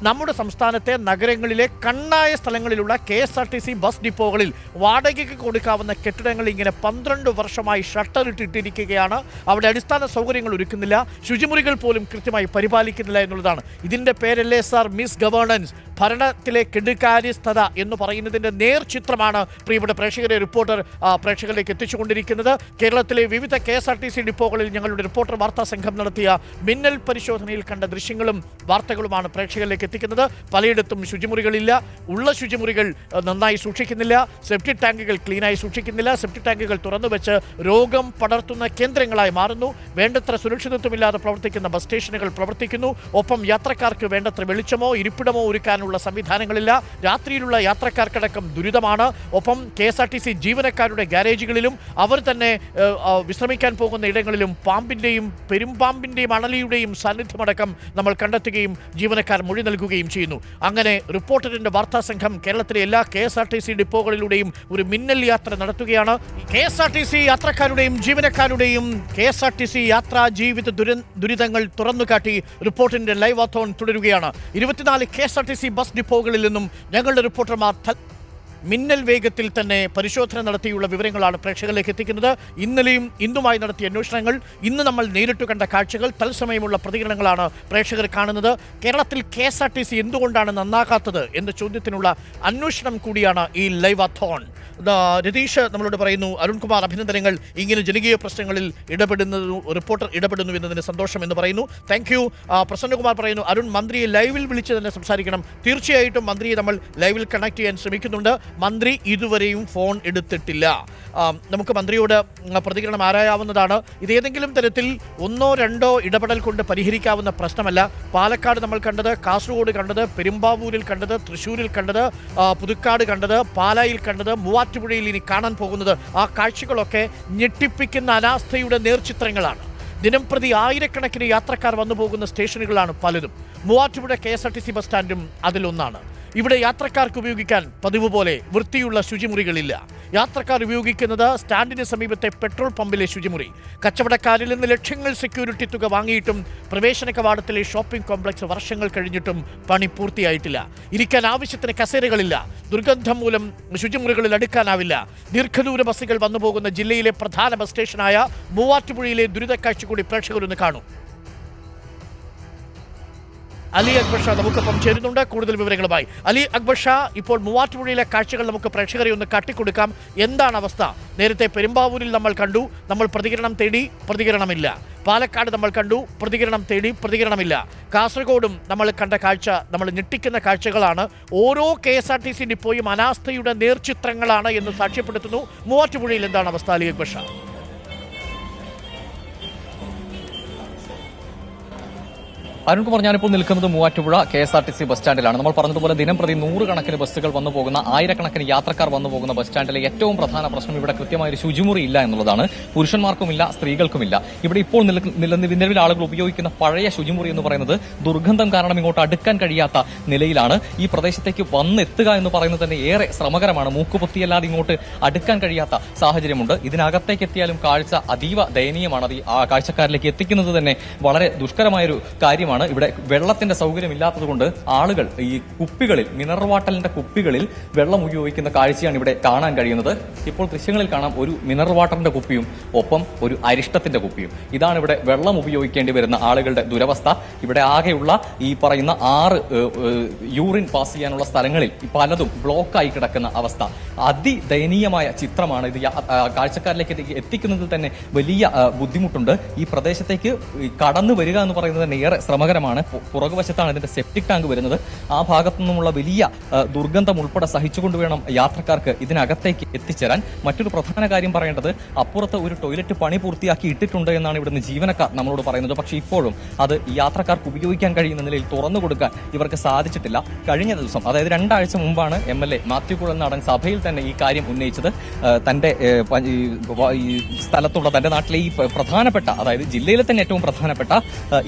നമ്മുടെ സംസ്ഥാനത്തെ നഗരങ്ങളിലെ കണ്ണായ സ്ഥലങ്ങളിലുള്ള KSRTC ബസ് ഡിപ്പോകളിൽ വാടകയ്ക്ക് കൊടുക്കാവുന്ന കെട്ടിടങ്ങൾ ഇങ്ങനെ 12 വർഷമായി ഷട്ടർ ഇട്ടിട്ടിരിക്കുകയാണ്. അവിടെ അടിസ്ഥാന സൗകര്യങ്ങൾ ഒരുക്കുന്നില്ല, ശുചിമുറികൾ പോലും കൃത്യമായി പരിപാലിക്കുന്നില്ല എന്നുള്ളതാണ്. ഇതിൻ്റെ പേരല്ലേ സാർ മിസ് ഗവേണൻസ്, ഭരണത്തിലെ കെടുകാര്യസ്ഥത എന്ന് പറയുന്നതിൻ്റെ നേർചിത്രമാണ് പ്രിയപ്പെട്ട പ്രേക്ഷകരെ റിപ്പോർട്ടർ പ്രേക്ഷകരിലേക്ക് എത്തിച്ചുകൊണ്ടിരിക്കുന്നത്. കേരളത്തിലെ വിവിധ KSRTC ഡിപ്പോകളിൽ ഞങ്ങളുടെ റിപ്പോർട്ടർ വാർത്താ സംഘം നടത്തിയ മിന്നൽ പരിശോധനയിൽ കണ്ട ദൃശ്യങ്ങളും വാർത്തകളുമാണ് പ്രേക്ഷകരിലേക്ക് എത്തിക്കുന്നത്. പലയിടത്തും ശുചിമുറികളില്ല, ഉള്ള ശുചിമുറികൾ നന്നായി സൂക്ഷിക്കുന്നില്ല, സെപ്റ്റിക് ടാങ്കുകൾ ക്ലീനായി സൂക്ഷിക്കുന്നില്ല, സെപ്റ്റിക് ടാങ്കുകൾ തുറന്നു വെച്ച് രോഗം പടർത്തുന്ന കേന്ദ്രങ്ങളായി മാറുന്നു. വേണ്ടത്ര സുരക്ഷിതത്വമില്ലാതെ പ്രവർത്തിക്കുന്ന ബസ് സ്റ്റേഷനുകൾ പ്രവർത്തിക്കുന്നു. ഒപ്പം യാത്രക്കാർക്ക് വേണ്ടത്ര വെളിച്ചമോ ഇരിപ്പിടമോ ഒരുക്കാനുള്ള സംവിധാനങ്ങളില്ല. രാത്രിയിലുള്ള യാത്രക്കാർക്കടക്കം ദുരിതമാണ്. ഒപ്പം KSRTC ജീവനക്കാരുടെ ഗാരേജുകളിലും അവർ തന്നെ വിശ്രമിക്കാൻ പോകുന്ന ഇടങ്ങളിലും പാമ്പിൻ്റെയും പെരുമ്പാമ്പിൻ്റെയും അണലിയുടെയും സാന്നിധ്യമടക്കം നമ്മൾ കണ്ടെത്തുകയും ജീവനക്കാർ മൊഴി നൽകുകയും ചെയ്യുന്നു. അങ്ങനെ റിപ്പോർട്ടറിൻ്റെ വാർത്താ സംഘം കേരളത്തിലെ എല്ലാ KSRTC ഡിപ്പോകളിലൂടെയും ഒരു മിന്നൽ യാത്ര നടത്തുകയാണ്. KSRTC യാത്രക്കാരുടെയും ജീവനക്കാരുടെയും KSRTC യാത്രാ ജീവിത ദുരിതങ്ങൾ തുറന്നുകാട്ടി റിപ്പോർട്ടിൻ്റെ ലൈവ് വാത്തോൺ തുടരുകയാണ്. 24 KSRTC ബസ് ഡിപ്പോകളിൽ നിന്നും ഞങ്ങളുടെ റിപ്പോർട്ടർമാർ മിന്നൽ വേഗത്തിൽ തന്നെ പരിശോധന നടത്തിയുള്ള വിവരങ്ങളാണ് പ്രേക്ഷകരിലേക്ക് എത്തിക്കുന്നത്. ഇന്നലെയും ഇന്നുമായി നടത്തിയ അന്വേഷണങ്ങൾ, ഇന്ന് നമ്മൾ നേരിട്ട് കണ്ട കാഴ്ചകൾ, തത്സമയമുള്ള പ്രതികരണങ്ങളാണ് പ്രേക്ഷകർ കാണുന്നത്. കേരളത്തിൽ KSRTC എന്തുകൊണ്ടാണ് നന്നാക്കാത്തത് എന്ന ചോദ്യത്തിനുള്ള അന്വേഷണം കൂടിയാണ് ഈ ലൈവാത്തോൺ. രതീഷ് നമ്മളോട് പറയുന്നു, അരുൺകുമാർ അഭിനന്ദനങ്ങൾ, ഇങ്ങനെ ജനകീയ പ്രശ്നങ്ങളിൽ റിപ്പോർട്ടർ ഇടപെടുന്നു എന്നതിന് സന്തോഷം എന്ന് പറയുന്നു. Thank you. പ്രസന്നകുമാർ പറയുന്നു, അരുൺ മന്ത്രിയെ ലൈവിൽ വിളിച്ച് തന്നെ സംസാരിക്കണം. തീർച്ചയായിട്ടും മന്ത്രിയെ നമ്മൾ ലൈവിൽ കണക്ട് ചെയ്യാൻ ശ്രമിക്കുന്നുണ്ട്. മന്ത്രി ഇതുവരെയും ഫോൺ എടുത്തിട്ടില്ല. നമുക്ക് മന്ത്രിയോട് പ്രതികരണം ആരായാവുന്നതാണ്. ഇതേതെങ്കിലും തരത്തിൽ 1 or 2 ഇടപെടൽ കൊണ്ട് പരിഹരിക്കാവുന്ന പ്രശ്നമല്ല. പാലക്കാട് നമ്മൾ കണ്ടത്, കാസർഗോഡ് കണ്ടത്, പെരുമ്പാവൂരിൽ കണ്ടത്, തൃശ്ശൂരിൽ കണ്ടത്, പുതുക്കാട് കണ്ടത്, പാലായിൽ കണ്ടത്, മൂവാറ്റുപുഴയിൽ ഇനി കാണാൻ പോകുന്നത്, ആ കാഴ്ചകളൊക്കെ ഞെട്ടിപ്പിക്കുന്ന അനാസ്ഥയുടെ നേർചിത്രങ്ങളാണ്. ദിനംപ്രതി ആയിരക്കണക്കിന് യാത്രക്കാർ വന്നു പോകുന്ന സ്റ്റേഷനുകളാണ് പലതും. മൂവാറ്റുപുഴ KSRTC ബസ് സ്റ്റാൻഡും അതിലൊന്നാണ്. ഇവിടെ യാത്രക്കാർക്ക് ഉപയോഗിക്കാൻ പതിവ് പോലെ വൃത്തിയുള്ള ശുചിമുറികളില്ല. യാത്രക്കാർ ഉപയോഗിക്കുന്നത് സ്റ്റാൻഡിന് സമീപത്തെ പെട്രോൾ പമ്പിലെ ശുചിമുറി. കച്ചവടക്കാരിൽ നിന്ന് ലക്ഷങ്ങൾ സെക്യൂരിറ്റി തുക വാങ്ങിയിട്ടും പ്രവേശന കവാടത്തിലെ ഷോപ്പിംഗ് കോംപ്ലക്സ് വർഷങ്ങൾ കഴിഞ്ഞിട്ടും പണി പൂർത്തിയായിട്ടില്ല. ഇരിക്കാൻ ആവശ്യത്തിന് കസേരകളില്ല. ദുർഗന്ധം മൂലം ശുചിമുറികളിൽ അടുക്കാനാവില്ല. ദീർഘദൂര ബസ്സുകൾ വന്നുപോകുന്ന ജില്ലയിലെ പ്രധാന ബസ് സ്റ്റേഷനായ മൂവാറ്റുപുഴയിലെ ദുരിതക്കാഴ്ച കൂടി പ്രേക്ഷകരൊന്ന് കാണും. അലി അക്ബർ ഷാ നമുക്കൊപ്പം ചേരുന്നുണ്ട് കൂടുതൽ വിവരങ്ങളുമായി. അലി അക്ബർ ഷാ, ഇപ്പോൾ മൂവാറ്റുപുഴയിലെ കാഴ്ചകൾ നമുക്ക് പ്രേക്ഷകരെ ഒന്ന് കാട്ടിക്കൊടുക്കാം. എന്താണ് അവസ്ഥ? നേരത്തെ പെരുമ്പാവൂരിൽ നമ്മൾ കണ്ടു, നമ്മൾ പ്രതികരണം തേടി, പ്രതികരണമില്ല. പാലക്കാട് നമ്മൾ കണ്ടു, പ്രതികരണം തേടി, പ്രതികരണമില്ല. കാസർഗോഡും നമ്മൾ കണ്ട കാഴ്ച നമ്മൾ ഞെട്ടിക്കുന്ന കാഴ്ചകളാണ്. ഓരോ KSRTC ഡിപ്പോയും അനാസ്ഥയുടെ നേർചിത്രങ്ങളാണ് എന്ന് സാക്ഷ്യപ്പെടുത്തുന്നു. മൂവാറ്റുപുഴയിൽ എന്താണ് അവസ്ഥ അലി അക്ബർ ഷാ? അരുൺകുമാർ, ഞാനിപ്പോൾ നിൽക്കുന്നത് മൂവാറ്റുപുഴ KSRTC ബസ് സ്റ്റാൻഡിലാണ്. നമ്മൾ പറഞ്ഞതുപോലെ ദിനംപ്രതി 100 കണക്കിന് ബസ്സുകൾ വന്നു പോകുന്ന, ആയിരക്കണക്കിന് യാത്രക്കാർ വന്നു പോകുന്ന ബസ് സ്റ്റാൻഡിലെ ഏറ്റവും പ്രധാന പ്രശ്നം ഇവിടെ കൃത്യമായൊരു ശുചിമുറി ഇല്ല എന്നുള്ളതാണ്. പുരുഷന്മാർക്കുമില്ല, സ്ത്രീകൾക്കുമില്ല. ഇവിടെ ഇപ്പോൾ നിലവിൽ ആളുകൾ ഉപയോഗിക്കുന്ന പഴയ ശുചിമുറി എന്ന് പറയുന്നത് ദുർഗന്ധം കാരണം ഇങ്ങോട്ട് അടുക്കാൻ കഴിയാത്ത നിലയിലാണ്. ഈ പ്രദേശത്തേക്ക് വന്നെത്തുക എന്ന് പറയുന്നത് തന്നെ ഏറെ ശ്രമകരമാണ്. മൂക്കുപൊത്തിയല്ലാതെ ഇങ്ങോട്ട് അടുക്കാൻ കഴിയാത്ത സാഹചര്യമുണ്ട്. ഇതിനകത്തേക്ക് എത്തിയാലും കാഴ്ച അതീവ ദയനീയമാണ്. ആ കാഴ്ചക്കാരിലേക്ക് എത്തിക്കുന്നത് തന്നെ വളരെ ദുഷ്കരമായൊരു കാര്യമാണ്. പ്രശ്നമാണ്. ഇവിടെ വെള്ളത്തിന്റെ സൗകര്യം ഇല്ലാത്തതുകൊണ്ട് ആളുകൾ ഈ കുപ്പികളിൽ, മിനറൽ വാട്ടറിന്റെ കുപ്പികളിൽ വെള്ളം ഉപയോഗിക്കുന്ന കാഴ്ചയാണ് ഇവിടെ കാണാൻ കഴിയുന്നത്. ഇപ്പോൾ ദൃശ്യങ്ങളിൽ കാണാം ഒരു മിനറൽ വാട്ടറിന്റെ കുപ്പിയും ഒപ്പം ഒരു അരിഷ്ടത്തിന്റെ കുപ്പിയും. ഇതാണ് ഇവിടെ വെള്ളം ഉപയോഗിക്കേണ്ടി വരുന്ന ആളുകളുടെ ദുരവസ്ഥ. ഇവിടെ ആകെയുള്ള ഈ പറയുന്ന 6 യൂറിൻ പാസ് ചെയ്യാനുള്ള സ്ഥലങ്ങളിൽ പലതും ബ്ലോക്കായി കിടക്കുന്ന അവസ്ഥ. അതിദയനീയമായ ചിത്രമാണ് ഇത്. കാഴ്ചക്കാരിലേക്ക് എത്തിക്കുന്നതിൽ തന്നെ വലിയ ബുദ്ധിമുട്ടുണ്ട്. ഈ പ്രദേശത്തേക്ക് കടന്നു വരിക എന്ന് പറയുന്നത് തന്നെ ഏറെ ശ്രമകരമാണ്. പുറകുവശത്താണ് ഇതിന്റെ സെപ്റ്റിക് ടാങ്ക് വരുന്നത്. ആ ഭാഗത്തു നിന്നുമുള്ള വലിയ ദുർഗന്ധം ഉൾപ്പെടെ സഹിച്ചുകൊണ്ട് വേണം യാത്രക്കാർക്ക് ഇതിനകത്തേക്ക് എത്തിച്ചേരാൻ. മറ്റൊരു പ്രധാന കാര്യം പറയേണ്ടത്, അപ്പുറത്ത് ഒരു ടോയ്ലറ്റ് പണി പൂർത്തിയാക്കി ഇട്ടിട്ടുണ്ട് എന്നാണ് ഇവിടുന്ന് ജീവനക്കാർ നമ്മളോട് പറയുന്നത്. പക്ഷേ ഇപ്പോഴും അത് യാത്രക്കാർക്ക് ഉപയോഗിക്കാൻ കഴിയുന്ന നിലയിൽ തുറന്നു കൊടുക്കാൻ ഇവർക്ക് സാധിച്ചിട്ടില്ല. കഴിഞ്ഞ ദിവസം, അതായത് 2 ആഴ്ച മുമ്പാണ് MLA മാത്യു കുഴൽനാടൻ സഭയിൽ തന്നെ ഈ കാര്യം ഉന്നയിച്ചത്. തന്റെ ഈ സ്ഥലത്തുള്ള, തന്റെ നാട്ടിലെ ഈ പ്രധാനപ്പെട്ട, അതായത് ജില്ലയിലെ തന്നെ ഏറ്റവും പ്രധാനപ്പെട്ട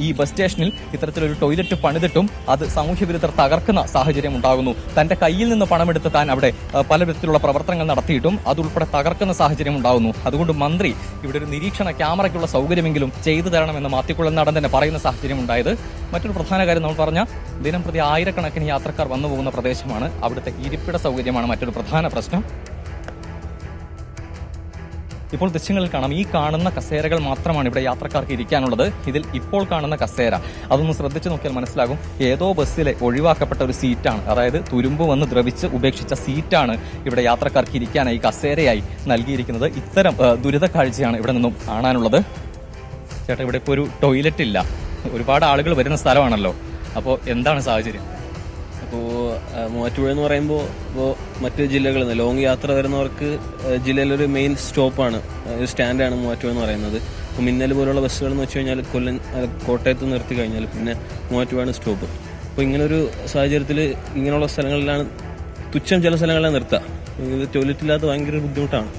ഈ ബസ് സ്റ്റേഷനിൽ ഇത്തരത്തിലൊരു ടോയ്ലറ്റ് പണിതിട്ടും അത് സാമൂഹ്യ വിരുദ്ധർ തകർക്കുന്ന സാഹചര്യം ഉണ്ടാകുന്നു. തന്റെ കയ്യിൽ നിന്ന് പണമെടുത്ത് താൻ അവിടെ പല വിധത്തിലുള്ള പ്രവർത്തനങ്ങൾ നടത്തിയിട്ടും അതുൾപ്പെടെ തകർക്കുന്ന സാഹചര്യം ഉണ്ടാകുന്നു. അതുകൊണ്ട് മന്ത്രി ഇവിടെ ഒരു നിരീക്ഷണ ക്യാമറയ്ക്കുള്ള സൗകര്യമെങ്കിലും ചെയ്തു തരണമെന്ന് മാത്യു കുഴൽനാടൻ തന്നെ പറയുന്ന സാഹചര്യം ഉണ്ടായത്. മറ്റൊരു പ്രധാന കാര്യം നമ്മൾ പറഞ്ഞ, ദിനം പ്രതി ആയിരക്കണക്കിന് യാത്രക്കാർ വന്നു പോകുന്ന പ്രദേശമാണ്. അവിടുത്തെ ഇരിപ്പിട സൗകര്യമാണ് മറ്റൊരു പ്രധാന പ്രശ്നം. ഇപ്പോൾ ദൃശ്യങ്ങളിൽ കാണാം, ഈ കാണുന്ന കസേരകൾ മാത്രമാണ് ഇവിടെ യാത്രക്കാർക്ക് ഇരിക്കാനുള്ളത്. ഇതിൽ ഇപ്പോൾ കാണുന്ന കസേര, അതൊന്ന് ശ്രദ്ധിച്ചു നോക്കിയാൽ മനസ്സിലാകും, ഏതോ ബസ്സിലെ ഒഴിവാക്കപ്പെട്ട ഒരു സീറ്റാണ്. അതായത് തുരുമ്പ് വന്ന് ദ്രവിച്ച് ഉപേക്ഷിച്ച സീറ്റാണ് ഇവിടെ യാത്രക്കാർക്ക് ഇരിക്കാനായി കസേരയായി നൽകിയിരിക്കുന്നത്. ഇത്തരം ദുരിത കാഴ്ചയാണ് ഇവിടെ നിന്നും കാണാനുള്ളത്. ചേട്ടാ, ഇവിടെ ഇപ്പോൾ ഒരു ടോയ്ലറ്റ് ഇല്ല. ഒരുപാട് ആളുകൾ വരുന്ന സ്ഥലമാണല്ലോ, അപ്പോൾ എന്താണ് സാഹചര്യം? അപ്പോൾ മൂവാറ്റുപുഴ എന്ന് പറയുമ്പോൾ ഇപ്പോൾ മറ്റ് ജില്ലകളിൽ നിന്ന് ലോങ് യാത്ര വരുന്നവർക്ക് ജില്ലയിലൊരു മെയിൻ സ്റ്റോപ്പാണ്, ഒരു സ്റ്റാൻഡാണ് മൂവാറ്റുപുഴ എന്ന് പറയുന്നത്. ഇപ്പോൾ മിന്നൽ പോലുള്ള ബസ്സുകൾ എന്ന് വെച്ച് കഴിഞ്ഞാൽ കോട്ടയത്ത് നിർത്തി കഴിഞ്ഞാൽ പിന്നെ മൂവാറ്റുപുഴയാണ് സ്റ്റോപ്പ്. അപ്പോൾ ഇങ്ങനൊരു സാഹചര്യത്തിൽ ഇങ്ങനെയുള്ള സ്ഥലങ്ങളിലാണ് തുച്ഛം ചില സ്ഥലങ്ങളിലാണ് നിർത്തുക. ടോയ്ലറ്റ് ഇല്ലാത്ത ഭയങ്കര ബുദ്ധിമുട്ടാണ്.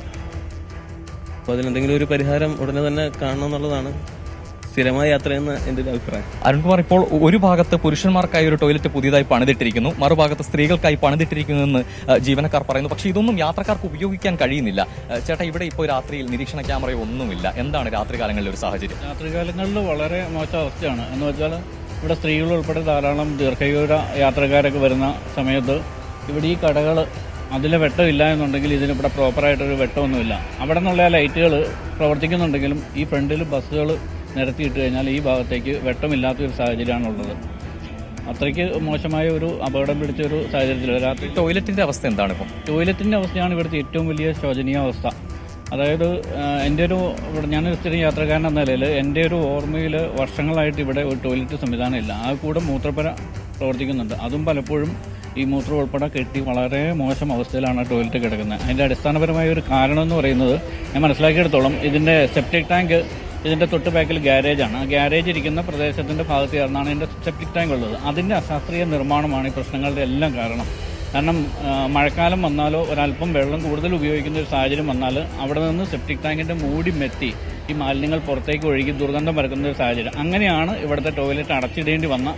അപ്പോൾ അതിനെന്തെങ്കിലും ഒരു പരിഹാരം ഉടനെ തന്നെ കാണണം എന്നുള്ളതാണ് സ്ഥിരമായ യാത്രയെന്ന് എൻ്റെ ഒരു അഭിപ്രായം. അരുൺകുമാർ, ഇപ്പോൾ ഒരു ഭാഗത്ത് പുരുഷന്മാർക്കായി ഒരു ടോയ്ലറ്റ് പുതിയതായി പണിതിട്ടിരിക്കുന്നു, മറുഭാഗത്ത് സ്ത്രീകൾക്കായി പണിതിട്ടിരിക്കുന്നുവെന്ന് ജീവനക്കാർ പറയുന്നു. പക്ഷേ ഇതൊന്നും യാത്രക്കാർക്ക് ഉപയോഗിക്കാൻ കഴിയുന്നില്ല. ചേട്ടാ, ഇവിടെ ഇപ്പോൾ രാത്രിയിൽ നിരീക്ഷണ ക്യാമറയോ ഒന്നുമില്ല. എന്താണ് രാത്രികാലങ്ങളിലെ ഒരു സാഹചര്യം? രാത്രികാലങ്ങളിൽ വളരെ മോശം അവസ്ഥയാണ്. എന്ന് വെച്ചാൽ ഇവിടെ സ്ത്രീകൾ ഉൾപ്പെടെ ധാരാളം ദീർഘദൂര യാത്രക്കാരൊക്കെ വരുന്ന സമയത്ത് ഇവിടെ ഈ കടകൾ, അതിലെ വെട്ടമില്ല എന്നുണ്ടെങ്കിൽ ഇതിനിവിടെ പ്രോപ്പറായിട്ടൊരു വെട്ടമൊന്നുമില്ല. അവിടെ നിന്നുള്ള ലൈറ്റുകൾ പ്രവർത്തിക്കുന്നുണ്ടെങ്കിലും ഈ ഫ്രണ്ടിൽ ബസ്സുകൾ നിരത്തിയിട്ട് കഴിഞ്ഞാൽ ഈ ഭാഗത്തേക്ക് വെട്ടമില്ലാത്തൊരു സാഹചര്യമാണുള്ളത്. അത്രയ്ക്ക് മോശമായ ഒരു അപകടം പിടിച്ച ഒരു സാഹചര്യത്തിൽ രാത്രി ടോയ്ലറ്റിന്റെ അവസ്ഥ എന്താണ്? ഇപ്പം ടോയ്ലറ്റിന്റെ അവസ്ഥയാണ് ഇവിടുത്തെ ഏറ്റവും വലിയ ശോചനീയ അവസ്ഥ. അതായത് ഞാനൊരു സ്ഥിരം യാത്രക്കാരൻ എന്ന നിലയിൽ എൻ്റെ ഒരു ഓർമ്മയിൽ വർഷങ്ങളായിട്ട് ഇവിടെ ഒരു ടോയ്ലറ്റ് സംവിധാനം ഇല്ല. ആ കൂടെ മൂത്രപ്പുര പ്രവർത്തിക്കുന്നുണ്ട്. അതും പലപ്പോഴും ഈ മൂത്രം ഉൾപ്പെടെ കെട്ടി വളരെ മോശം അവസ്ഥയിലാണ് ടോയ്ലറ്റ് കിടക്കുന്നത്. അതിൻ്റെ അടിസ്ഥാനപരമായ ഒരു കാരണം എന്ന് പറയുന്നത്, ഞാൻ മനസ്സിലാക്കിയെടുത്തോളം, ഇതിൻ്റെ സെപ്റ്റിക് ടാങ്ക് ഇതിൻ്റെ തൊട്ട് ബാക്കിൽ ഗ്യാരേജാണ്. ആ ഗ്യാരേജ് ഇരിക്കുന്ന പ്രദേശത്തിൻ്റെ ഭാഗത്ത് ചേർന്നാണ് ഇതിൻ്റെ സെപ്റ്റിക് ടാങ്ക് ഉള്ളത്. അതിൻ്റെ അശാസ്ത്രീയ നിർമ്മാണമാണ് ഈ പ്രശ്നങ്ങളുടെ എല്ലാം കാരണം. കാരണം മഴക്കാലം വന്നാലോ ഒരല്പം വെള്ളം കൂടുതൽ ഉപയോഗിക്കുന്ന ഒരു സാഹചര്യം വന്നാൽ അവിടെ നിന്ന് സെപ്റ്റിക് ടാങ്കിൻ്റെ മൂടി മെത്തി ഈ മാലിന്യങ്ങൾ പുറത്തേക്ക് ഒഴുകി ദുർഗന്ധം പരക്കുന്ന ഒരു സാഹചര്യം. അങ്ങനെയാണ് ഇവിടുത്തെ ടോയ്ലറ്റ് അടച്ചിടേണ്ടി വന്ന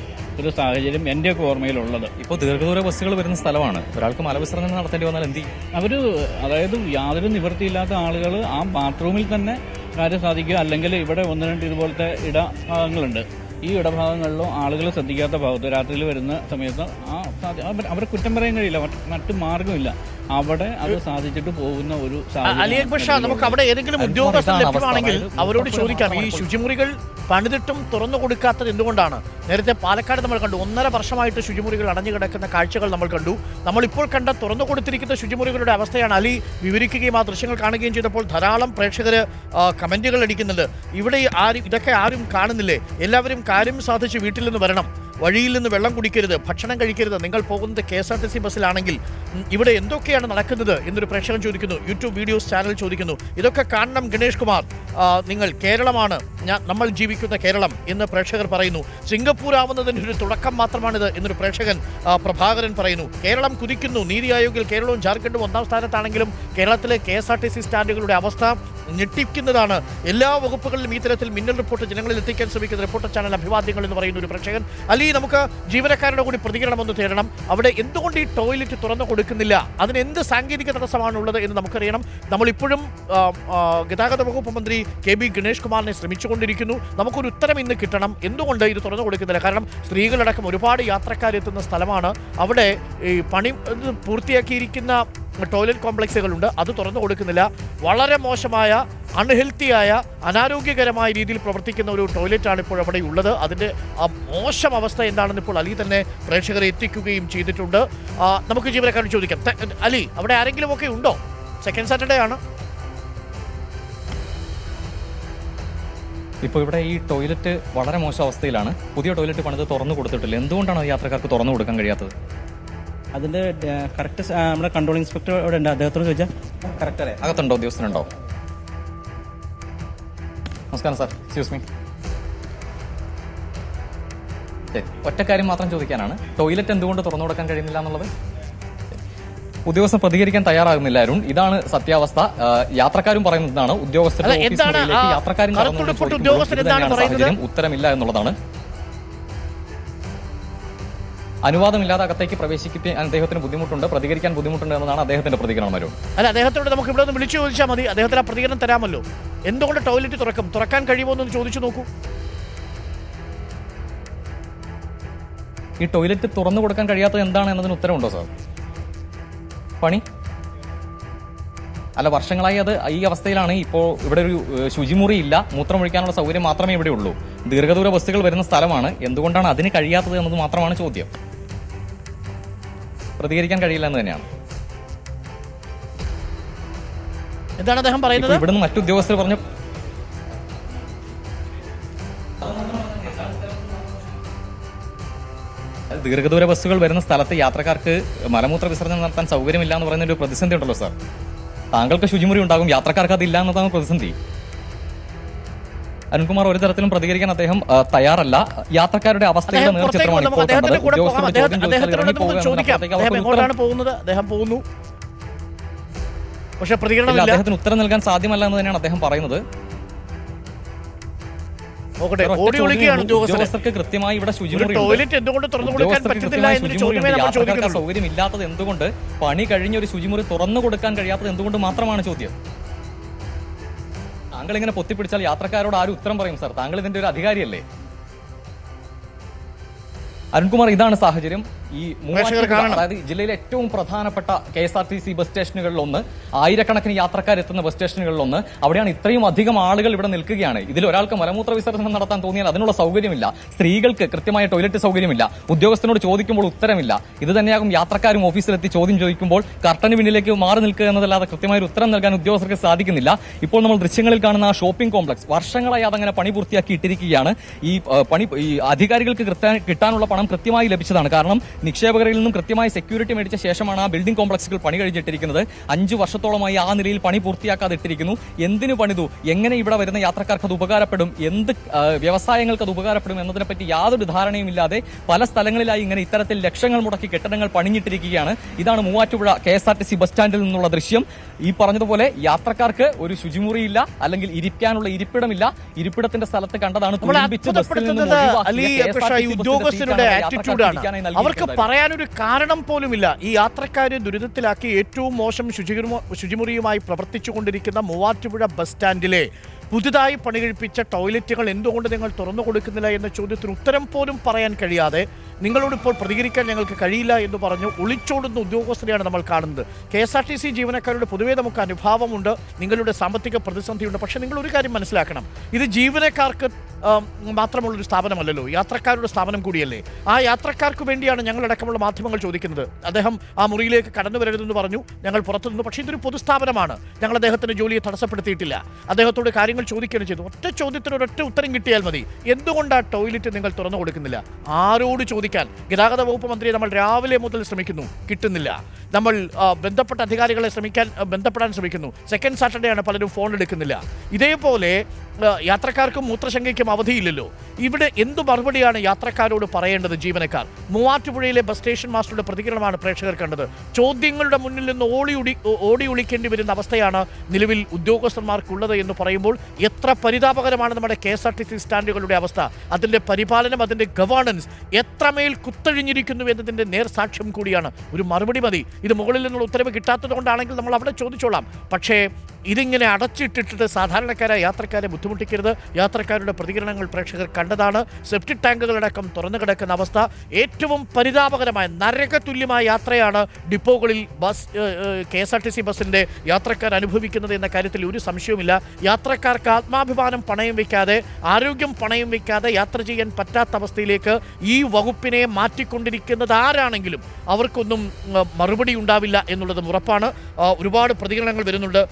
ഒരു സാഹചര്യം എൻ്റെയൊക്കെ ഓർമ്മയിലുള്ളത്. ഇപ്പോൾ ദീർഘദൂര ബസ്സുകൾ വരുന്ന സ്ഥലമാണ്. ഒരാൾക്ക് മലവിസർജനം നടത്തേണ്ടി വന്നാൽ എന്ത് ചെയ്യും? അതായത് യാതൊരു നിവൃത്തിയില്ലാത്ത ആളുകൾ ആ ബാത്റൂമിൽ തന്നെ കാര്യം സാധിക്കുക, അല്ലെങ്കിൽ ഇവിടെ 1-2 ഇതുപോലത്തെ ഇടഭാഗങ്ങളുണ്ട്. ഈ ഇടഭാഗങ്ങളിലും ആളുകൾ ശ്രദ്ധിക്കാത്ത ഭാഗത്ത് രാത്രിയിൽ വരുന്ന സമയത്ത് അവരെ കുറ്റം പറയാൻ കഴിയില്ല, മറ്റു മാർഗമില്ല. അവിടെ അത് സാധിച്ചിട്ട് പോകുന്ന ഒരു സാഹചര്യം. നമുക്ക് അവിടെ ഏതെങ്കിലും ഉദ്യോഗസ്ഥർ ലഭ്യമാണെങ്കിൽ അവരോട് ചോദിക്കാം, ഈ ശുചിമുറികൾ പണിതിട്ടും തുറന്നു കൊടുക്കാത്തത് എന്തുകൊണ്ടാണ്? നേരത്തെ പാലക്കാട് നമ്മൾ കണ്ടു, 1.5 വർഷമായിട്ട് ശുചിമുറികൾ അടഞ്ഞു കിടക്കുന്ന കാഴ്ചകൾ നമ്മൾ കണ്ടു. നമ്മളിപ്പോൾ കണ്ട തുറന്നു കൊടുത്തിരിക്കുന്ന ശുചിമുറികളുടെ അവസ്ഥയാണ് അലി വിവരിക്കുകയും ആ ദൃശ്യങ്ങൾ കാണുകയും ചെയ്തപ്പോൾ ധാരാളം പ്രേക്ഷകർ കമന്റുകൾ അടിക്കുന്നുണ്ട്. ഇവിടെ ഇതൊക്കെ ആരും കാണുന്നില്ലേ? എല്ലാവരും കാര്യം സാധിച്ച് വീട്ടിൽ നിന്ന് വരണം, വഴിയിൽ നിന്ന് വെള്ളം കുടിക്കരുത്, ഭക്ഷണം കഴിക്കരുത്. നിങ്ങൾ പോകുന്നത് KSRTC ബസ്സിലാണെങ്കിൽ ഇവിടെ എന്തൊക്കെയാണ് നടക്കുന്നത് എന്നൊരു പ്രേക്ഷകൻ ചോദിക്കുന്നു. യൂട്യൂബ് വീഡിയോസ് ചാനൽ ചോദിക്കുന്നു. ഇതൊക്കെ കാണണം ഗണേഷ് കുമാർ, നിങ്ങൾ കേരളമാണ്, നമ്മൾ ജീവിക്കുന്ന കേരളം എന്ന് പ്രേക്ഷകർ പറയുന്നു. സിംഗപ്പൂർ ആവുന്നതിൻ്റെ ഒരു തുടക്കം മാത്രമാണിത് എന്നൊരു പ്രേക്ഷകൻ പ്രഭാകരൻ പറയുന്നു. കേരളം കുതിക്കുന്നു. നീതി ആയോഗിൽ കേരളവും ജാർഖണ്ഡും 1ാം സ്ഥാനത്താണെങ്കിലും കേരളത്തിലെ KSRTC സ്റ്റാൻഡുകളുടെ അവസ്ഥ ഞെട്ടിക്കുന്നതാണ്. എല്ലാ വകുപ്പുകളിലും ഈ തരത്തിൽ മിന്നൽ റിപ്പോർട്ട് ജനങ്ങളിൽ എത്തിക്കാൻ ശ്രമിക്കുന്ന റിപ്പോർട്ടർ ചാനൽ അഭിവാദ്യങ്ങൾ എന്ന് പറയുന്ന ഒരു പ്രേക്ഷകൻ. അലി, നമുക്ക് ജീവനക്കാരുടെ കൂടി പ്രതികരണമെന്ന് തേടണം. അവിടെ എന്തുകൊണ്ട് ഈ ടോയ്ലറ്റ് തുറന്നു കൊടുക്കുന്നില്ല, അതിന് എന്ത് സാങ്കേതിക തടസ്സമാണുള്ളത് എന്ന് നമുക്കറിയണം. നമ്മളിപ്പോഴും ഗതാഗത വകുപ്പ് മന്ത്രി KB ഗണേഷ് കുമാറിനെ ശ്രമിച്ചുകൊണ്ടിരിക്കുന്നു. നമുക്കൊരു ഉത്തരം ഇന്ന് കിട്ടണം, എന്തുകൊണ്ട് ഇത് തുറന്നു കൊടുക്കുന്നില്ല. കാരണം സ്ത്രീകളടക്കം ഒരുപാട് യാത്രക്കാരെത്തുന്ന സ്ഥലമാണ്. അവിടെ ഈ പണി പൂർത്തിയാക്കിയിരിക്കുന്ന ടോയ്ലറ്റ് കോംപ്ലക്സുകളുണ്ട്, അത് തുറന്നു കൊടുക്കുന്നില്ല. വളരെ മോശമായ, അൺഹെൽത്തിയായ, അനാരോഗ്യകരമായ രീതിയിൽ പ്രവർത്തിക്കുന്ന ഒരു ടോയ്ലറ്റാണ് ഇപ്പോൾ അവിടെ ഉള്ളത്. അതിൻ്റെ ആ മോശം അവസ്ഥ എന്താണെന്ന് ഇപ്പോൾ അലി തന്നെ പ്രേക്ഷകരെ എത്തിക്കുകയും ചെയ്തിട്ടുണ്ട്. നമുക്ക് ജീവനക്കാരോട് ചോദിക്കാം. അലി, അവിടെ ആരെങ്കിലും ഒക്കെ ഉണ്ടോ? സെക്കൻഡ് സാറ്റർഡേ ആണ്. ഇപ്പോൾ ഇവിടെ ഈ ടോയ്ലറ്റ് വളരെ മോശം അവസ്ഥയിലാണ്. പുതിയ ടോയ്ലറ്റ് പണിത് തുറന്നു കൊടുത്തിട്ടില്ല. എന്തുകൊണ്ടാണ് യാത്രക്കാർക്ക് തുറന്നു കൊടുക്കാൻ കഴിയാത്തത്? അതിൻ്റെ കറക്റ്റ് നമ്മുടെ കൺട്രോൾ ഇൻസ്പെക്ടർ അവിടെ ഉണ്ട്, അദ്ദേഹത്തോട് ചോദിച്ചാൽ കറക്റ്റ് അല്ലേ? അകത്തുണ്ടോ, ഉദ്യോഗസ്ഥനുണ്ടോ? നമസ്കാരം സാർ, എക്സ്ക്യൂസ് മീ. ഒറ്റ കാര്യം മാത്രം ചോദിക്കാനാണ്, ടോയ്ലറ്റ് എന്തുകൊണ്ട് തുറന്നു കൊടുക്കാൻ കഴിയുന്നില്ല എന്നുള്ളത്. ഉദ്യോഗസ്ഥർ പ്രതികരിക്കാൻ തയ്യാറാകുന്നില്ല അരുൺ, ഇതാണ് സത്യാവസ്ഥ. യാത്രക്കാരും പറയുന്നതാണ്, ഉദ്യോഗസ്ഥരുടെ യാത്രക്കാരും ഉത്തരമില്ല എന്നുള്ളതാണ്. അനുവാദമില്ലാതെ അകത്തേക്ക് പ്രവേശിക്കാൻ അദ്ദേഹത്തിന് ബുദ്ധിമുട്ടുണ്ട്, പ്രതികരിക്കാൻ ബുദ്ധിമുട്ടുണ്ട് എന്നതാണ് അദ്ദേഹത്തിന്റെ പ്രതികരണം. അരുൺ, അല്ല, അദ്ദേഹത്തോട് നമുക്ക് ഇവിടെ ഒന്ന് വിളിച്ചു ചോദിച്ചാൽ മതി, അദ്ദേഹത്തിന് ആ പ്രതികരണം തരാമല്ലോ. എന്തുകൊണ്ട് ടോയ്ലറ്റ് തുറക്കാൻ കഴിയുമോ എന്ന് ചോദിച്ചു നോക്കൂ. ഈ ടോയ്ലറ്റ് തുറന്നു കൊടുക്കാൻ കഴിയാത്തത് എന്താണ് എന്നതിന് ഉത്തരവുണ്ടോ സാർ? പണി അല്ല, വർഷങ്ങളായി അത് ഈ അവസ്ഥയിലാണ്. ഇപ്പോൾ ഇവിടെ ഒരു ശുചിമുറി ഇല്ല, മൂത്രമൊഴിക്കാനുള്ള സൗകര്യം മാത്രമേ ഇവിടെ ഉള്ളൂ. ദീർഘദൂര ബസ്സുകൾ വരുന്ന സ്ഥലമാണ്. എന്തുകൊണ്ടാണ് അതിന് കഴിയാത്തത് എന്നത് മാത്രമാണ് ചോദ്യം. പ്രതികരിക്കാൻ കഴിയില്ല എന്ന് തന്നെയാണ്. എന്താണ് അദ്ദേഹം പറയുന്നത്? ഇവിടുന്ന് മറ്റു ഉദ്യോഗസ്ഥർ പറഞ്ഞു, ദീർഘദൂര ബസ്സുകൾ വരുന്ന സ്ഥലത്ത് യാത്രക്കാർക്ക് മലമൂത്ര വിസർജനം നടത്താൻ സൗകര്യമില്ല എന്ന് പറയുന്ന ഒരു പ്രതിസന്ധി ഉണ്ടല്ലോ സാർ. താങ്കൾക്ക് ശുചിമുറി ഉണ്ടാകും, യാത്രക്കാർക്ക് അതില്ല എന്നതാണ് പ്രതിസന്ധി. അരുൺകുമാർ ഒരു തരത്തിലും പ്രതികരിക്കാൻ അദ്ദേഹം തയ്യാറല്ല. യാത്രക്കാരുടെ അവസ്ഥയുടെ നേർചിത്രമാണ് ഇപ്പോൾ കണ്ടത്. അദ്ദേഹത്തിന് ഉത്തരം നൽകാൻ സാധ്യമല്ല എന്ന് തന്നെയാണ് അദ്ദേഹം പറയുന്നത്. ഉദ്യോഗസ്ഥർക്ക് കൃത്യമായി ഇവിടെ ശുചിമുറി സൗകര്യമില്ലാത്തത് എന്തുകൊണ്ട്, പണി കഴിഞ്ഞ ഒരു ശുചിമുറി തുറന്നു കൊടുക്കാൻ കഴിയാത്തത് എന്തുകൊണ്ട് മാത്രമാണ് ചോദ്യം. താങ്കൾ ഇങ്ങനെ പൊത്തിപ്പിടിച്ചാൽ യാത്രക്കാരോട് ആരും ഉത്തരം പറയും സാർ? താങ്കൾ ഇതിന്റെ ഒരു അധികാരിയല്ലേ? അരുൺകുമാർ, ഇതാണ് സാഹചര്യം. ഈ അതായത് ജില്ലയിലെ ഏറ്റവും പ്രധാനപ്പെട്ട KSRTC ബസ് സ്റ്റേഷനുകളിൽ ഒന്ന്, ആയിരക്കണക്കിന് യാത്രക്കാരെത്തുന്ന ബസ് സ്റ്റേഷനുകളിൽ ഒന്ന്, അവിടെയാണ് ഇത്രയും അധികം ആളുകൾ ഇവിടെ നിൽക്കുകയാണ്. ഇതിൽ ഒരാൾക്ക് മലമൂത്ര വിസർജനം നടത്താൻ തോന്നിയാൽ അതിനുള്ള സൗകര്യമില്ല, സ്ത്രീകൾക്ക് കൃത്യമായ ടോയ്ലറ്റ് സൗകര്യമില്ല, ഉദ്യോഗസ്ഥനോട് ചോദിക്കുമ്പോൾ ഉത്തരമില്ല. ഇത് തന്നെയാകും യാത്രക്കാരും ഓഫീസിലെത്തി ചോദ്യം ചോദിക്കുമ്പോൾ കർട്ടന് പിന്നിലേക്ക് മാറി നിൽക്കുക എന്നതല്ലാതെ കൃത്യമായ ഒരു ഉത്തരം നൽകാൻ ഉദ്യോഗസ്ഥർക്ക് സാധിക്കുന്നില്ല. ഇപ്പോൾ നമ്മൾ ദൃശ്യങ്ങളിൽ കാണുന്ന ആ ഷോപ്പിംഗ് കോംപ്ലക്സ് വർഷങ്ങളായി അതങ്ങനെ പണി പൂർത്തിയാക്കി ഇട്ടിരിക്കുകയാണ്. ഈ അധികാരികൾക്ക് കിട്ടാനുള്ള പണം കൃത്യമായി ലഭിച്ചതാണ്. കാരണം നിക്ഷേപകരിൽ നിന്നും കൃത്യമായി സെക്യൂരിറ്റി മേടിച്ച ശേഷമാണ് ആ ബിൽഡിംഗ് കോംപ്ലക്സുകൾ പണി കഴിഞ്ഞിട്ടിരിക്കുന്നത്. 5 വർഷത്തോളമായി ആ നിലയിൽ പണി പൂർത്തിയാക്കാതെ ഇട്ടിരിക്കുന്നു. എന്തിനു പണിതു, എങ്ങനെ ഇവിടെ വരുന്ന യാത്രക്കാർക്ക് അത് ഉപകാരപ്പെടും, എന്ത് വ്യവസായങ്ങൾക്ക് അത് ഉപകാരപ്പെടും എന്നതിനെപ്പറ്റി യാതൊരു ധാരണയും ഇല്ലാതെ പല സ്ഥലങ്ങളിലായി ഇങ്ങനെ ഇത്തരത്തിൽ ലക്ഷങ്ങൾ മുടക്കി കെട്ടിടങ്ങൾ പണിഞ്ഞിട്ടിരിക്കുകയാണ്. ഇതാണ് മൂവാറ്റുപുഴ KSRTC ബസ് സ്റ്റാൻഡിൽ നിന്നുള്ള ദൃശ്യം. ഈ പറഞ്ഞതുപോലെ യാത്രക്കാർക്ക് ഒരു ശുചിമുറിയില്ല, അല്ലെങ്കിൽ ഇരിക്കാനുള്ള ഇരിപ്പിടമില്ല. ഇരിപ്പിടത്തിന്റെ സ്ഥലത്ത് കണ്ടതാണ് അവർക്ക് പറയാനൊരു കാരണം പോലുമില്ല. ഈ യാത്രക്കാരെ ദുരിതത്തിലാക്കി ഏറ്റവും മോശം ശുചിമുറിയുമായി പ്രവർത്തിച്ചു കൊണ്ടിരിക്കുന്ന മൂവാറ്റുപുഴ ബസ് സ്റ്റാൻഡിലെ പുതുതായി പണികഴിപ്പിച്ച ടോയ്ലറ്റുകൾ എന്തുകൊണ്ട് നിങ്ങൾ തുറന്നു കൊടുക്കുന്നില്ല എന്ന ചോദ്യത്തിന് ഉത്തരം പോലും പറയാൻ കഴിയാതെ നിങ്ങളോട് ഇപ്പോൾ പ്രതികരിക്കാൻ ഞങ്ങൾക്ക് കഴിയില്ല എന്ന് പറഞ്ഞു ഒളിച്ചോടുന്ന ഉദ്യോഗസ്ഥരെയാണ് നമ്മൾ കാണുന്നത്. KSRTC ജീവനക്കാരുടെ പൊതുവേ നമുക്ക് അനുഭാവമുണ്ട്, നിങ്ങളുടെ സാമ്പത്തിക പ്രതിസന്ധിയുണ്ട്. പക്ഷേ നിങ്ങൾ ഒരു കാര്യം മനസ്സിലാക്കണം, ഇത് ജീവനക്കാർക്ക് മാത്രമുള്ളൊരു സ്ഥാപനമല്ലല്ലോ, യാത്രക്കാരുടെ സ്ഥാപനം കൂടിയല്ലേ. ആ യാത്രക്കാർക്ക് വേണ്ടിയാണ് ഞങ്ങളടക്കമുള്ള മാധ്യമങ്ങൾ ചോദിക്കുന്നത്. അദ്ദേഹം ആ മുറിയിലേക്ക് കടന്നു വരരുതെന്ന് പറഞ്ഞു, ഞങ്ങൾ പുറത്തു നിന്നു. പക്ഷേ ഇതൊരു പൊതുസ്ഥാപനമാണ്, ഞങ്ങൾ അദ്ദേഹത്തിന്റെ ജോലിയെ തടസ്സപ്പെടുത്തിയിട്ടില്ല. അദ്ദേഹത്തോട് കാര്യങ്ങൾ ചോദിക്കുകയാണ് ചെയ്തു. ഒറ്റ ചോദ്യത്തിന് ഒരൊറ്റ ഉത്തരം കിട്ടിയാൽ മതി. എന്തുകൊണ്ടാണ് ടോയ്ലറ്റ് നിങ്ങൾ തുറന്നു കൊടുക്കുന്നില്ല? ആരോട് ചോദിക്കാൻ? ഗതാഗത വകുപ്പ് മന്ത്രിയെ നമ്മൾ രാവിലെ മുതൽ ശ്രമിക്കുന്നു, കിട്ടുന്നില്ല. നമ്മൾ ബന്ധപ്പെട്ട അധികാരികളെ ബന്ധപ്പെടാൻ ശ്രമിക്കുന്നു. സെക്കൻഡ് സാറ്റർഡേ ആണ്, പലരും ഫോൺ എടുക്കുന്നില്ല. ഇതേപോലെ യാത്രക്കാർക്കും മൂത്രശങ്കയ്ക്ക് ആർക്കും അവധിയില്ലല്ലോ. ഇവിടെ എന്തു മറുപടിയാണ് യാത്രക്കാരോട് പറയേണ്ടത് ജീവനക്കാർ? മൂവാറ്റുപുഴയിലെ ബസ് സ്റ്റേഷൻ മാസ്റ്ററുടെ പ്രതികരണമാണ് പ്രേക്ഷകർ കണ്ടത്. ചോദ്യങ്ങളുടെ മുന്നിൽ നിന്ന് ഓടി ഒളിക്കേണ്ടി വരുന്ന അവസ്ഥയാണ് നിലവിൽ ഉദ്യോഗസ്ഥന്മാർക്കുള്ളത് എന്ന് പറയുമ്പോൾ എത്ര പരിതാപകരമാണ് നമ്മുടെ KSRTC സ്റ്റാൻഡുകളുടെ അവസ്ഥ. അതിൻ്റെ പരിപാലനം, അതിൻ്റെ ഗവേണൻസ് എത്രമേൽ കുത്തഴിഞ്ഞിരിക്കുന്നു എന്നതിൻ്റെ നേർസാക്ഷ്യം കൂടിയാണ്. ഒരു മറുപടി മതി. ഇത് മുകളിൽ നിന്നുള്ള ഉത്തരവ് കിട്ടാത്തത് കൊണ്ടാണെങ്കിൽ നമ്മൾ അവിടെ ചോദിച്ചോളാം. പക്ഷേ ഇതിങ്ങനെ അടച്ചിട്ടിട്ട് സാധാരണക്കാരായ യാത്രക്കാരെ ബുദ്ധിമുട്ടിക്കരുത്. യാത്രക്കാരുടെ പ്രതികരണങ്ങൾ പ്രേക്ഷകർ കണ്ടതാണ്. സെപ്റ്റിക് ടാങ്കുകളടക്കം തുറന്നു കിടക്കുന്ന അവസ്ഥ ഏറ്റവും പരിതാപകരമായ നരകതുല്യമായ യാത്രയാണ് ഡിപ്പോകളിൽ KSRTC ബസ്സിൻ്റെ യാത്രക്കാർ അനുഭവിക്കുന്നത് എന്ന കാര്യത്തിൽ ഒരു സംശയവുമില്ല. യാത്രക്കാർക്ക് ആത്മാഭിമാനം പണയം വയ്ക്കാതെ, ആരോഗ്യം പണയം വയ്ക്കാതെ യാത്ര ചെയ്യാൻ പറ്റാത്ത അവസ്ഥയിലേക്ക് ഈ വകുപ്പിനെ മാറ്റിക്കൊണ്ടിരിക്കുന്നത് ആരാണെങ്കിലും അവർക്കൊന്നും മറുപടി ഉണ്ടാവില്ല എന്നുള്ളതും ഉറപ്പാണ്. ഒരുപാട് പ്രതികരണങ്ങൾ വരുന്നുണ്ട്.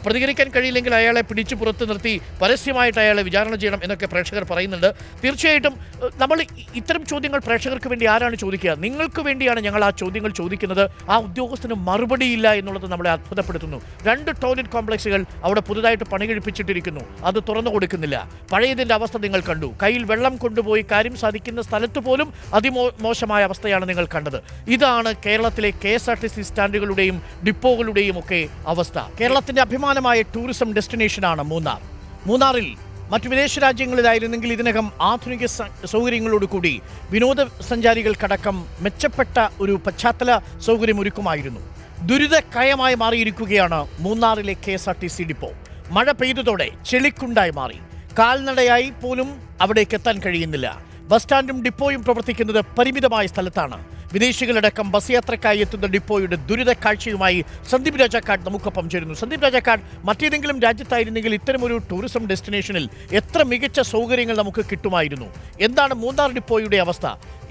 പ്രതികരിക്കാൻ കഴിയില്ലെങ്കിൽ അയാളെ പിടിച്ചു പുറത്ത് നിർത്തി പരസ്യമായിട്ട് അയാളെ വിചാരണ ചെയ്യണം എന്നൊക്കെ പ്രേക്ഷകർ പറയുന്നുണ്ട്. തീർച്ചയായിട്ടും നമ്മൾ ഇത്തരം ചോദ്യങ്ങൾ പ്രേക്ഷകർക്ക് വേണ്ടി ആരാണ് ചോദിക്കുക? നിങ്ങൾക്ക് വേണ്ടിയാണ് ഞങ്ങൾ ആ ചോദ്യങ്ങൾ ചോദിക്കുന്നത്. ആ ഉദ്യോഗസ്ഥന് മറുപടിയില്ല എന്നുള്ളത് നമ്മളെ അത്ഭുതപ്പെടുത്തുന്നു. 2 ടോയ്ലറ്റ് കോംപ്ലക്സുകൾ അവിടെ പുതുതായിട്ട് പണി കഴിപ്പിച്ചിട്ടിരിക്കുന്നു. അത് തുറന്നു കൊടുക്കുന്നില്ല. പഴയതിൻ്റെ അവസ്ഥ നിങ്ങൾ കണ്ടു. കയ്യിൽ വെള്ളം കൊണ്ടുപോയി കാര്യം സാധിക്കുന്ന സ്ഥലത്ത് പോലും അതിമോശമായ അവസ്ഥയാണ് നിങ്ങൾ കണ്ടത്. ഇതാണ് കേരളത്തിലെ KSRTC സ്റ്റാൻഡുകളുടെയും ഡിപ്പോകളുടെയും ഒക്കെ അവസ്ഥ. കേരളത്തിൻ്റെ അഭിമാനമായ ടൂറിസം ഡെസ്റ്റിനേഷനാണ് മൂന്നാർ. മൂന്നാറിൽ മറ്റു വിദേശ രാജ്യങ്ങളിലായിരുന്നെങ്കിൽ ഇതിനകം ആധുനിക സൗകര്യങ്ങളോടുകൂടി വിനോദസഞ്ചാരികൾക്കടക്കം മെച്ചപ്പെട്ട ഒരു പശ്ചാത്തല സൗകര്യമൊരുക്കുമായിരുന്നു. ദുരിതക്കയമായി മാറിയിരിക്കുകയാണ് മൂന്നാറിലെ KSRTC ഡിപ്പോ. മഴ പെയ്തതോടെ ചെളിക്കുണ്ടായി മാറി. കാൽനടയായി പോലും അവിടേക്ക് എത്താൻ കഴിയുന്നില്ല. ബസ് സ്റ്റാൻഡും ഡിപ്പോയും പ്രവർത്തിക്കുന്നത് പരിമിതമായ സ്ഥലത്താണ്. വിദേശികളടക്കം ബസ് യാത്രക്കായി എത്തുന്ന ഡിപ്പോയുടെ ദുരിത കാഴ്ചയുമായി സന്ദീപ് രാജാക്കാട് നമുക്കൊപ്പം ചേരുന്നു. സന്ദീപ് രാജാക്കാട്, മറ്റേതെങ്കിലും രാജ്യത്തായിരുന്നെങ്കിൽ ഇത്തരമൊരു ടൂറിസം ഡെസ്റ്റിനേഷനിൽ എത്ര മികച്ച സൗകര്യങ്ങൾ നമുക്ക് കിട്ടുമായിരുന്നു. എന്താണ് മൂന്നാർ ഡിപ്പോയുടെ അവസ്ഥ?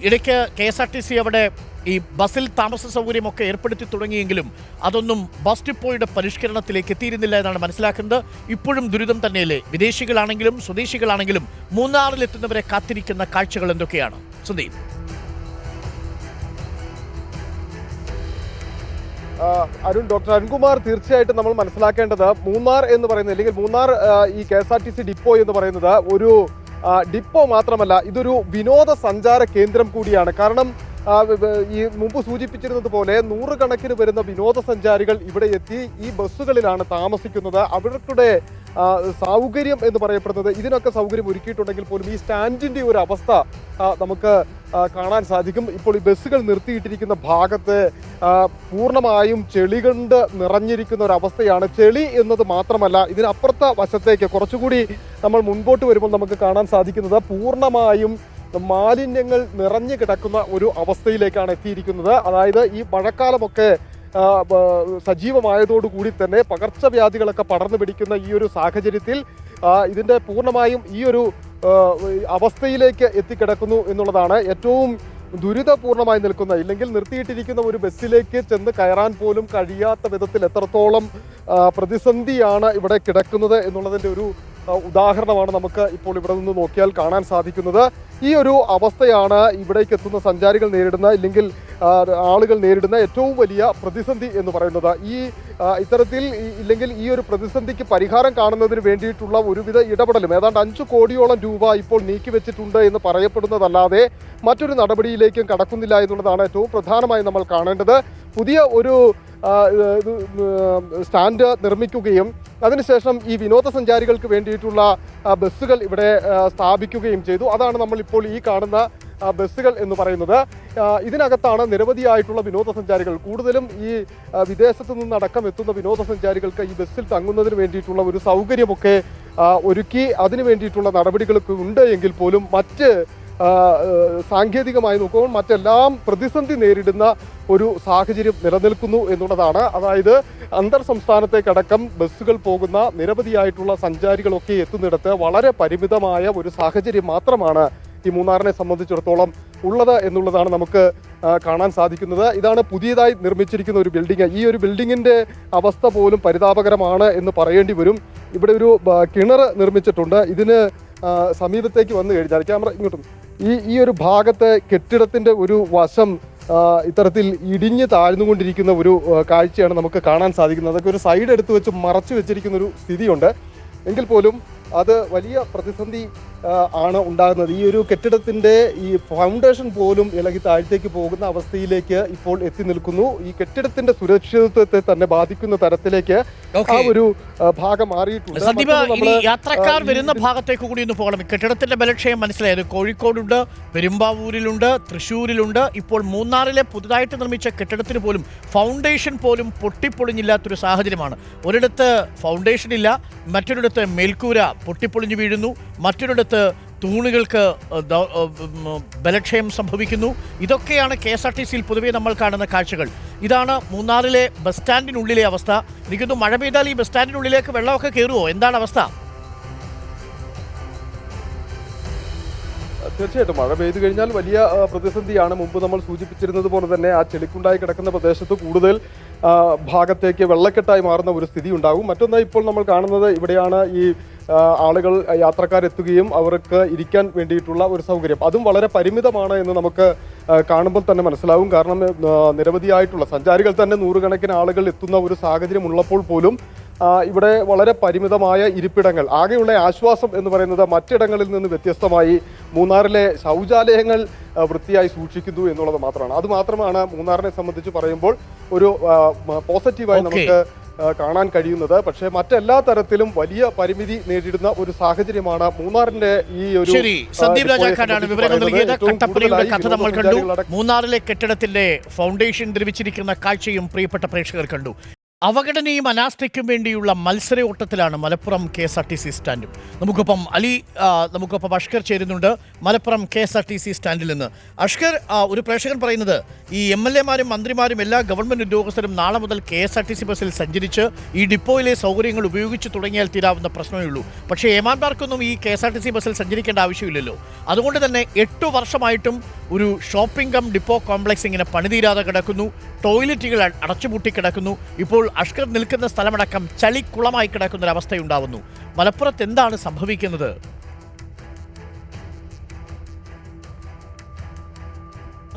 ഇടയ്ക്ക് KSRTC അവിടെ ഈ ബസ്സിൽ താമസ സൗകര്യമൊക്കെ ഏർപ്പെടുത്തി തുടങ്ങിയെങ്കിലും അതൊന്നും ബസ് ഡിപ്പോയുടെ പരിഷ്കരണത്തിലേക്ക് എത്തിയിരുന്നില്ല എന്നാണ് മനസ്സിലാക്കുന്നത്. ഇപ്പോഴും ദുരിതം തന്നെയല്ലേ? വിദേശികളാണെങ്കിലും സ്വദേശികളാണെങ്കിലും മൂന്നാറിലെത്തുന്നവരെ കാത്തിരിക്കുന്ന കാഴ്ചകൾ എന്തൊക്കെയാണ് സന്ദീപ്? ഡോക്ടർ അരുൺകുമാർ, തീർച്ചയായിട്ടും നമ്മൾ മനസ്സിലാക്കേണ്ടത് മൂന്നാർ എന്ന് പറയുന്നത്, അല്ലെങ്കിൽ മൂന്നാർ ഈ KSRTC ഡിപ്പോ എന്ന് പറയുന്നത് ഒരു ഡിപ്പോ മാത്രമല്ല, ഇതൊരു വിനോദസഞ്ചാര കേന്ദ്രം കൂടിയാണ്. കാരണം ഈ മുമ്പ് സൂചിപ്പിച്ചിരുന്നത് പോലെ 100 കണക്കിന് വരുന്ന വിനോദസഞ്ചാരികൾ ഇവിടെ എത്തി ഈ ബസ്സുകളിലാണ് താമസിക്കുന്നത്. അവരുടെ സൗകര്യം എന്ന് പറയപ്പെടുന്നത്, ഇതിനൊക്കെ സൗകര്യം ഒരുക്കിയിട്ടുണ്ടെങ്കിൽ പോലും ഈ സ്റ്റാൻഡിൻ്റെ ഒരു അവസ്ഥ നമുക്ക് കാണാൻ സാധിക്കും. ഇപ്പോൾ ഈ ബസ്സുകൾ നിർത്തിയിട്ടിരിക്കുന്ന ഭാഗത്ത് പൂർണ്ണമായും ചെളി കൊണ്ട് നിറഞ്ഞിരിക്കുന്ന ഒരു അവസ്ഥയാണ്. ചെളി എന്നത് മാത്രമല്ല, ഇതിനപ്പുറത്തെ വശത്തേക്ക് കുറച്ചുകൂടി നമ്മൾ മുൻപോട്ട് വരുമ്പോൾ നമുക്ക് കാണാൻ സാധിക്കുന്നത് പൂർണ്ണമായും മാലിന്യങ്ങൾ നിറഞ്ഞു കിടക്കുന്ന ഒരു അവസ്ഥയിലേക്കാണ് എത്തിയിരിക്കുന്നത്. അതായത് ഈ മഴക്കാലമൊക്കെ സജീവമായതോടുകൂടി തന്നെ പകർച്ചവ്യാധികളൊക്കെ പടർന്നു പിടിക്കുന്ന ഈ ഒരു സാഹചര്യത്തിൽ ഇതിൻ്റെ പൂർണ്ണമായും ഈ ഒരു അവസ്ഥയിലേക്ക് എത്തിക്കിടക്കുന്നു എന്നുള്ളതാണ് ഏറ്റവും ദുരിതപൂർണമായി നിൽക്കുന്ന, ഇല്ലെങ്കിൽ നിർത്തിയിട്ടിരിക്കുന്ന ഒരു ബസ്സിലേക്ക് ചെന്ന് കയറാൻ പോലും കഴിയാത്ത വിധത്തിൽ എത്രത്തോളം പ്രതിസന്ധിയാണ് ഇവിടെ കിടക്കുന്നത് എന്നുള്ളതിൻ്റെ ഒരു ഉദാഹരണമാണ് നമുക്ക് ഇപ്പോൾ ഇവിടെ നിന്ന് നോക്കിയാൽ കാണാൻ സാധിക്കുന്നത്. ഈ ഒരു അവസ്ഥയാണ് ഇവിടേക്ക് എത്തുന്ന സഞ്ചാരികൾ നേരിടുന്ന, ഇല്ലെങ്കിൽ ആളുകൾ നേരിടുന്ന ഏറ്റവും വലിയ പ്രതിസന്ധി എന്ന് പറയുന്നത്. ഇത്തരത്തിൽ ഇല്ലെങ്കിൽ ഈ ഒരു പ്രതിസന്ധിക്ക് പരിഹാരം കാണുന്നതിന് വേണ്ടിയിട്ടുള്ള ഒരുവിധ ഇടപെടലും ഏതാണ്ട് 5 കോടിയോളം രൂപ ഇപ്പോൾ നീക്കിവെച്ചിട്ടുണ്ട് എന്ന് പറയപ്പെടുന്നതല്ലാതെ മറ്റൊരു നടപടിയിലേക്കും കടക്കുന്നില്ല എന്നുള്ളതാണ് ഏറ്റവും പ്രധാനമായി നമ്മൾ കാണേണ്ടത്. പുതിയ ഒരു സ്റ്റാൻഡ് നിർമ്മിക്കുകയും അതിനുശേഷം ഈ വിനോദസഞ്ചാരികൾക്ക് വേണ്ടിയിട്ടുള്ള ബസ്സുകൾ ഇവിടെ സ്ഥാപിക്കുകയും ചെയ്തു. അതാണ് നമ്മളിപ്പോൾ ഈ കാണുന്ന ബസ്സുകൾ എന്ന് പറയുന്നത്. ഇതിനകത്താണ് നിരവധിയായിട്ടുള്ള വിനോദസഞ്ചാരികൾ, കൂടുതലും ഈ വിദേശത്തു നിന്നടക്കം എത്തുന്ന വിനോദസഞ്ചാരികൾക്ക് ഈ ബസ്സിൽ തങ്ങുന്നതിന് വേണ്ടിയിട്ടുള്ള ഒരു സൗകര്യമൊക്കെ ഒരുക്കി അതിനു വേണ്ടിയിട്ടുള്ള നടപടികളൊക്കെ ഉണ്ട് എങ്കിൽ പോലും മറ്റ് സാങ്കേതികമായി നോക്കുമ്പോൾ മറ്റെല്ലാം പ്രതിസന്ധി നേരിടുന്ന ഒരു സാഹചര്യം നിലനിൽക്കുന്നു എന്നുള്ളതാണ്. അതായത് അന്തർ സംസ്ഥാനത്തേക്കടക്കം ബസ്സുകൾ പോകുന്ന നിരവധിയായിട്ടുള്ള സഞ്ചാരികളൊക്കെ എത്തുന്നിടത്ത് വളരെ പരിമിതമായ ഒരു സാഹചര്യം മാത്രമാണ് ഈ മൂന്നാറിനെ സംബന്ധിച്ചിടത്തോളം ഉള്ളത് എന്നുള്ളതാണ് നമുക്ക് കാണാൻ സാധിക്കുന്നത്. ഇതാണ് പുതിയതായി നിർമ്മിച്ചിരിക്കുന്ന ഒരു ബിൽഡിംഗ്. ഈ ഒരു ബിൽഡിങ്ങിൻ്റെ അവസ്ഥ പോലും പരിതാപകരമാണ് എന്ന് പറയേണ്ടി വരും. ഇവിടെ ഒരു കിണർ നിർമ്മിച്ചിട്ടുണ്ട്. ഇതിന് സമീപത്തേക്ക് വന്നു കഴിഞ്ഞാൽ ക്യാമറ ഇങ്ങോട്ടും ഈ ഒരു ഭാഗത്തെ കെട്ടിടത്തിൻ്റെ ഒരു വശം ഇത്തരത്തിൽ ഇടിഞ്ഞ് താഴ്ന്നുകൊണ്ടിരിക്കുന്ന ഒരു കാഴ്ചയാണ് നമുക്ക് കാണാൻ സാധിക്കുന്നത്. അതൊക്കെ ഒരു സൈഡ് എടുത്ത് വെച്ച് മറച്ചു വെച്ചിരിക്കുന്ന ഒരു സ്ഥിതിയുണ്ട്. എങ്കിൽ പോലും അത് വലിയ പ്രതിസന്ധി ആണ് ഉണ്ടാകുന്നത്. ഈ ഒരു കെട്ടിടത്തിൻ്റെ ഈ ഫൗണ്ടേഷൻ പോലും ഇളകി താഴത്തേക്ക് പോകുന്ന അവസ്ഥയിലേക്ക് ഇപ്പോൾ എത്തി നിൽക്കുന്നു. ഈ കെട്ടിടത്തിന്റെ സുരക്ഷിതത്വത്തെ തന്നെ ബാധിക്കുന്ന തരത്തിലേക്ക് ആ ഒരു ഭാഗം മാറിയിട്ടുണ്ട്. സന്ദീപ്, ഇനി യാത്രക്കാർ വരുന്ന ഭാഗത്തേക്ക് കൂടി ഒന്ന് പോകണം. കെട്ടിടത്തിന്റെ ബലക്ഷയം മനസ്സിലായത് കോഴിക്കോടുണ്ട്, പെരുമ്പാവൂരിലുണ്ട്, തൃശ്ശൂരിലുണ്ട്. ഇപ്പോൾ മൂന്നാറിലെ പുതുതായിട്ട് നിർമ്മിച്ച കെട്ടിടത്തിന് പോലും ഫൗണ്ടേഷൻ പോലും പൊട്ടിപ്പൊളിഞ്ഞില്ലാത്തൊരു സാഹചര്യമാണ്. ഒരിടത്ത് ഫൗണ്ടേഷൻ ഇല്ല, മറ്റൊരിടത്ത് മേൽക്കൂര പൊട്ടിപ്പൊളിഞ്ഞു വീഴുന്നു, മറ്റൊരിടത്ത് തൂണുകൾക്ക് ബലക്ഷയം സംഭവിക്കുന്നു. ഇതൊക്കെയാണ് KSRTCയിൽ പൊതുവെ നമ്മൾ കാണുന്ന കാഴ്ചകൾ. ഇതാണ് മൂന്നാറിലെ ബസ് സ്റ്റാൻഡിനുള്ളിലെ അവസ്ഥ. എനിക്കൊന്ന് മഴ പെയ്താൽ ഈ ബസ് സ്റ്റാൻഡിനുള്ളിലേക്ക് വെള്ളമൊക്കെ കയറുമോ? എന്താണ് അവസ്ഥ? തീർച്ചയായിട്ടും മഴ പെയ്തു കഴിഞ്ഞാൽ വലിയ പ്രതിസന്ധിയാണ്. മുമ്പ് നമ്മൾ സൂചിപ്പിച്ചിരുന്നത് പോലെ തന്നെ ആ ചെളിക്കുണ്ടായി കിടക്കുന്ന പ്രദേശത്ത് കൂടുതൽ ഭാഗത്തേക്ക് വെള്ളക്കെട്ടായി മാറുന്ന ഒരു സ്ഥിതി ഉണ്ടാകും. മറ്റൊന്ന് ഇപ്പോൾ നമ്മൾ കാണുന്നത് ഇവിടെയാണ് ഈ ആളുകൾ യാത്രക്കാരെത്തുകയും അവർക്ക് ഇരിക്കാൻ വേണ്ടിയിട്ടുള്ള ഒരു സൗകര്യം. അതും വളരെ പരിമിതമാണ് എന്ന് നമുക്ക് കാണുമ്പോൾ തന്നെ മനസ്സിലാവും. കാരണം നിരവധിയായിട്ടുള്ള സഞ്ചാരികൾ തന്നെ നൂറുകണക്കിന് ആളുകൾ എത്തുന്ന ഒരു സാഹചര്യം ഉള്ളപ്പോൾ പോലും ഇവിടെ വളരെ പരിമിതമായ ഇരിപ്പിടങ്ങൾ. ആകെയുള്ള ആശ്വാസം എന്ന് പറയുന്നത് മറ്റിടങ്ങളിൽ നിന്ന് വ്യത്യസ്തമായി മൂന്നാറിലെ ശൗചാലയങ്ങൾ വൃത്തിയായി സൂക്ഷിക്കുന്നു എന്നുള്ളത് മാത്രമാണ്. അത് മാത്രമാണ് മൂന്നാറിനെ സംബന്ധിച്ച് പറയുമ്പോൾ ഒരു പോസിറ്റീവായി നമുക്ക് കാണാൻ കഴിയുന്നത്. പക്ഷേ മറ്റെല്ലാ തരത്തിലും വലിയ പരിമിതി നേരിടുന്ന ഒരു സാഹചര്യമാണ് മൂന്നാറിന്റെ ഈ ഒരു. സന്ദീപ് രാജാക്കാരാണ് വിവരങ്ങൾ നൽകിയത്. കട്ടപ്പനയുടെ കഥ നമ്മൾ കണ്ടു. മൂന്നാറിലെ കെട്ടിടത്തിന്റെ ഫൗണ്ടേഷൻ ദ്രവിച്ചിരിക്കുന്ന കാഴ്ചയും പ്രിയപ്പെട്ട പ്രേക്ഷകർ കണ്ടു. അവഗണനയും അനാസ്ഥയ്ക്കും വേണ്ടിയുള്ള മത്സരയോട്ടത്തിലാണ് മലപ്പുറം KSRTC സ്റ്റാൻഡും. നമുക്കൊപ്പം അഷ്കർ ചേരുന്നുണ്ട് മലപ്പുറം KSRTC സ്റ്റാൻഡിൽ നിന്ന്. അഷ്കർ, ഒരു പ്രേക്ഷകൻ പറയുന്നത് ഈ MLA-മാരും മന്ത്രിമാരും എല്ലാ ഗവൺമെന്റ് ഉദ്യോഗസ്ഥരും നാളെ മുതൽ KSRTC ബസ്സിൽ സഞ്ചരിച്ച് ഈ ഡിപ്പോയിലെ സൗകര്യങ്ങൾ ഉപയോഗിച്ച് തുടങ്ങിയാൽ തീരാവുന്ന പ്രശ്നമേ ഉള്ളൂ. പക്ഷേ ഏമാന്മാർക്കൊന്നും ഈ KSRTC ബസ്സിൽ സഞ്ചരിക്കേണ്ട ആവശ്യമില്ലല്ലോ. അതുകൊണ്ട് തന്നെ 8 വർഷമായിട്ടും ഒരു ഷോപ്പിംഗ് കം ഡിപ്പോ കോംപ്ലക്സ് ഇങ്ങനെ പണിതീരാതെ കിടക്കുന്നു. ടോയ്ലറ്റുകൾ അടച്ചുപൂട്ടി കിടക്കുന്നു. ഇപ്പോൾ അഷ്കർ നിൽക്കുന്ന സ്ഥലമടക്കം ചളിക്കുളമായി കിടക്കുന്നൊരവസ്ഥയുണ്ടാവുന്നു. മലപ്പുറത്ത് എന്താണ് സംഭവിക്കുന്നത്?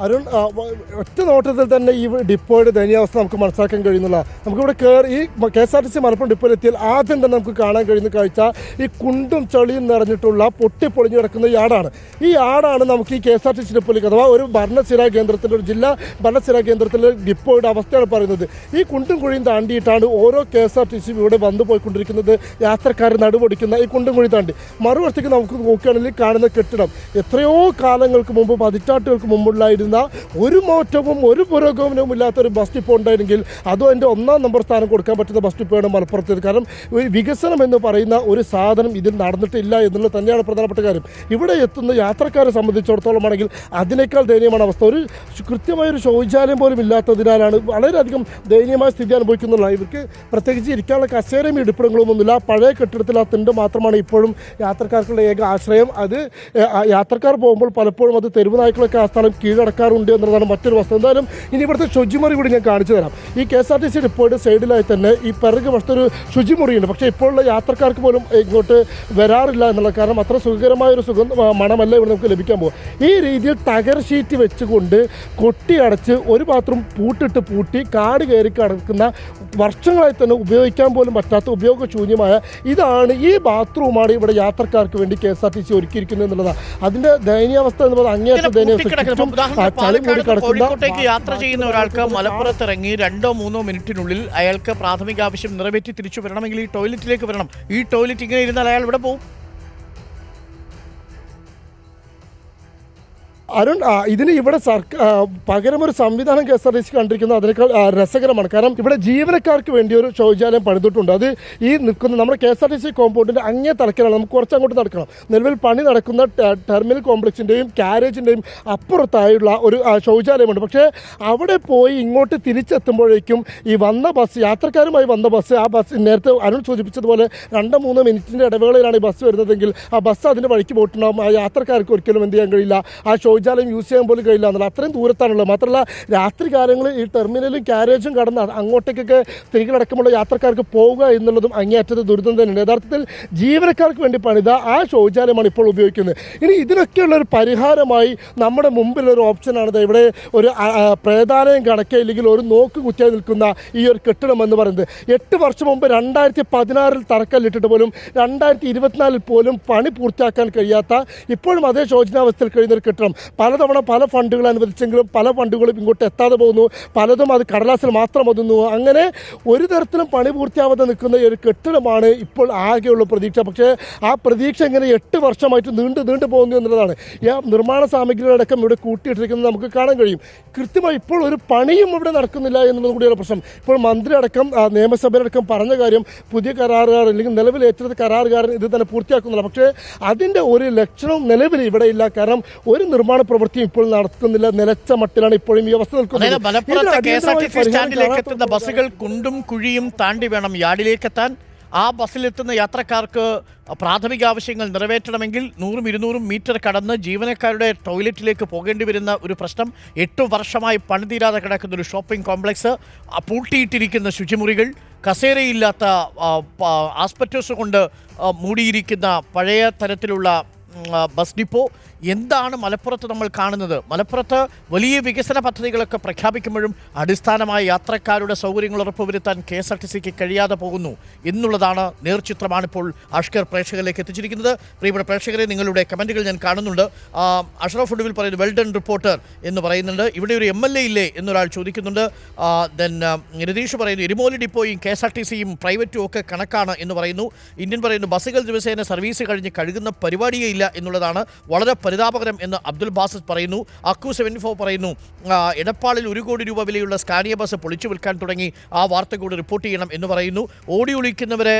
അരുൺ, ഒറ്റ നോട്ടത്തിൽ തന്നെ ഈ ഡിപ്പോയുടെ ദയനീയാവസ്ഥ നമുക്ക് മനസ്സിലാക്കാൻ കഴിയുന്നില്ല. നമുക്കിവിടെ ഈ KSRTC മലപ്പുറം ഡിപ്പോയിൽ എത്തിയാൽ ആദ്യം തന്നെ നമുക്ക് കാണാൻ കഴിയുന്ന കാഴ്ച ഈ കുണ്ടും ചളിയും നിറഞ്ഞിട്ടുള്ള പൊട്ടിപ്പൊളിഞ്ഞു കിടക്കുന്ന യാർഡാണ്. ഈ യാർഡാണ് നമുക്ക് ഈ KSRTC ഡിപ്പോയിലേക്ക്, അഥവാ ഒരു ഭരണസ്ഥിര കേന്ദ്രത്തിൻ്റെ, ഒരു ജില്ലാ ഭരണസ്ഥിര കേന്ദ്രത്തിലെ ഡിപ്പോയുടെ അവസ്ഥയാണ് പറയുന്നത്. ഈ കുണ്ടും കുഴിയും താണ്ടിയിട്ടാണ് ഓരോ KSRTC ഇവിടെ വന്നു പോയിക്കൊണ്ടിരിക്കുന്നത്. യാത്രക്കാർ നടുപൊടിക്കുന്ന ഈ കുണ്ടും കുഴി താണ്ടി മറുവശത്തേക്ക് നമുക്ക് നോക്കുകയാണെങ്കിൽ കാണുന്ന കെട്ടിടം എത്രയോ കാലങ്ങൾക്ക് മുമ്പ്, പതിറ്റാണ്ടുകൾക്ക് മുമ്പുള്ളായിരുന്നു ഒരു മാറ്റവും ഒരു പുരോഗമനവും ഇല്ലാത്തൊരു ബസ് ഡിപ്പോ ഉണ്ടായിരുന്നെങ്കിൽ അതും എൻ്റെ 1-ാം നമ്പർ സ്ഥാനം കൊടുക്കാൻ പറ്റുന്ന ബസ് ഡിപ്പോയാണ് മലപ്പുറത്തേത്. കാരണം വികസനം എന്ന് പറയുന്ന ഒരു സാധനം ഇതിൽ നടന്നിട്ടില്ല എന്നുള്ളത് തന്നെയാണ് പ്രധാനപ്പെട്ട കാര്യം. ഇവിടെ എത്തുന്ന യാത്രക്കാരെ സംബന്ധിച്ചിടത്തോളം ആണെങ്കിൽ അതിനേക്കാൾ ദയനീയമാണ് അവസ്ഥ. ഒരു കൃത്യമായൊരു ശൗചാലയം പോലും ഇല്ലാത്തതിനാലാണ് വളരെയധികം ദയനീയമായ സ്ഥിതി അനുഭവിക്കുന്നുള്ളത്. ഇവർക്ക് പ്രത്യേകിച്ച് ഇരിക്കാനുള്ള കസേരയും ഇരിപ്പിടങ്ങളും ഒന്നുമില്ല. പഴയ കെട്ടിടത്തിൽ ആ തിണ്ട് മാത്രമാണ് ഇപ്പോഴും യാത്രക്കാർക്കുള്ള ഏക ആശ്രയം. അത് യാത്രക്കാർ പോകുമ്പോൾ പലപ്പോഴും അത് തെരുവ് നായ്ക്കളൊക്കെ ആ സ്ഥലം കീഴടക്കാറുണ്ട് എന്നുള്ളതാണ് മറ്റൊരു വസ്തു. എന്തായാലും ഇനി ഇവിടുത്തെ ശുചിമുറി കൂടി ഞാൻ കാണിച്ചു തരാം. ഈ KSRTC ഡിപ്പോയുടെ സൈഡിലായി തന്നെ ഈ പിറകു വശത്തൊരു ശുചിമുറിയുണ്ട്. പക്ഷേ ഇപ്പോഴുള്ള യാത്രക്കാർക്ക് പോലും ഇങ്ങോട്ട് വരാറില്ല എന്നുള്ള കാരണം അത്ര സുഖകരമായൊരു മണമല്ല ഇവിടെ നമുക്ക് ലഭിക്കാൻ പോകും. ഈ രീതിയിൽ ടയർ ഷീറ്റ് വെച്ചുകൊണ്ട് കൊട്ടിയടച്ച് ഒരു ബാത്റൂം പൂട്ടി കാട് കയറി കിടക്കുന്ന വർഷങ്ങളായി തന്നെ ഉപയോഗിക്കാൻ പോലും പറ്റാത്ത ഉപയോഗശൂന്യമായ ഇതാണ് ഈ ബാത്റൂമാണ് ഇവിടെ യാത്രക്കാർക്ക് വേണ്ടി KSRTC ഒരുക്കിയിരിക്കുന്നത് എന്നുള്ളതാണ്. അതിൻ്റെ ദയനീയാവസ്ഥ എന്ന് പറയുന്നത് അങ്ങേയറ്റം ദയനീയാവസ്ഥ. കോഴിക്കോട്ടേക്ക് യാത്ര ചെയ്യുന്ന ഒരാൾക്ക് മലപ്പുറത്ത് ഇറങ്ങി 2-3 മിനിറ്റിനുള്ളിൽ അയാൾക്ക് പ്രാഥമിക ആവശ്യം നിറവേറ്റി തിരിച്ചു വരണമെങ്കിൽ ഈ ടോയ്ലറ്റിലേക്ക് വരണം. ഈ ടോയ്ലറ്റ് ഇങ്ങനെ ഇരുന്നാൽ അയാൾ ഇവിടെ പോകും. അരുൺ, ഇതിന് ഇവിടെ പകരം ഒരു സംവിധാനം KSRTC കണ്ടിരിക്കുന്നത് അതിനേക്കാൾ രസകരമാണ്. കാരണം ഇവിടെ ജീവനക്കാർക്ക് വേണ്ടി ഒരു ശൗചാലയം പണിതിട്ടുണ്ട്. അത് ഈ നിൽക്കുന്ന നമ്മുടെ KSRTC കോമ്പൗണ്ടിൻ്റെ അങ്ങേ തലക്കിലാണ്. നമുക്ക് കുറച്ചങ്ങോട്ട് നടക്കണം. നിലവിൽ പണി നടക്കുന്ന ടെർമിനൽ കോംപ്ലക്സിൻ്റെയും കാരേജിൻ്റെയും അപ്പുറത്തായുള്ള ഒരു ശൗചാലയമുണ്ട്. പക്ഷേ അവിടെ പോയി ഇങ്ങോട്ട് തിരിച്ചെത്തുമ്പോഴേക്കും ഈ വന്ന ബസ്, യാത്രക്കാരുമായി വന്ന ബസ്, ആ ബസ് നേരത്തെ അരുൺ സൂചിപ്പിച്ചതുപോലെ 2-3 മിനിറ്റിൻ്റെ ഇടവേളയിലാണ് ഈ ബസ് വരുന്നതെങ്കിൽ ആ ബസ് അതിൻ്റെ വഴിക്ക് പോയിട്ടുണ്ടാകും. ആ യാത്രക്കാർക്ക് ഒരിക്കലും എന്ത് ചെയ്യാൻ കഴിയില്ല, ആ ശൗചാലയം യൂസ് ചെയ്യാൻ പോലും കഴിയില്ല എന്നുള്ളത്. അത്രയും ദൂരത്താണുള്ളത്. മാത്രമല്ല രാത്രി കാലങ്ങളിൽ ഈ ടെർമിനലും കാരേജും കടന്ന് അങ്ങോട്ടേക്കൊക്കെ സ്ത്രീകളടക്കമുള്ള യാത്രക്കാർക്ക് പോവുക എന്നുള്ളതും അങ്ങേയറ്റത്തെ ദുരിതം തന്നെയാണ്. യഥാർത്ഥത്തിൽ ജീവനക്കാർക്ക് വേണ്ടി പണിത ആ ശൗചാലയമാണ് ഇപ്പോൾ ഉപയോഗിക്കുന്നത്. ഇനി ഇതിനൊക്കെയുള്ള ഒരു പരിഹാരമായി നമ്മുടെ മുമ്പിലൊരു ഓപ്ഷനാണ് ഇവിടെ ഒരു പ്രേതാലയം കണക്കെ ഇല്ലെങ്കിൽ ഒരു നോക്ക് കുത്തിയായി നിൽക്കുന്ന ഈ ഒരു കെട്ടിടം എന്ന് പറയുന്നത്. 8 വർഷം മുമ്പ് 2016 തറക്കല്ലിട്ടിട്ട് പോലും 2024 പോലും പണി പൂർത്തിയാക്കാൻ കഴിയാത്ത, ഇപ്പോഴും അതേ ശോചനാവസ്ഥയിൽ കഴിയുന്ന ഒരു കെട്ടിടം. പലതവണ പല ഫണ്ടുകൾ അനുവദിച്ചെങ്കിലും പല ഫണ്ടുകളും ഇങ്ങോട്ട് എത്താതെ പോകുന്നു. പലതും അത് കടലാസിൽ മാത്രം ഒതുങ്ങുന്നു. അങ്ങനെ ഒരു തരത്തിലും പണി പൂർത്തിയാവാതെ നിൽക്കുന്ന ഈ ഒരു കെട്ടിടമാണ് ഇപ്പോൾ ആകെയുള്ള പ്രതീക്ഷ. പക്ഷേ ആ പ്രതീക്ഷ ഇങ്ങനെ 8 വർഷമായിട്ട് നീണ്ടു പോകുന്നു എന്നുള്ളതാണ്. ഈ നിർമ്മാണ സാമഗ്രികളടക്കം ഇവിടെ കൂട്ടിയിട്ടിരിക്കുന്നത് നമുക്ക് കാണാൻ കഴിയും. കൃത്യമായി ഇപ്പോൾ ഒരു പണിയും ഇവിടെ നടക്കുന്നില്ല എന്നുള്ളത് കൂടിയുള്ള പ്രശ്നം. ഇപ്പോൾ മന്ത്രി അടക്കം നിയമസഭയിലടക്കം പറഞ്ഞ കാര്യം പുതിയ കരാറുകാരൻ അല്ലെങ്കിൽ നിലവിൽ ഏറ്റെടുത്ത കരാറുകാരൻ ഇത് തന്നെ പൂർത്തിയാക്കുന്നില്ല. പക്ഷേ അതിൻ്റെ ഒരു ലക്ഷണവും നിലവിൽ ഇവിടെ ഇല്ല. കാരണം ഒരു നിർമ്മാണ പ്രവൃത്തിയും ഇപ്പോൾ നടത്തുന്നില്ല. നിലച്ച മട്ടിലാണ് ഇപ്പോഴും ഈ അവസ്ഥ നിൽക്കുന്നത്. മലപ്പുറത്ത് KSRTC സ്റ്റാൻഡിലേക്ക് എത്തുന്ന ബസ്സുകൾ കുണ്ടും കുഴിയും താണ്ടി വേണം യാർഡിലേക്ക് എത്താൻ. ആ ബസ്സിലെത്തുന്ന യാത്രക്കാർക്ക് പ്രാഥമിക ആവശ്യങ്ങൾ നിറവേറ്റണമെങ്കിൽ 100-200 മീറ്റർ കടന്ന് ജീവനക്കാരുടെ ടോയ്ലറ്റിലേക്ക് പോകേണ്ടി വരുന്ന ഒരു പ്രശ്നം. 8 വർഷമായി പണിതീരാതെ കിടക്കുന്ന ഒരു ഷോപ്പിംഗ് കോംപ്ലക്സ്, പൂട്ടിയിട്ടിരിക്കുന്ന ശുചിമുറികൾ, കസേരയില്ലാത്ത ആസ്പെറ്റോസ് കൊണ്ട് മൂടിയിരിക്കുന്ന പഴയ തരത്തിലുള്ള ബസ് ഡിപ്പോ. എന്താണ് മലപ്പുറത്ത് നമ്മൾ കാണുന്നത്? മലപ്പുറത്ത് വലിയ വികസന പദ്ധതികളൊക്കെ പ്രഖ്യാപിക്കുമ്പോഴും അടിസ്ഥാനമായ യാത്രക്കാരുടെ സൗകര്യങ്ങൾ ഉറപ്പുവരുത്താൻ KSRTCക്ക് കഴിയാതെ പോകുന്നു എന്നുള്ളതാണ് നേർചിത്രമാണ് ഇപ്പോൾ അഷ്കർ പ്രേക്ഷകരിലേക്ക് എത്തിച്ചിരിക്കുന്നത്. പ്രിയപ്പെട്ട പ്രേക്ഷകരെ, നിങ്ങളുടെ കമൻറ്റുകൾ ഞാൻ കാണുന്നുണ്ട്. അഷ്റഫ് ഒടുവിൽ പറയുന്നത് വെൽ ഡൺ റിപ്പോർട്ടർ എന്ന് പറയുന്നുണ്ട്. ഇവിടെ ഒരു MLA ഇല്ലേ എന്നൊരാൾ ചോദിക്കുന്നുണ്ട്. ദെൻ രതീഷ് പറയുന്നു എരുമോലി ഡിപ്പോയും KSRTCയും പ്രൈവറ്റും ഒക്കെ കണക്കാണ് എന്ന് പറയുന്നു. ഇന്ത്യൻ പറയുന്നു ബസ്സുകൾ ദിവസേന സർവീസ് കഴിഞ്ഞ് കഴുകുന്ന പരിപാടിയേ ഇല്ല എന്നുള്ളതാണ് വളരെ പരിതാപകരം എന്ന് അബ്ദുൽ ബാസിദ് പറയുന്നു. അക്കു 74 പറയുന്നു എടപ്പാളിൽ 1 കോടി രൂപ വിലയുള്ള സ്കാനിയ ബസ് പൊളിച്ചു വിൽക്കാൻ തുടങ്ങി, ആ വാർത്ത കൂടി റിപ്പോർട്ട് ചെയ്യണം എന്ന് പറയുന്നു. ഓടി ഒളിക്കുന്നവരെ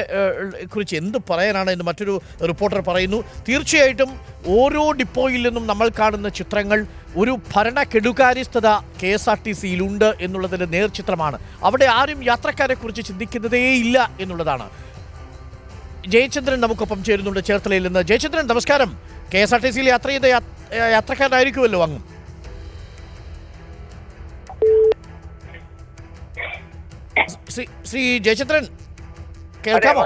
കുറിച്ച് എന്ത് പറയാനാണ് എന്ന് മറ്റൊരു റിപ്പോർട്ടർ പറയുന്നു. തീർച്ചയായിട്ടും ഓരോ ഡിപ്പോയിൽ നിന്നും നമ്മൾ കാണുന്ന ചിത്രങ്ങൾ ഒരു ഭരണ കെടുകാര്യസ്ഥത KSRTCയിലുണ്ട് എന്നുള്ളതിൻ്റെ നേർചിത്രമാണ്. അവിടെ ആരും യാത്രക്കാരെ കുറിച്ച് ചിന്തിക്കുന്നതേ ഇല്ല എന്നുള്ളതാണ്. ജയചന്ദ്രൻ നമുക്കൊപ്പം ചേരുന്നുണ്ട് ചേർത്തലയിൽ നിന്ന്. ജയചന്ദ്രൻ, നമസ്കാരം. KSRTCയിൽ യാത്ര ചെയ്ത യാത്രക്കാരായിരിക്കുമല്ലോ അങ്ങ്? ശ്രീ ജയചന്ദ്രൻ, കേൾക്കാമോ?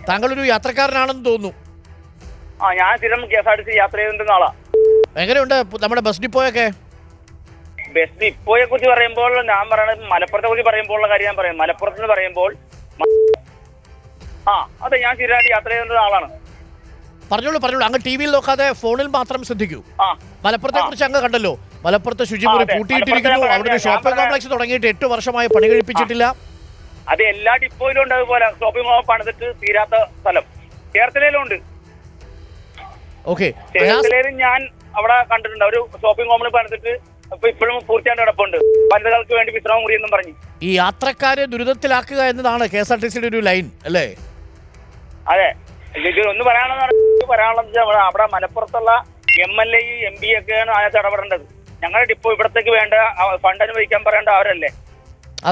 താങ്കളൊരു യാത്രക്കാരനാണെന്ന് തോന്നുന്നു. ഞാൻ സ്ഥിരം KSRTC യാത്ര ചെയ്തിട്ടുള്ള ആളാ. എങ്ങനെയുണ്ട് നമ്മുടെ ബസ് ഡിപ്പോയൊക്കെ? ബസ് ഡിപ്പോയെ കുറിച്ച് പറയുമ്പോൾ ഞാൻ പറയണത് മലപ്പുറത്തെ കുറിച്ച് പറയുമ്പോൾ കാര്യം ഞാൻ പറയാം. മലപ്പുറത്ത് നിന്ന് പറയുമ്പോൾ അതെ, ഞാൻ സ്ഥിരമായിട്ട് യാത്ര ചെയ്യുന്ന ആളാണ്. പറഞ്ഞോളൂ. അങ്ങ് TV യിൽ നോക്കാതെ ഫോണിൽ മാത്രം ശ്രദ്ധിക്കൂ. മലപ്പുറത്തെ കുറിച്ച് അങ്ങ് കണ്ടല്ലോ. മലപ്പുറത്തെ ശുചിമുറി പൂട്ടിയിട്ടിരിക്കുന്നു. അവിടെ ഒരു ഷോപ്പിംഗ് കോംപ്ലക്സ് തുടങ്ങിയിട്ട് 8 വർഷമായി പണി കഴിപ്പിച്ചിട്ടില്ല. അത് എല്ലാ ഡിപ്പോയിലും ഉണ്ട്. അതുപോലെ ഷോപ്പിംഗ് മാൾ പണിതിട്ട് തീരാത്ത സ്ഥലം ചേർത്തലയിലും ഉണ്ട്. ചേർത്തലയിലും ഞാൻ അവിടെ കണ്ടിട്ടുണ്ട്. ഒരു ഷോപ്പിംഗ് കോംപ്ലക്സ് പണിതിട്ട് ഇപ്പോഴും പൂർത്തിയായിട്ട് കിടപ്പുണ്ട്. വനിതകൾക്ക് വേണ്ടി വിശ്രാമ മുറി എന്നും പറഞ്ഞു. ഈ യാത്രക്കാരെ ദുരിതത്തിലാക്കുക എന്നതാണ് KSRTCയുടെ ഒരു ലൈൻ അല്ലേ? അതെ. ഒന്ന് പറയാനുള്ളത് അവിടെ മലപ്പുറത്തുള്ള MLA MP ഒക്കെയാണ് അതിനകത്ത് ഇടപെടേണ്ടത്. ഞങ്ങളുടെ ഡിപ്പോ ഇവിടത്തേക്ക് വേണ്ട ഫണ്ട് അനുവദിക്കാൻ പറയേണ്ട അവരല്ലേ?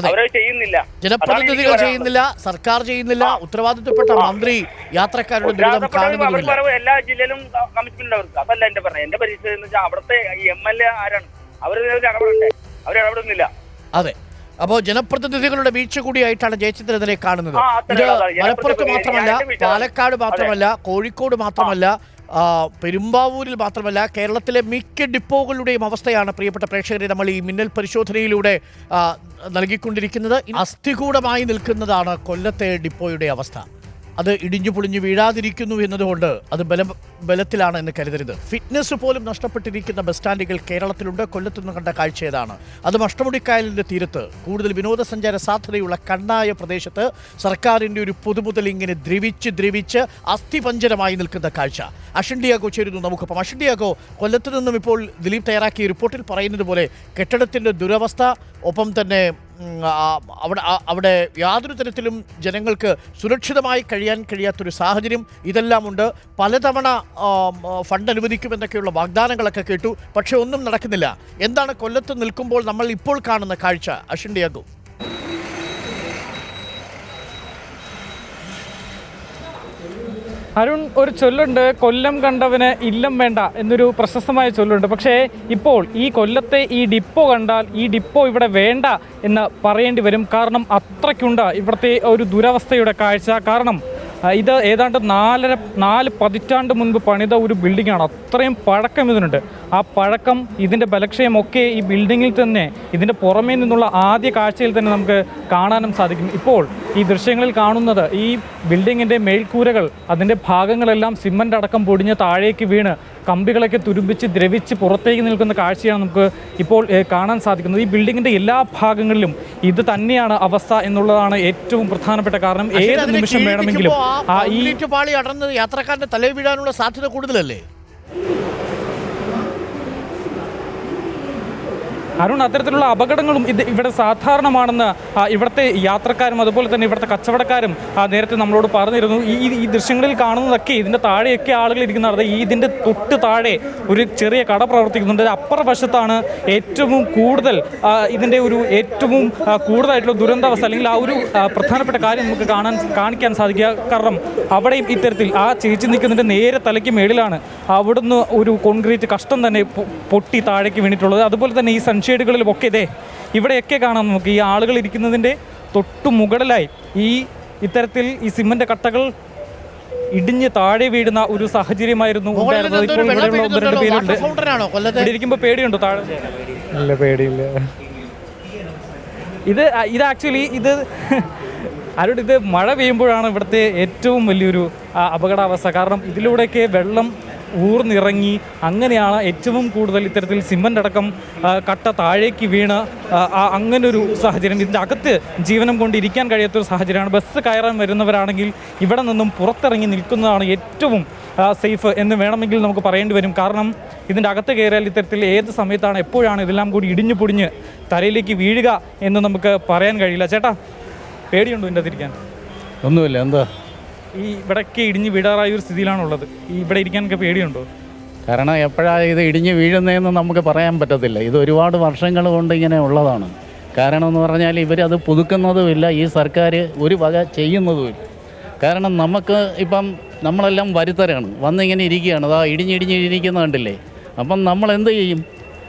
അവരത് ചെയ്യുന്നില്ല. ജനപ്രതിനിധികൾ ചെയ്യുന്നില്ല, സർക്കാർ ചെയ്യുന്നില്ല. ഉത്തരവാദിത്തപ്പെട്ട മന്ത്രി യാത്രക്കാരുടെ ദുരിതം കാണുന്നില്ല. എല്ലാ ജില്ലയിലും കമ്മിറ്റ്മെന്റ് അവർക്ക്. അതല്ല എന്റെ പറഞ്ഞത്. എന്റെ പരിസ്ഥിതി എന്ന് വെച്ചാൽ അവിടുത്തെ MLA ആരാണ്? അവർ ഇടപെടണ്ടേ? അവരിടപെടുന്നില്ല. അതെ. അപ്പോൾ ജനപ്രതിനിധികളുടെ വീഴ്ച കൂടിയായിട്ടാണ് ജയചന്ദ്രനെ കാണുന്നത്. ഇത് മലപ്പുറത്ത് മാത്രമല്ല, പാലക്കാട് മാത്രമല്ല, കോഴിക്കോട് മാത്രമല്ല, പെരുമ്പാവൂരിൽ മാത്രമല്ല, കേരളത്തിലെ മിക്ക ഡിപ്പോകളുടെയും അവസ്ഥയാണ് പ്രിയപ്പെട്ട പ്രേക്ഷകരെ നമ്മൾ ഈ മിന്നൽ പരിശോധനയിലൂടെ നൽകിക്കൊണ്ടിരിക്കുന്നത്. അസ്ഥികൂടമായി നിൽക്കുന്നതാണ് കൊല്ലത്തെ ഡിപ്പോയുടെ അവസ്ഥ. അത് ഇടിഞ്ഞു പൊളിഞ്ഞു വീഴാതിരിക്കുന്നു എന്നതുകൊണ്ട് അത് ബലത്തിലാണ് എന്ന് കരുതരുത്. ഫിറ്റ്നസ് പോലും നഷ്ടപ്പെട്ടിരിക്കുന്ന ബസ് സ്റ്റാൻഡുകൾ കേരളത്തിലുണ്ട്. കൊല്ലത്തുനിന്ന് കണ്ട കാഴ്ച ഏതാണ്? അത് അഷ്ടമുടിക്കായലിൻ്റെ തീരത്ത് കൂടുതൽ വിനോദസഞ്ചാര സാധ്യതയുള്ള കണ്ണായ പ്രദേശത്ത് സർക്കാരിൻ്റെ ഒരു പൊതുമുതൽ ഇങ്ങനെ ദ്രവിച്ച് അസ്ഥിപഞ്ജരമായി നിൽക്കുന്ന കാഴ്ച. അഷിൻഡിയാഗോ ചേരുന്നു നമുക്കൊപ്പം. അഷിൻഡിയാഗോ, കൊല്ലത്ത് നിന്നും ഇപ്പോൾ ദിലീപ് തയ്യാറാക്കിയ റിപ്പോർട്ടിൽ പറയുന്നത് പോലെ കെട്ടിടത്തിൻ്റെ ദുരവസ്ഥ, ഒപ്പം തന്നെ അവിടെ യാതൊരു തരത്തിലും ജനങ്ങൾക്ക് സുരക്ഷിതമായി കഴിയാൻ കഴിയാത്തൊരു സാഹചര്യം, ഇതെല്ലാം ഉണ്ട്. പലതവണ ഫണ്ട് അനുവദിക്കുമെന്നൊക്കെയുള്ള വാഗ്ദാനങ്ങളൊക്കെ കേട്ടു, പക്ഷെ ഒന്നും നടക്കുന്നില്ല. എന്താണ് കൊല്ലത്ത് നിൽക്കുമ്പോൾ നമ്മൾ ഇപ്പോൾ കാണുന്ന കാഴ്ച അഷിൻഡിയാഗോ? അരുൺ, ഒരു ചൊല്ലുണ്ട്, കൊല്ലം കണ്ടവന് ഇല്ലം വേണ്ട എന്നൊരു പ്രശസ്തമായ ചൊല്ലുണ്ട്. പക്ഷേ ഇപ്പോൾ ഈ കൊല്ലത്തെ ഈ ഡിപ്പോ കണ്ടാൽ ഈ ഡിപ്പോ ഇവിടെ വേണ്ട എന്ന് പറയേണ്ടി വരും. കാരണം അത്രയ്ക്കുണ്ട് ഇവിടുത്തെ ഒരു ദുരവസ്ഥയുടെ കാഴ്ച. കാരണം ഇത് ഏതാണ്ട് 4 പതിറ്റാണ്ട് മുൻപ് പണിത ഒരു ബിൽഡിങ്ങാണ്. അത്രയും പഴക്കം ഇതിനുണ്ട്. ആ പഴക്കം, ഇതിൻ്റെ ബലക്ഷയമൊക്കെ ഈ ബിൽഡിങ്ങിൽ തന്നെ, ഇതിൻ്റെ പുറമേ നിന്നുള്ള ആദ്യ കാഴ്ചയിൽ തന്നെ നമുക്ക് കാണാനും സാധിക്കും. ഇപ്പോൾ ഈ ദൃശ്യങ്ങളിൽ കാണുന്നത് ഈ ബിൽഡിങ്ങിൻ്റെ മേൽക്കൂരകൾ, അതിൻ്റെ ഭാഗങ്ങളെല്ലാം സിമൻ്റ് അടക്കം പൊടിഞ്ഞ് താഴേക്ക് വീണ് കമ്പികളൊക്കെ തുരുമ്പിച്ച് ദ്രവിച്ച് പുറത്തേക്ക് നിൽക്കുന്ന കാഴ്ചയാണ് നമുക്ക് ഇപ്പോൾ കാണാൻ സാധിക്കുന്നത്. ഈ ബിൽഡിങ്ങിൻ്റെ എല്ലാ ഭാഗങ്ങളിലും ഇത് തന്നെയാണ് അവസ്ഥ എന്നുള്ളതാണ് ഏറ്റവും പ്രധാനപ്പെട്ട കാരണം. ഏത് നിമിഷം വേണമെങ്കിലും ഈ പാളി അടർന്ന് യാത്രക്കാരന്റെ തലയിൽ വീഴാനുള്ള സാധ്യത കൂടുതലല്ലേ? അരുൺ, അത്തരത്തിലുള്ള അപകടങ്ങളും ഇവിടെ സാധാരണമാണെന്ന് ഇവിടുത്തെ യാത്രക്കാരും അതുപോലെ തന്നെ ഇവിടുത്തെ കച്ചവടക്കാരും നേരത്തെ നമ്മളോട് പറഞ്ഞിരുന്നു. ഈ ദൃശ്യങ്ങളിൽ കാണുന്നതൊക്കെ ഇതിൻ്റെ താഴെയൊക്കെ ആളുകൾ ഇരിക്കുന്നതാണ്. ഇതിൻ്റെ തൊട്ട് താഴെ ഒരു ചെറിയ കട പ്രവർത്തിക്കുന്നുണ്ട്. അപ്പുറ വശത്താണ് ഏറ്റവും കൂടുതൽ ഇതിൻ്റെ ഒരു ഏറ്റവും കൂടുതലായിട്ടുള്ള ദുരന്താവസ്ഥ, അല്ലെങ്കിൽ ആ ഒരു പ്രധാനപ്പെട്ട കാര്യം നമുക്ക് കാണിക്കാൻ സാധിക്കുക. കാരണം അവിടെയും ഇത്തരത്തിൽ ആ ചേച്ചി നിൽക്കുന്നതിൻ്റെ നേരെ തലയ്ക്ക് മേളിലാണ് അവിടുന്ന് ഒരു കോൺക്രീറ്റ് കഷ്ടം തന്നെ പൊട്ടി താഴേക്ക് വീണിട്ടുള്ളത്. അതുപോലെ തന്നെ ഈ ഷെയ്ഡുകളിലുമൊക്കെ ഇവിടെയൊക്കെ കാണാം നമുക്ക് ഈ ആളുകൾ ഇരിക്കുന്നതിൻ്റെ തൊട്ടു മുകളിലായി ഇത്തരത്തിൽ ഈ സിമന്റ് കട്ടകൾ ഇടിഞ്ഞ് താഴെ വീഴുന്ന ഒരു സാഹചര്യമായിരുന്നു ഉണ്ടായിരുന്നത്. ഇപ്പോൾ ഇവിടെയുള്ള 1-2 പേരുണ്ട്. ഇവിടെ ഇരിക്കുമ്പോൾ പേടിയുണ്ടോ? താഴെ ഇല്ല, പേടിയില്ല. ഇത് ആക്ച്വലി അരുൺ, ഇത് മഴ പെയ്യുമ്പോഴാണ് ഇവിടുത്തെ ഏറ്റവും വലിയൊരു അപകടാവസ്ഥ. കാരണം ഇതിലൂടെയൊക്കെ വെള്ളം ഊർന്നിറങ്ങി അങ്ങനെയാണ് ഏറ്റവും കൂടുതൽ ഇത്തരത്തിൽ സിമൻ്റ് അടക്കം കട്ട താഴേക്ക് വീണ് അങ്ങനൊരു സാഹചര്യം. ഇതിൻ്റെ അകത്ത് ജീവനം കൊണ്ടിരിക്കാൻ കഴിയാത്തൊരു സാഹചര്യമാണ്. ബസ് കയറാൻ വരുന്നവരാണെങ്കിൽ ഇവിടെ നിന്നും പുറത്തിറങ്ങി നിൽക്കുന്നതാണ് ഏറ്റവും സേഫ് എന്ന് വേണമെങ്കിൽ നമുക്ക് പറയേണ്ടി വരും. കാരണം ഇതിൻ്റെ അകത്ത് കയറിയാൽ ഇത്തരത്തിൽ ഏത് സമയത്താണ് എപ്പോഴാണ് ഇതെല്ലാം കൂടി ഇടിഞ്ഞു പൊടിഞ്ഞ് തലയിലേക്ക് വീഴുക എന്ന് നമുക്ക് പറയാൻ കഴിയില്ല. ചേട്ടാ, പേടിയുണ്ടോ ഇതിൻ്റെ അതിരിക്കാൻ? ഒന്നുമില്ല. എന്താ ഇവിടൊക്കെ ഇടിഞ്ഞ് വീഴാറായ ഒരു സ്ഥിതിയിലാണുള്ളത്. ഇവിടെ ഇരിക്കാനൊക്കെ പേടിയുണ്ടോ? കാരണം എപ്പോഴാണ് ഇത് ഇടിഞ്ഞ് വീഴുന്നതെന്ന് നമുക്ക് പറയാൻ പറ്റത്തില്ല. ഇത് ഒരുപാട് വർഷങ്ങൾ കൊണ്ട് ഇങ്ങനെ ഉള്ളതാണ്. കാരണം എന്ന് പറഞ്ഞാൽ ഇവരത് പുതുക്കുന്നതുമില്ല, ഈ സർക്കാർ ഒരു വക ചെയ്യുന്നതുമില്ല. കാരണം നമുക്ക് ഇപ്പം നമ്മളെല്ലാം വരുത്തരാണ്, വന്നിങ്ങനെ ഇരിക്കുകയാണ്, അതാ ഇടിഞ്ഞിരിക്കുന്ന കണ്ടില്ലേ. അപ്പം നമ്മൾ എന്ത് ചെയ്യും?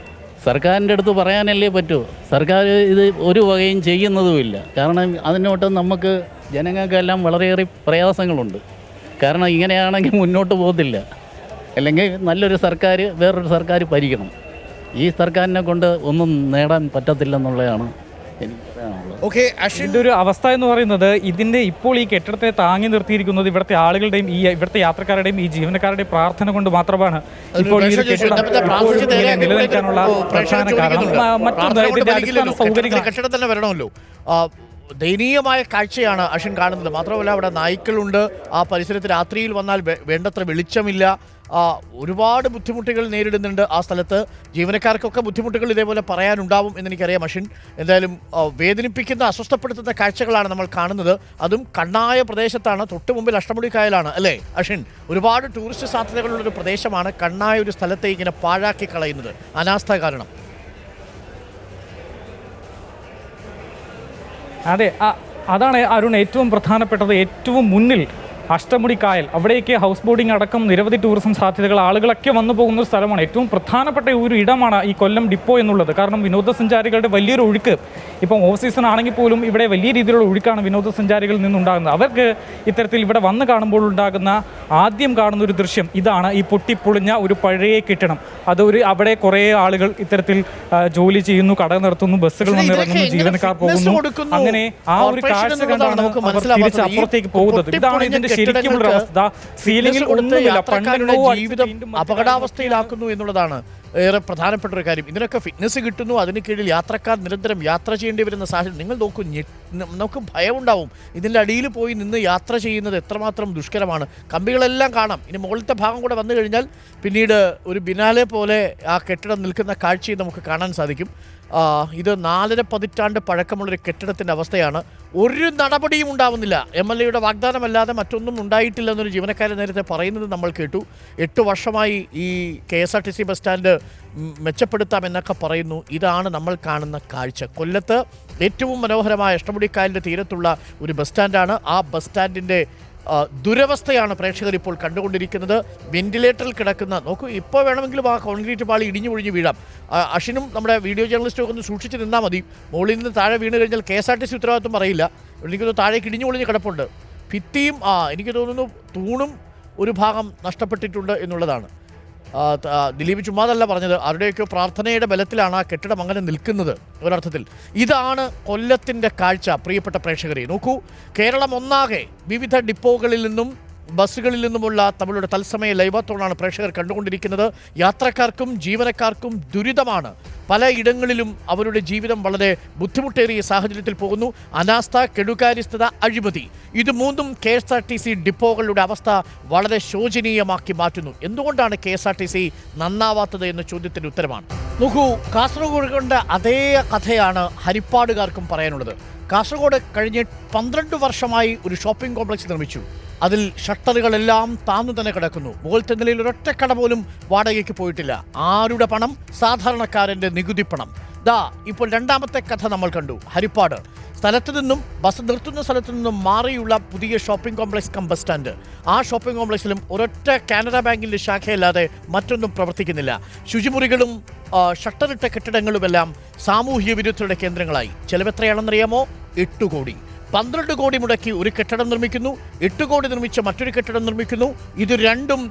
സർക്കാരിൻ്റെ അടുത്ത് പറയാനല്ലേ പറ്റൂ. സർക്കാർ ഇത് ഒരു വകയും ചെയ്യുന്നതുമില്ല. കാരണം അതിനോട്ട് നമുക്ക് ജനങ്ങൾക്കെല്ലാം വളരെയേറെ പ്രയാസങ്ങളുണ്ട്. കാരണം ഇങ്ങനെയാണെങ്കിൽ മുന്നോട്ട് പോകത്തില്ല. അല്ലെങ്കിൽ നല്ലൊരു സർക്കാർ, വേറൊരു സർക്കാർ ഭരിക്കണം. ഈ സർക്കാരിനെ കൊണ്ട് ഒന്നും നേടാൻ പറ്റത്തില്ലെന്നുള്ളതാണ് എനിക്ക് പറയാനുള്ളത്. ഇതിൻ്റെ ഒരു അവസ്ഥ എന്ന് പറയുന്നത്, ഇതിൻ്റെ ഇപ്പോൾ ഈ കെട്ടിടത്തെ താങ്ങി നിർത്തിയിരിക്കുന്നത് ഇവിടുത്തെ ആളുകളുടെയും ഇവിടുത്തെ യാത്രക്കാരുടെയും ഈ ജീവനക്കാരുടെയും പ്രാർത്ഥന കൊണ്ട് മാത്രമാണ് ഇപ്പോൾ ഈ കെട്ടിടം നിലനിൽക്കാനുള്ള പ്രധാന കാരണം. മറ്റൊന്ന് ഇതിൻ്റെ അടിസ്ഥാന സൗകര്യങ്ങൾ. കെട്ടിടം തന്നെ വരണമല്ലോ. ദയനീയമായ കാഴ്ചയാണ് അശ്വിൻ കാണുന്നത്. മാത്രമല്ല അവിടെ നായ്ക്കളുണ്ട്. ആ പരിസരത്ത് രാത്രിയിൽ വന്നാൽ വേണ്ടത്ര വെളിച്ചമില്ല. ഒരുപാട് ബുദ്ധിമുട്ടുകൾ നേരിടുന്നുണ്ട് ആ സ്ഥലത്ത്. ജീവനക്കാർക്കൊക്കെ ബുദ്ധിമുട്ടുകൾ ഇതേപോലെ പറയാനുണ്ടാവും എന്നെനിക്കറിയാം അശ്വിൻ. എന്തായാലും വേദനിപ്പിക്കുന്ന, അസ്വസ്ഥപ്പെടുത്തുന്ന കാഴ്ചകളാണ് നമ്മൾ കാണുന്നത്. അതും കണ്ണായ പ്രദേശത്താണ്. തൊട്ട് മുമ്പിൽ അഷ്ടമുടി കായലാണ് അല്ലേ അശ്വിൻ? ഒരുപാട് ടൂറിസ്റ്റ് സാധ്യതകളുള്ളൊരു പ്രദേശമാണ്. കണ്ണായ ഒരു സ്ഥലത്തെ ഇങ്ങനെ പാഴാക്കി കളയുന്നത് അനാസ്ഥ കാരണം. അതെ, അതാണ് അരുൺ ഏറ്റവും പ്രധാനപ്പെട്ടത്. ഏറ്റവും മുന്നിൽ അഷ്ടമുടി കായൽ, അവിടേക്ക് ഹൗസ് ബോട്ടിംഗ് അടക്കം നിരവധി ടൂറിസം സാധ്യതകൾ, ആളുകളൊക്കെ വന്നു പോകുന്ന ഒരു സ്ഥലമാണ്. ഏറ്റവും പ്രധാനപ്പെട്ട ഒരു ഇടമാണ് ഈ കൊല്ലം ഡിപ്പോ എന്നുള്ളത്. കാരണം വിനോദസഞ്ചാരികളുടെ വലിയൊരു ഒഴുക്ക്, ഇപ്പം ഓഫ് സീസൺ ആണെങ്കിൽ പോലും ഇവിടെ വലിയ രീതിയിലുള്ള ഒഴുക്കാണ് വിനോദസഞ്ചാരികളിൽ നിന്നുണ്ടാകുന്നത്. അവർക്ക് ഇത്തരത്തിൽ ഇവിടെ വന്ന് കാണുമ്പോൾ ഉണ്ടാകുന്ന ആദ്യം കാണുന്ന ഒരു ദൃശ്യം ഇതാണ്. ഈ പൊട്ടിപ്പൊളിഞ്ഞ ഒരു പഴയ കെട്ടിടം. അവിടെ കുറേ ആളുകൾ ഇത്തരത്തിൽ ജോലി ചെയ്യുന്നു, കട നടത്തുന്നു, ബസ്സുകൾ വന്നിറങ്ങുന്നു, ജീവനക്കാർ പോകുന്നു. അങ്ങനെ ആ ഒരു കാഴ്ച കണ്ടാണ് അവർ തിരിച്ച് അപ്പുറത്തേക്ക് പോകുന്നത്. ഇതാണ് ഇതിന്റെ ശരിക്കുമുള്ള അവസ്ഥ. സീലിംഗിൽ ഒന്നുമില്ല. ജീവിതം അപകടാവസ്ഥയിലാക്കുന്നു എന്നുള്ളതാണ് ഏറെ പ്രധാനപ്പെട്ട ഒരു കാര്യം. ഇതിനൊക്കെ ഫിറ്റ്നസ് കിട്ടുന്നു, അതിന് കീഴിൽ യാത്രക്കാർ നിരന്തരം യാത്ര ചെയ്യേണ്ടി വരുന്ന സാഹചര്യം. നിങ്ങൾ നോക്കൂ, നമുക്ക് ഭയമുണ്ടാവും. ഇതിൻ്റെ അടിയിൽ പോയി നിന്ന് യാത്ര ചെയ്യുന്നത് എത്രമാത്രം ദുഷ്കരമാണ്. കമ്പികളെല്ലാം കാണാം. ഇനി മുകളിലത്തെ ഭാഗം കൂടെ വന്നു കഴിഞ്ഞാൽ പിന്നീട് ഒരു ബിനാലെ പോലെ ആ കെട്ടിടം നിൽക്കുന്ന കാഴ്ചയും നമുക്ക് കാണാൻ സാധിക്കും. ഇത് 4.5 പതിറ്റാണ്ട് പഴക്കമുള്ളൊരു കെട്ടിടത്തിൻ്റെ അവസ്ഥയാണ്. ഒരു നടപടിയും ഉണ്ടാവുന്നില്ല. MLAയുടെ വാഗ്ദാനമല്ലാതെ മറ്റൊന്നും ഉണ്ടായിട്ടില്ലെന്നൊരു ജീവനക്കാരൻ നേരത്തെ പറയുന്നത് നമ്മൾ കേട്ടു. 8 വർഷമായി ഈ KSRTC ബസ് സ്റ്റാൻഡ് മെച്ചപ്പെടുത്താമെന്നൊക്കെ പറയുന്നു. ഇതാണ് നമ്മൾ കാണുന്ന കാഴ്ച. കൊല്ലത്ത് ഏറ്റവും മനോഹരമായ അഷ്ടമുടിക്കായലിൻ്റെ തീരത്തുള്ള ഒരു ബസ് സ്റ്റാൻഡാണ്. ആ ബസ് സ്റ്റാൻഡിൻ്റെ ദുരവസ്ഥയാണ് പ്രേക്ഷകർ ഇപ്പോൾ കണ്ടുകൊണ്ടിരിക്കുന്നത്. വെന്റിലേറ്ററിൽ കിടക്കുന്ന നോക്കൂ, ഇപ്പോൾ വേണമെങ്കിലും ആ കോൺക്രീറ്റ് പാളി ഇടിഞ്ഞു പൊഴിഞ്ഞ് വീഴാം. അഷിനും നമ്മുടെ വീഡിയോ ജേർണലിസ്റ്റും ഒക്കെ ഒന്ന് സൂക്ഷിച്ച് നിന്നാൽ മതി. മുകളിൽ നിന്ന് താഴെ വീണ് കഴിഞ്ഞാൽ KSRTC ഉത്തരവാദിത്വം പറയില്ല. എനിക്കൊന്ന് താഴേക്ക് ഇടിഞ്ഞു പൊളിഞ്ഞ് കിടപ്പുണ്ട്. ഭിത്തിയും എനിക്ക് തോന്നുന്നു തൂണും ഒരു ഭാഗം നഷ്ടപ്പെട്ടിട്ടുണ്ട് എന്നുള്ളതാണ്. ദിലീപ് ചുമ്മാതല്ല പറഞ്ഞത്, ആരുടെയൊക്കെ പ്രാർത്ഥനയുടെ ബലത്തിലാണ് ആ കെട്ടിടം അങ്ങനെ നിൽക്കുന്നത്. ഒരർത്ഥത്തിൽ ഇതാണ് കൊല്ലത്തിൻ്റെ കാഴ്ച. പ്രിയപ്പെട്ട പ്രേക്ഷകരെ നോക്കൂ, കേരളം ഒന്നാകെ വിവിധ ഡിപ്പോകളിൽ നിന്നും ബസ്സുകളിൽ നിന്നുമുള്ള തമ്മിലുള്ള തത്സമയ ലൈവത്തോടാണ് പ്രേക്ഷകർ കണ്ടുകൊണ്ടിരിക്കുന്നത്. യാത്രക്കാർക്കും ജീവനക്കാർക്കും ദുരിതമാണ്. പലയിടങ്ങളിലും അവരുടെ ജീവിതം വളരെ ബുദ്ധിമുട്ടേറിയ സാഹചര്യത്തിൽ പോകുന്നു. അനാസ്ഥ, കെടുകാര്യസ്ഥത, അഴിമതി, ഇത് മൂന്നും KSRTC ഡിപ്പോകളുടെ അവസ്ഥ വളരെ ശോചനീയമാക്കി മാറ്റുന്നു. എന്തുകൊണ്ടാണ് KSRTC നന്നാവാത്തത് എന്ന ചോദ്യത്തിൻ്റെ ഉത്തരമാണ്. നോക്കൂ, കാസർഗോഡ് അതേ കഥയാണ് ഹരിപ്പാടുകാർക്കും പറയാനുള്ളത്. കാസർഗോഡ് കഴിഞ്ഞ 12 വർഷമായി ഒരു ഷോപ്പിംഗ് കോംപ്ലക്സ് നിർമ്മിച്ചു. അതിൽ ഷട്ടറുകളെല്ലാം താന്നു തന്നെ കിടക്കുന്നു. മുകളിലത്തെ നിലയിൽ ഒരൊറ്റ കട പോലും വാടകയ്ക്ക് പോയിട്ടില്ല. ആരുടെ പണം? സാധാരണക്കാരൻ്റെ നികുതി പണം. ഇപ്പോൾ രണ്ടാമത്തെ കഥ നമ്മൾ കണ്ടു. ഹരിപ്പാട് സ്ഥലത്ത് നിന്നും ബസ് നിർത്തുന്ന സ്ഥലത്തു നിന്നും മാറിയുള്ള പുതിയ shopping complex cum bus stand. ആ ഷോപ്പിംഗ് കോംപ്ലക്സിലും ഒരൊറ്റ കാനറ ബാങ്കിൻ്റെ ശാഖയല്ലാതെ മറ്റൊന്നും പ്രവർത്തിക്കുന്നില്ല. ശുചിമുറികളും ഷട്ടറിട്ട കെട്ടിടങ്ങളുമെല്ലാം സാമൂഹ്യ വിരുദ്ധരുടെ കേന്ദ്രങ്ങളായി. ചെലവെത്രയാണെന്നറിയാമോ? 8 കോടി. 12 കോടി മുടക്കി ഒരു കെട്ടിടം നിർമ്മിക്കുന്നു, 8 കോടി നിർമ്മിച്ച മറ്റൊരു കെട്ടിടം നിർമ്മിക്കുന്നു. ഇത് രണ്ടും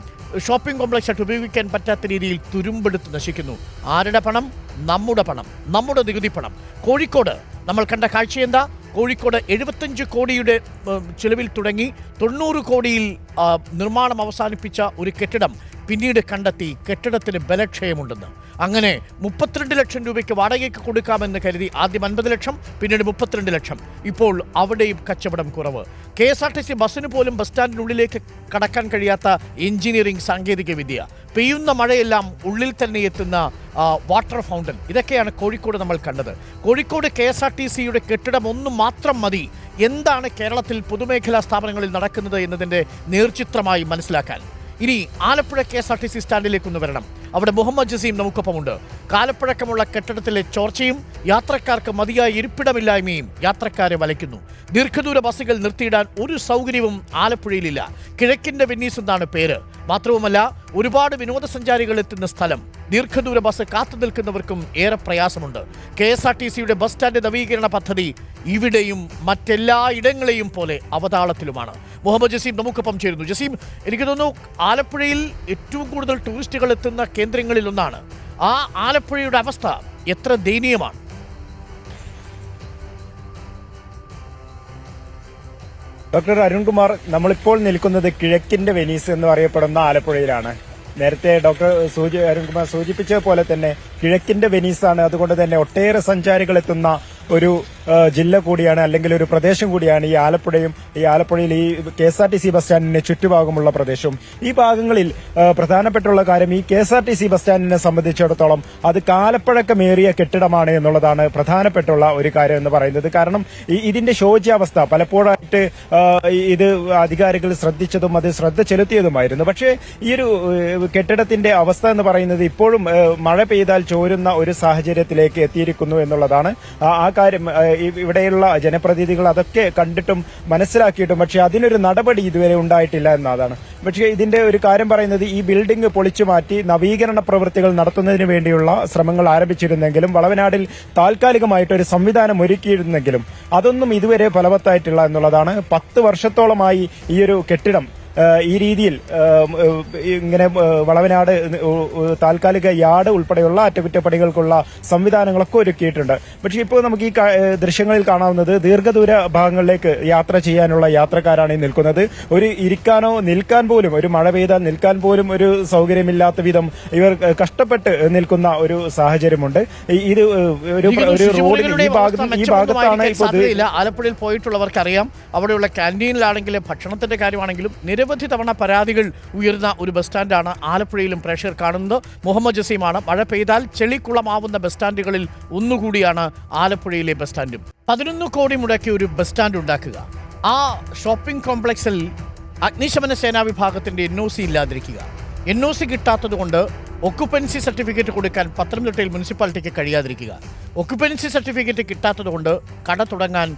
ഷോപ്പിംഗ് കോംപ്ലക്സായിട്ട് ഉപയോഗിക്കാൻ പറ്റാത്ത രീതിയിൽ തുരുമ്പെടുത്ത് നശിക്കുന്നു. ആരുടെ പണം? നമ്മുടെ പണം, നമ്മുടെ നികുതി പണം. കോഴിക്കോട് നമ്മൾ കണ്ട കാഴ്ച എന്താ? കോഴിക്കോട് 75 കോടിയുടെ ചിലവിൽ തുടങ്ങി 90 കോടിയിൽ നിർമ്മാണം അവസാനിപ്പിച്ച ഒരു കെട്ടിടം പിന്നീട് കണ്ടെത്തി കെട്ടിടത്തിന് ബലക്ഷയമുണ്ടെന്ന്. അങ്ങനെ 32 ലക്ഷം രൂപയ്ക്ക് വാടകയ്ക്ക് കൊടുക്കാമെന്ന് കരുതി ആദ്യം 50 ലക്ഷം, പിന്നീട് 32 ലക്ഷം. ഇപ്പോൾ അവിടെയും കച്ചവടം കുറവ്. KSRTC ബസ്സിന് പോലും ബസ് സ്റ്റാൻഡിനുള്ളിലേക്ക് കടക്കാൻ കഴിയാത്ത എഞ്ചിനീയറിംഗ് സാങ്കേതിക വിദ്യ. പെയ്യുന്ന മഴയെല്ലാം ഉള്ളിൽ തന്നെ എത്തുന്ന വാട്ടർ ഫൗണ്ടൻ. ഇതൊക്കെയാണ് കോഴിക്കോട് നമ്മൾ കണ്ടത്. കോഴിക്കോട് KSRTCയുടെ കെട്ടിടം ഒന്നു മാത്രം മതി എന്താണ് കേരളത്തിൽ പൊതുമേഖലാ സ്ഥാപനങ്ങളിൽ നടക്കുന്നത് എന്നതിൻ്റെ നേർചിത്രമായി മനസ്സിലാക്കാൻ. ഇനി ആലപ്പുഴ KSRTC സ്റ്റാൻഡിലേക്കൊന്ന് വരണം. അവിടെ മുഹമ്മദ് ജസീം നമുക്കൊപ്പമുണ്ട്. കാലപ്പഴക്കമുള്ള കെട്ടിടത്തിലെ ചോർച്ചയും യാത്രക്കാർക്ക് മതിയായ ഇരിപ്പിടമില്ലായ്മയും യാത്രക്കാരെ വലയ്ക്കുന്നു. ദീർഘദൂര ബസ്സുകൾ നിർത്തിയിടാൻ ഒരു സൗകര്യവും ആലപ്പുഴയിലില്ല. കിഴക്കിൻ്റെ വെന്നീസ് എന്നാണ് പേര്. മാത്രവുമല്ല ഒരുപാട് വിനോദസഞ്ചാരികൾ എത്തുന്ന സ്ഥലം. ദീർഘദൂര ബസ് കാത്തു നിൽക്കുന്നവർക്കും ഏറെ പ്രയാസമുണ്ട്. KSRTCയുടെ ബസ് സ്റ്റാൻഡ് നവീകരണ പദ്ധതി ഇവിടെയും മറ്റെല്ലാ ഇടങ്ങളെയും പോലെ അവതാളത്തിലുമാണ്. മുഹമ്മദ് ജസീം നമുക്കൊപ്പം ചേരുന്നു. ജസീം, എനിക്ക് തോന്നുന്നു ആലപ്പുഴയിൽ ഏറ്റവും കൂടുതൽ ടൂറിസ്റ്റുകൾ എത്തുന്ന കേന്ദ്രങ്ങളിലൊന്നാണ്. ആ ആലപ്പുഴയുടെ അവസ്ഥ എത്ര ദയനീയമാണ്? ഡോക്ടർ അരുൺകുമാർ, നമ്മളിപ്പോൾ നിൽക്കുന്നത് കിഴക്കിന്റെ വെനീസ് എന്ന് പറയപ്പെടുന്ന ആലപ്പുഴയിലാണ്. നേരത്തെ ഡോക്ടർ അരുൺകുമാർ സൂചിപ്പിച്ച പോലെ തന്നെ കിഴക്കിന്റെ വെനീസാണ്. അതുകൊണ്ട് തന്നെ ഒട്ടേറെ സഞ്ചാരികൾ എത്തുന്ന ഒരു ജില്ല കൂടിയാണ്, അല്ലെങ്കിൽ ഒരു പ്രദേശം കൂടിയാണ് ഈ ആലപ്പുഴയും. ഈ ആലപ്പുഴയിൽ ഈ KSRTC ബസ് സ്റ്റാൻഡിന് ചുറ്റുഭാഗമുള്ള പ്രദേശവും. ഈ ഭാഗങ്ങളിൽ പ്രധാനപ്പെട്ടുള്ള കാര്യം, ഈ KSRTC ബസ് സ്റ്റാൻഡിനെ സംബന്ധിച്ചിടത്തോളം അത് കാലപ്പഴക്കമേറിയ കെട്ടിടമാണ് എന്നുള്ളതാണ് പ്രധാനപ്പെട്ടുള്ള ഒരു കാര്യം എന്ന് പറയുന്നത്. കാരണം ഇതിന്റെ ശോച്യാവസ്ഥ പലപ്പോഴായിട്ട് ഇത് അധികാരികൾ ശ്രദ്ധിച്ചതും അത് ശ്രദ്ധ ചെലുത്തിയതുമായിരുന്നു. പക്ഷേ ഈ ഒരു കെട്ടിടത്തിന്റെ അവസ്ഥ എന്ന് പറയുന്നത് ഇപ്പോഴും മഴ പെയ്താൽ ചോരുന്ന ഒരു സാഹചര്യത്തിലേക്ക് എത്തിയിരിക്കുന്നു എന്നുള്ളതാണ്. ആ കാര്യം ഇവിടെയുള്ള ജനപ്രതിനിധികൾ അതൊക്കെ കണ്ടിട്ടും മനസ്സിലാക്കിയിട്ടും പക്ഷേ അതിനൊരു നടപടി ഇതുവരെ ഉണ്ടായിട്ടില്ല എന്നതാണ്. പക്ഷേ ഇതിന്റെ ഒരു കാര്യം പറയുന്നത്, ഈ ബിൽഡിംഗ് പൊളിച്ചു മാറ്റി നവീകരണ പ്രവൃത്തികൾ നടത്തുന്നതിന് വേണ്ടിയുള്ള ശ്രമങ്ങൾ ആരംഭിച്ചിരുന്നെങ്കിലും വളവനാടിൽ താൽക്കാലികമായിട്ടൊരു സംവിധാനം ഒരുക്കിയിരുന്നെങ്കിലും അതൊന്നും ഇതുവരെ ഫലവത്തായിട്ടില്ല എന്നുള്ളതാണ്. 10 വർഷത്തോളമായി ഈ ഒരു കെട്ടിടം ഈ രീതിയിൽ ഇങ്ങനെ വളവനാട് താൽക്കാലിക യാർഡ് ഉൾപ്പെടെയുള്ള അറ്റകുറ്റപ്പണികൾക്കുള്ള സംവിധാനങ്ങളൊക്കെ ഒരുക്കിയിട്ടുണ്ട്. പക്ഷേ ഇപ്പോൾ നമുക്ക് ഈ ദൃശ്യങ്ങളിൽ കാണാവുന്നത് ദീർഘദൂര ഭാഗങ്ങളിലേക്ക് യാത്ര ചെയ്യാനുള്ള യാത്രക്കാരാണ് ഈ നിൽക്കുന്നത്. ഒരു ഇരിക്കാനോ നിൽക്കാൻ പോലും, ഒരു മഴ പെയ്താൽ നിൽക്കാൻ പോലും ഒരു സൗകര്യമില്ലാത്ത വിധം ഇവർ കഷ്ടപ്പെട്ട് നിൽക്കുന്ന ഒരു സാഹചര്യമുണ്ട്. ഇത് ഒരു റോഡിൽ ഈ ഭാഗത്താണ് ഇപ്പോൾ ആലപ്പുഴയിൽ പോയിട്ടുള്ളവർക്കറിയാം. അവിടെയുള്ള ക്യാൻറ്റീനിലാണെങ്കിലും ഭക്ഷണത്തിന്റെ കാര്യമാണെങ്കിലും നിരവധി തവണ പരാതികൾ ഉയർന്ന ഒരു ബസ് സ്റ്റാൻഡാണ് ആലപ്പുഴയിലും പ്രേക്ഷകർ കാണുന്നത്. മുഹമ്മദ് ജസീമാണ്. മഴ പെയ്താൽ ചെളിക്കുളമാവുന്ന ബസ് സ്റ്റാൻഡുകളിൽ ഒന്നുകൂടിയാണ് ആലപ്പുഴയിലെ ബസ് സ്റ്റാൻഡും. 11 കോടി മുടക്കി ഒരു ബസ് സ്റ്റാൻഡ് ഉണ്ടാക്കുക, ആ ഷോപ്പിംഗ് കോംപ്ലക്സിൽ അഗ്നിശമന സേനാ വിഭാഗത്തിന്റെ NOC ഇല്ലാതിരിക്കുക, NOC കിട്ടാത്തതുകൊണ്ട് ഒക്കുപ്പൻസി സർട്ടിഫിക്കറ്റ് കൊടുക്കാൻ പത്തനംതിട്ടയിൽ മുനിസിപ്പാലിറ്റിക്ക് കഴിയാതിരിക്കുക, ഒക്കുപ്പൻസി സർട്ടിഫിക്കറ്റ് കിട്ടാത്തതുകൊണ്ട് കട തുടങ്ങാൻ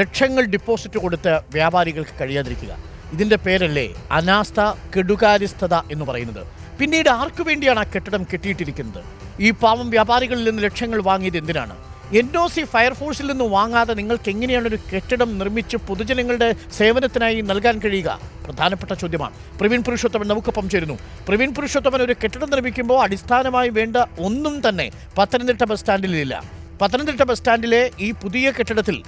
ലക്ഷങ്ങൾ ഡിപ്പോസിറ്റ് കൊടുത്ത് വ്യാപാരികൾക്ക് കഴിയാതിരിക്കുക. ഇതിൻ്റെ പേരല്ലേ അനാസ്ഥ, കെടുകാര്യസ്ഥത എന്ന് പറയുന്നത്. പിന്നീട് ആർക്കു വേണ്ടിയാണ് ആ കെട്ടിടം കെട്ടിയിട്ടിരിക്കുന്നത്? ഈ പാവം വ്യാപാരികളിൽ നിന്ന് ലക്ഷങ്ങൾ വാങ്ങിയത് എന്തിനാണ്? NOC ഫയർഫോഴ്സിൽ നിന്ന് വാങ്ങാതെ നിങ്ങൾക്ക് എങ്ങനെയാണ് ഒരു കെട്ടിടം നിർമ്മിച്ച് പൊതുജനങ്ങളുടെ സേവനത്തിനായി നൽകാൻ കഴിയുക? പ്രധാനപ്പെട്ട ചോദ്യമാണ്. പ്രവീൺ പുരുഷോത്തമൻ നമുക്കൊപ്പം ചേരുന്നു. പ്രവീൺ പുരുഷോത്തമൻ, ഒരു കെട്ടിടം നിർമ്മിക്കുമ്പോൾ അടിസ്ഥാനമായി വേണ്ട ഒന്നും തന്നെ പത്തനംതിട്ട ബസ് സ്റ്റാൻഡിലില്ല. പത്തനംതിട്ട ബസ് സ്റ്റാൻഡിലെ ഈ പുതിയ കെട്ടിടത്തിൽ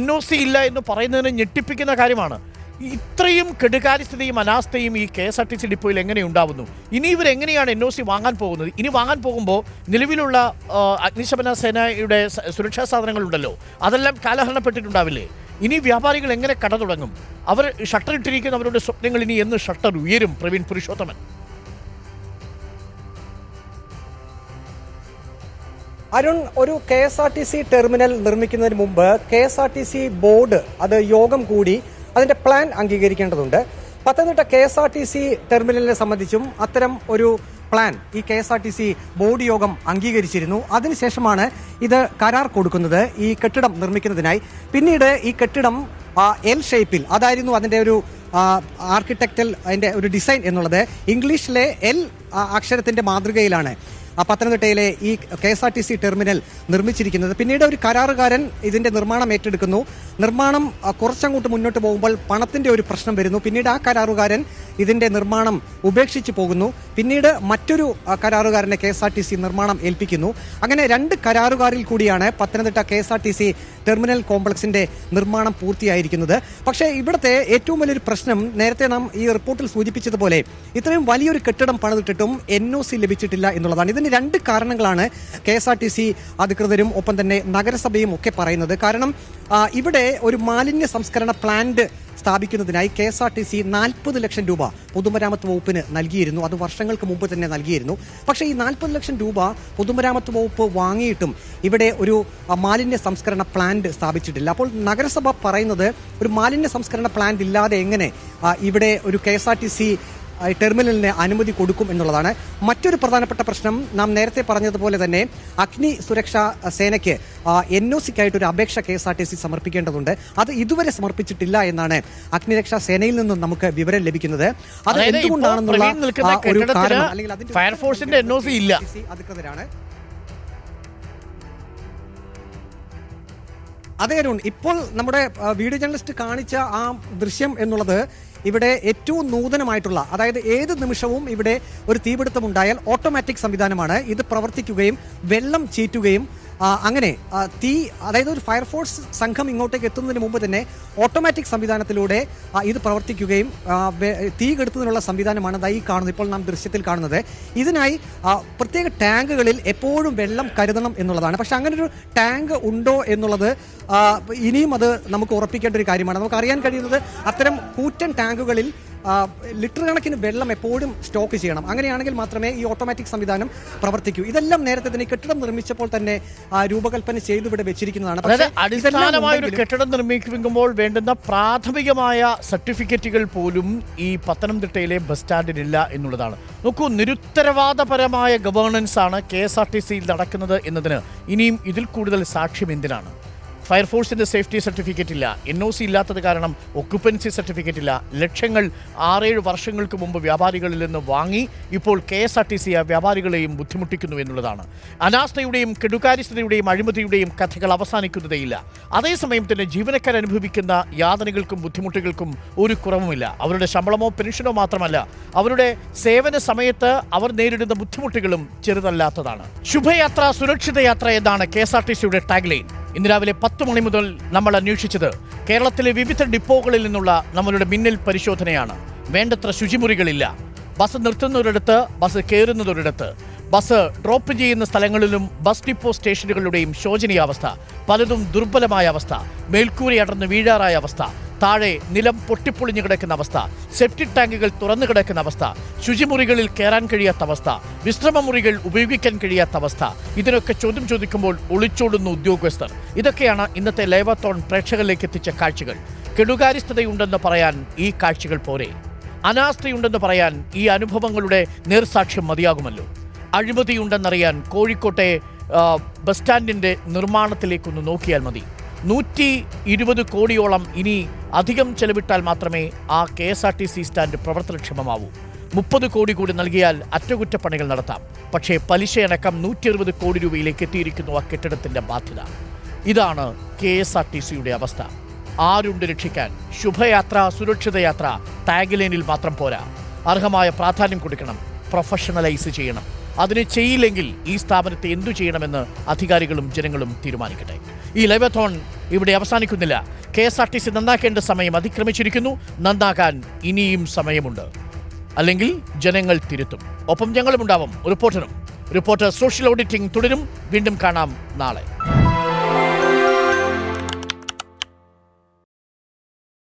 NOC ഇല്ല എന്ന് പറയുന്നതിന് ഞെട്ടിപ്പിക്കുന്ന കാര്യമാണ്. ഇത്രയും കെടുകാര്യസ്ഥതയും അനാസ്ഥയും ഈ KSRTC ഡിപ്പോയിൽ എങ്ങനെ ഉണ്ടാവുന്നു? ഇനി ഇവരെങ്ങനെയാണ് NOC വാങ്ങാൻ പോകുന്നത്? ഇനി വാങ്ങാൻ പോകുമ്പോൾ നിലവിലുള്ള അഗ്നിശമന സേനയുടെ സുരക്ഷാ സാധനങ്ങളുണ്ടല്ലോ, അതെല്ലാം കാലഹരണപ്പെട്ടിട്ടുണ്ടാവില്ലേ? ഇനി വ്യാപാരികൾ എങ്ങനെ കട തുടങ്ങും? അവർ ഷട്ടർ ഇട്ടിരിക്കുന്ന അവരുടെ സ്വപ്നങ്ങൾ ഇനി എന്ന് ഷട്ടർ ഉയരും? പ്രവീൺ പുരുഷോത്തമൻ. അരുൺ, ഒരു KSRTC ടെർമിനൽ നിർമ്മിക്കുന്നതിന് മുമ്പ് KSRTC ബോർഡ് അത് യോഗം കൂടി അതിന്റെ പ്ലാൻ അംഗീകരിക്കേണ്ടതുണ്ട്. പത്തനംതിട്ട KSRTC ടെർമിനലിനെ സംബന്ധിച്ചും അത്തരം ഒരു പ്ലാൻ ഈ KSRTC ബോർഡ് യോഗം അംഗീകരിച്ചിരുന്നു. അതിനുശേഷമാണ് ഇത് കരാർ കൊടുക്കുന്നത് ഈ കെട്ടിടം നിർമ്മിക്കുന്നതിനായി. പിന്നീട് ഈ കെട്ടിടം L ഷേപ്പിൽ, അതായിരുന്നു അതിന്റെ ഒരു ആർക്കിടെക്റ്റൽ അതിന്റെ ഒരു ഡിസൈൻ എന്നുള്ളത്. ഇംഗ്ലീഷിലെ L അക്ഷരത്തിന്റെ മാതൃകയിലാണ് പത്തനംതിട്ടയിലെ ഈ KSRTC ടെർമിനൽ നിർമ്മിച്ചിരിക്കുന്നത്. പിന്നീട് ഒരു കരാറുകാരൻ ഇതിന്റെ നിർമ്മാണം ഏറ്റെടുക്കുന്നു. നിർമ്മാണം കുറച്ചങ്ങോട്ട് മുന്നോട്ട് പോകുമ്പോൾ പണത്തിന്റെ ഒരു പ്രശ്നം വരുന്നു. പിന്നീട് ആ കരാറുകാരൻ ഇതിന്റെ നിർമ്മാണം ഉപേക്ഷിച്ച് പോകുന്നു. പിന്നീട് മറ്റൊരു കരാറുകാരനെ KSRTC നിർമ്മാണം ഏൽപ്പിക്കുന്നു. അങ്ങനെ 2 കരാറുകാരിൽ കൂടിയാണ് പത്തനംതിട്ട KSRTC ടെർമിനൽ കോംപ്ലക്സിന്റെ നിർമ്മാണം പൂർത്തിയായിരിക്കുന്നത്. പക്ഷേ ഇവിടുത്തെ ഏറ്റവും വലിയൊരു പ്രശ്നം, നേരത്തെ നാം ഈ റിപ്പോർട്ടിൽ സൂചിപ്പിച്ചതുപോലെ ഇത്രയും വലിയൊരു കെട്ടിടം പണിതിട്ടിട്ടും NOC ലഭിച്ചിട്ടില്ല എന്നുള്ളതാണ്. ഇതിന് 2 കാരണങ്ങളാണ് KSRTC അധികൃതരും ഒപ്പം തന്നെ നഗരസഭയും ഒക്കെ പറയുന്നത്. കാരണം ഇവിടെ ഒരു മാലിന്യ സംസ്കരണ പ്ലാന്റ് സ്ഥാപിക്കുന്നതിനായി KSRTC 40 ലക്ഷം രൂപ പൊതുമരാമത്ത് വകുപ്പിന് നൽകിയിരുന്നു. അത് വർഷങ്ങൾക്ക് മുമ്പ് തന്നെ നൽകിയിരുന്നു. പക്ഷേ ഈ 40 ലക്ഷം രൂപ പൊതുമരാമത്ത് വകുപ്പ് വാങ്ങിയിട്ടും ഇവിടെ ഒരു മാലിന്യ സംസ്കരണ പ്ലാന്റ് സ്ഥാപിച്ചിട്ടില്ല. അപ്പോൾ നഗരസഭ പറയുന്നത് ഒരു മാലിന്യ സംസ്കരണ പ്ലാന്റ് ഇല്ലാതെ എങ്ങനെ ഇവിടെ ഒരു KSRTC ടെർമിനലിന് അനുമതി കൊടുക്കും എന്നുള്ളതാണ്. മറ്റൊരു പ്രധാനപ്പെട്ട പ്രശ്നം, നാം നേരത്തെ പറഞ്ഞതുപോലെ തന്നെ അഗ്നി സുരക്ഷാ സേനയ്ക്ക് NOCക്കായിട്ടൊരു അപേക്ഷ KSRTC സമർപ്പിക്കേണ്ടതുണ്ട്. അത് ഇതുവരെ സമർപ്പിച്ചിട്ടില്ല എന്നാണ് അഗ്നിരക്ഷാ സേനയിൽ നിന്നും നമുക്ക് വിവരം ലഭിക്കുന്നത്. അത് എന്തുകൊണ്ടാണെന്നുള്ള ഒരു കാരണം, അല്ലെങ്കിൽ അതിന്റെ ഫയർഫോഴ്സിന്റെ NOC ഇല്ല. അധികൃതരാണ്. അതെ അരുൺ, ഇപ്പോൾ നമ്മുടെ വീഡിയോ ജേർണലിസ്റ്റ് കാണിച്ച ആ ദൃശ്യം എന്നുള്ളത് ഇവിടെ ഏറ്റവും നൂതനമായിട്ടുള്ള, അതായത് ഏത് നിമിഷവും ഇവിടെ ഒരു തീപിടുത്തം ഉണ്ടായാൽ ഓട്ടോമാറ്റിക് സംവിധാനമാണ്. ഇത് പ്രവർത്തിക്കുകയും വെള്ളം ചീറ്റുകയും അങ്ങനെ തീ, അതായത് ഒരു ഫയർഫോഴ്സ് സംഘം ഇങ്ങോട്ടേക്ക് എത്തുന്നതിന് മുമ്പ് തന്നെ ഓട്ടോമാറ്റിക് സംവിധാനത്തിലൂടെ ഇത് പ്രവർത്തിക്കുകയും തീ കെടുത്തുന്നതിനുള്ള സംവിധാനമാണ് ഈ കാണുന്നത്, ഇപ്പോൾ നാം ദൃശ്യത്തിൽ കാണുന്നത്. ഇതിനായി പ്രത്യേക ടാങ്കുകളിൽ എപ്പോഴും വെള്ളം കരുതണം എന്നുള്ളതാണ്. പക്ഷെ അങ്ങനൊരു ടാങ്ക് ഉണ്ടോ എന്നുള്ളത് ഇനിയും അത് നമുക്ക് ഉറപ്പിക്കേണ്ട ഒരു കാര്യമാണ്. നമുക്ക് അറിയാൻ കഴിയുന്നത് അത്തരം കൂറ്റൻ ടാങ്കുകളിൽ ലിറ്റർ കണക്കിന് വെള്ളം എപ്പോഴും സ്റ്റോക്ക് ചെയ്യണം. അങ്ങനെയാണെങ്കിൽ മാത്രമേ ഈ ഓട്ടോമാറ്റിക് സംവിധാനം പ്രവർത്തിക്കൂ. ഇതെല്ലാം നേരത്തെ തന്നെ കെട്ടിടം നിർമ്മിച്ചപ്പോൾ തന്നെ രൂപകൽപ്പന ചെയ്തു ഇവിടെ വെച്ചിരിക്കുന്നതാണ്. പക്ഷേ അടിസ്ഥാനമായ ഒരു കെട്ടിടം നിർമ്മിക്കുമ്പോൾ വേണ്ടുന്ന പ്രാഥമികമായ സർട്ടിഫിക്കറ്റുകൾ പോലും ഈ പത്തനംതിട്ടയിലെ ബസ് സ്റ്റാൻഡിനില്ല എന്നുള്ളതാണ്. നോക്കൂ, നിരുത്തരവാദപരമായ ഗവേണൻസ് ആണ് KSRTCയിൽ നടക്കുന്നത് എന്നതിന് ഇനിയും ഇതിൽ കൂടുതൽ സാക്ഷ്യം എന്തിനാണ്? ഫയർഫോഴ്സിൻ്റെ സേഫ്റ്റി സർട്ടിഫിക്കറ്റ് ഇല്ല, NOC ഇല്ലാത്തത് കാരണം ഒക്യുപ്പൻസി സർട്ടിഫിക്കറ്റ് ഇല്ല. ലക്ഷങ്ങൾ 6-7 വർഷങ്ങൾക്ക് മുമ്പ് വ്യാപാരികളിൽ നിന്ന് വാങ്ങി ഇപ്പോൾ KSRTC ആ വ്യാപാരികളെയും ബുദ്ധിമുട്ടിക്കുന്നു എന്നുള്ളതാണ്. അനാസ്ഥയുടെയും കെടുകാര്യസ്ഥതയുടെയും അഴിമതിയുടെയും കഥകൾ അവസാനിക്കുന്നതേയില്ല. അതേസമയം തന്നെ ജീവനക്കാർ അനുഭവിക്കുന്ന യാതനകൾക്കും ബുദ്ധിമുട്ടുകൾക്കും ഒരു കുറവുമില്ല. അവരുടെ ശമ്പളമോ പെൻഷനോ മാത്രമല്ല, അവരുടെ സേവന സമയത്ത് അവർ നേരിടുന്ന ബുദ്ധിമുട്ടുകളും ചെറുതല്ലാത്തതാണ്. ശുഭയാത്ര, സുരക്ഷിത യാത്ര എന്നാണ് KSRTCയുടെ ടാഗ്ലൈൻ. ഇന്ന് രാവിലെ 10 മണി മുതൽ നമ്മൾ അന്വേഷിച്ചത് കേരളത്തിലെ വിവിധ ഡിപ്പോകളിൽ നിന്നുള്ള നമ്മളുടെ മിന്നൽ പരിശോധനയാണ്. വേണ്ടത്ര ശുചിമുറികളില്ല. ബസ് നിർത്തുന്നൊരിടത്ത്, ബസ് കയറുന്നതൊരിടത്ത്, ബസ് ഡ്രോപ്പ് ചെയ്യുന്ന സ്ഥലങ്ങളിലും ബസ് ഡിപ്പോ സ്റ്റേഷനുകളുടെയും ശോചനീയാവസ്ഥ. പലതും ദുർബലമായ അവസ്ഥ, മേൽക്കൂരയടർന്ന് വീഴാറായ അവസ്ഥ, താഴെ നിലം പൊട്ടിപ്പൊളിഞ്ഞു കിടക്കുന്ന അവസ്ഥ, സെപ്റ്റിക് ടാങ്കുകൾ തുറന്നു കിടക്കുന്ന അവസ്ഥ, ശുചിമുറികളിൽ കയറാൻ കഴിയാത്ത അവസ്ഥ, വിശ്രമമുറികൾ ഉപയോഗിക്കാൻ കഴിയാത്ത അവസ്ഥ. ഇതിനൊക്കെ ചോദ്യം ചോദിക്കുമ്പോൾ ഒളിച്ചോടുന്ന ഉദ്യോഗസ്ഥർ. ഇതൊക്കെയാണ് ഇന്നത്തെ ലൈവാത്തോൺ പ്രേക്ഷകരിലേക്ക് എത്തിച്ച കാഴ്ചകൾ. കെടുകാര്യസ്ഥതയുണ്ടെന്ന് പറയാൻ ഈ കാഴ്ചകൾ പോരെ. അനാസ്ഥയുണ്ടെന്ന് പറയാൻ ഈ അനുഭവങ്ങളുടെ നേർസാക്ഷ്യം മതിയാകുമല്ലോ. അഴിമതിയുണ്ടെന്നറിയാൻ കോഴിക്കോട്ടെ ബസ് സ്റ്റാൻഡിൻ്റെ നിർമ്മാണത്തിലേക്കൊന്ന് നോക്കിയാൽ മതി. 120 കോടിയോളം ഇനി അധികം ചെലവിട്ടാൽ മാത്രമേ ആ KSRTC സ്റ്റാൻഡ് പ്രവർത്തനക്ഷമമാവൂ. 30 കോടി കൂടി നൽകിയാൽ അറ്റകുറ്റപ്പണികൾ നടത്താം. പക്ഷേ പലിശയടക്കം 120 കോടി രൂപയിലേക്ക് എത്തിയിരിക്കുന്നു ആ കെട്ടിടത്തിന്റെ ബാധ്യത. ഇതാണ് KSRTCയുടെ അവസ്ഥ. ആരുണ്ട് രക്ഷിക്കാൻ? ശുഭയാത്ര, സുരക്ഷിത യാത്ര ടാഗ്ലൈനിൽ മാത്രം പോരാ. അർഹമായ പ്രാധാന്യം കൊടുക്കണം, പ്രൊഫഷണലൈസ് ചെയ്യണം. അതിന് ചെയ്യില്ലെങ്കിൽ ഈ സ്ഥാപനത്തെ എന്തു ചെയ്യണമെന്ന് അധികാരികളും ജനങ്ങളും തീരുമാനിക്കട്ടെ. ഈ ലൈവത്തോൺ ഇവിടെ അവസാനിക്കുന്നില്ല. KSRTC നന്നാക്കേണ്ട സമയം അതിക്രമിച്ചിരിക്കുന്നു. നന്നാക്കാൻ ഇനിയും സമയമുണ്ട്. അല്ലെങ്കിൽ ജനങ്ങൾ തിരുത്തും. ഒപ്പം ഞങ്ങളുമുണ്ടാവും റിപ്പോർട്ടറും. റിപ്പോർട്ടർ സോഷ്യൽ ഓഡിറ്റിംഗ് തുടരും. വീണ്ടും കാണാം നാളെ.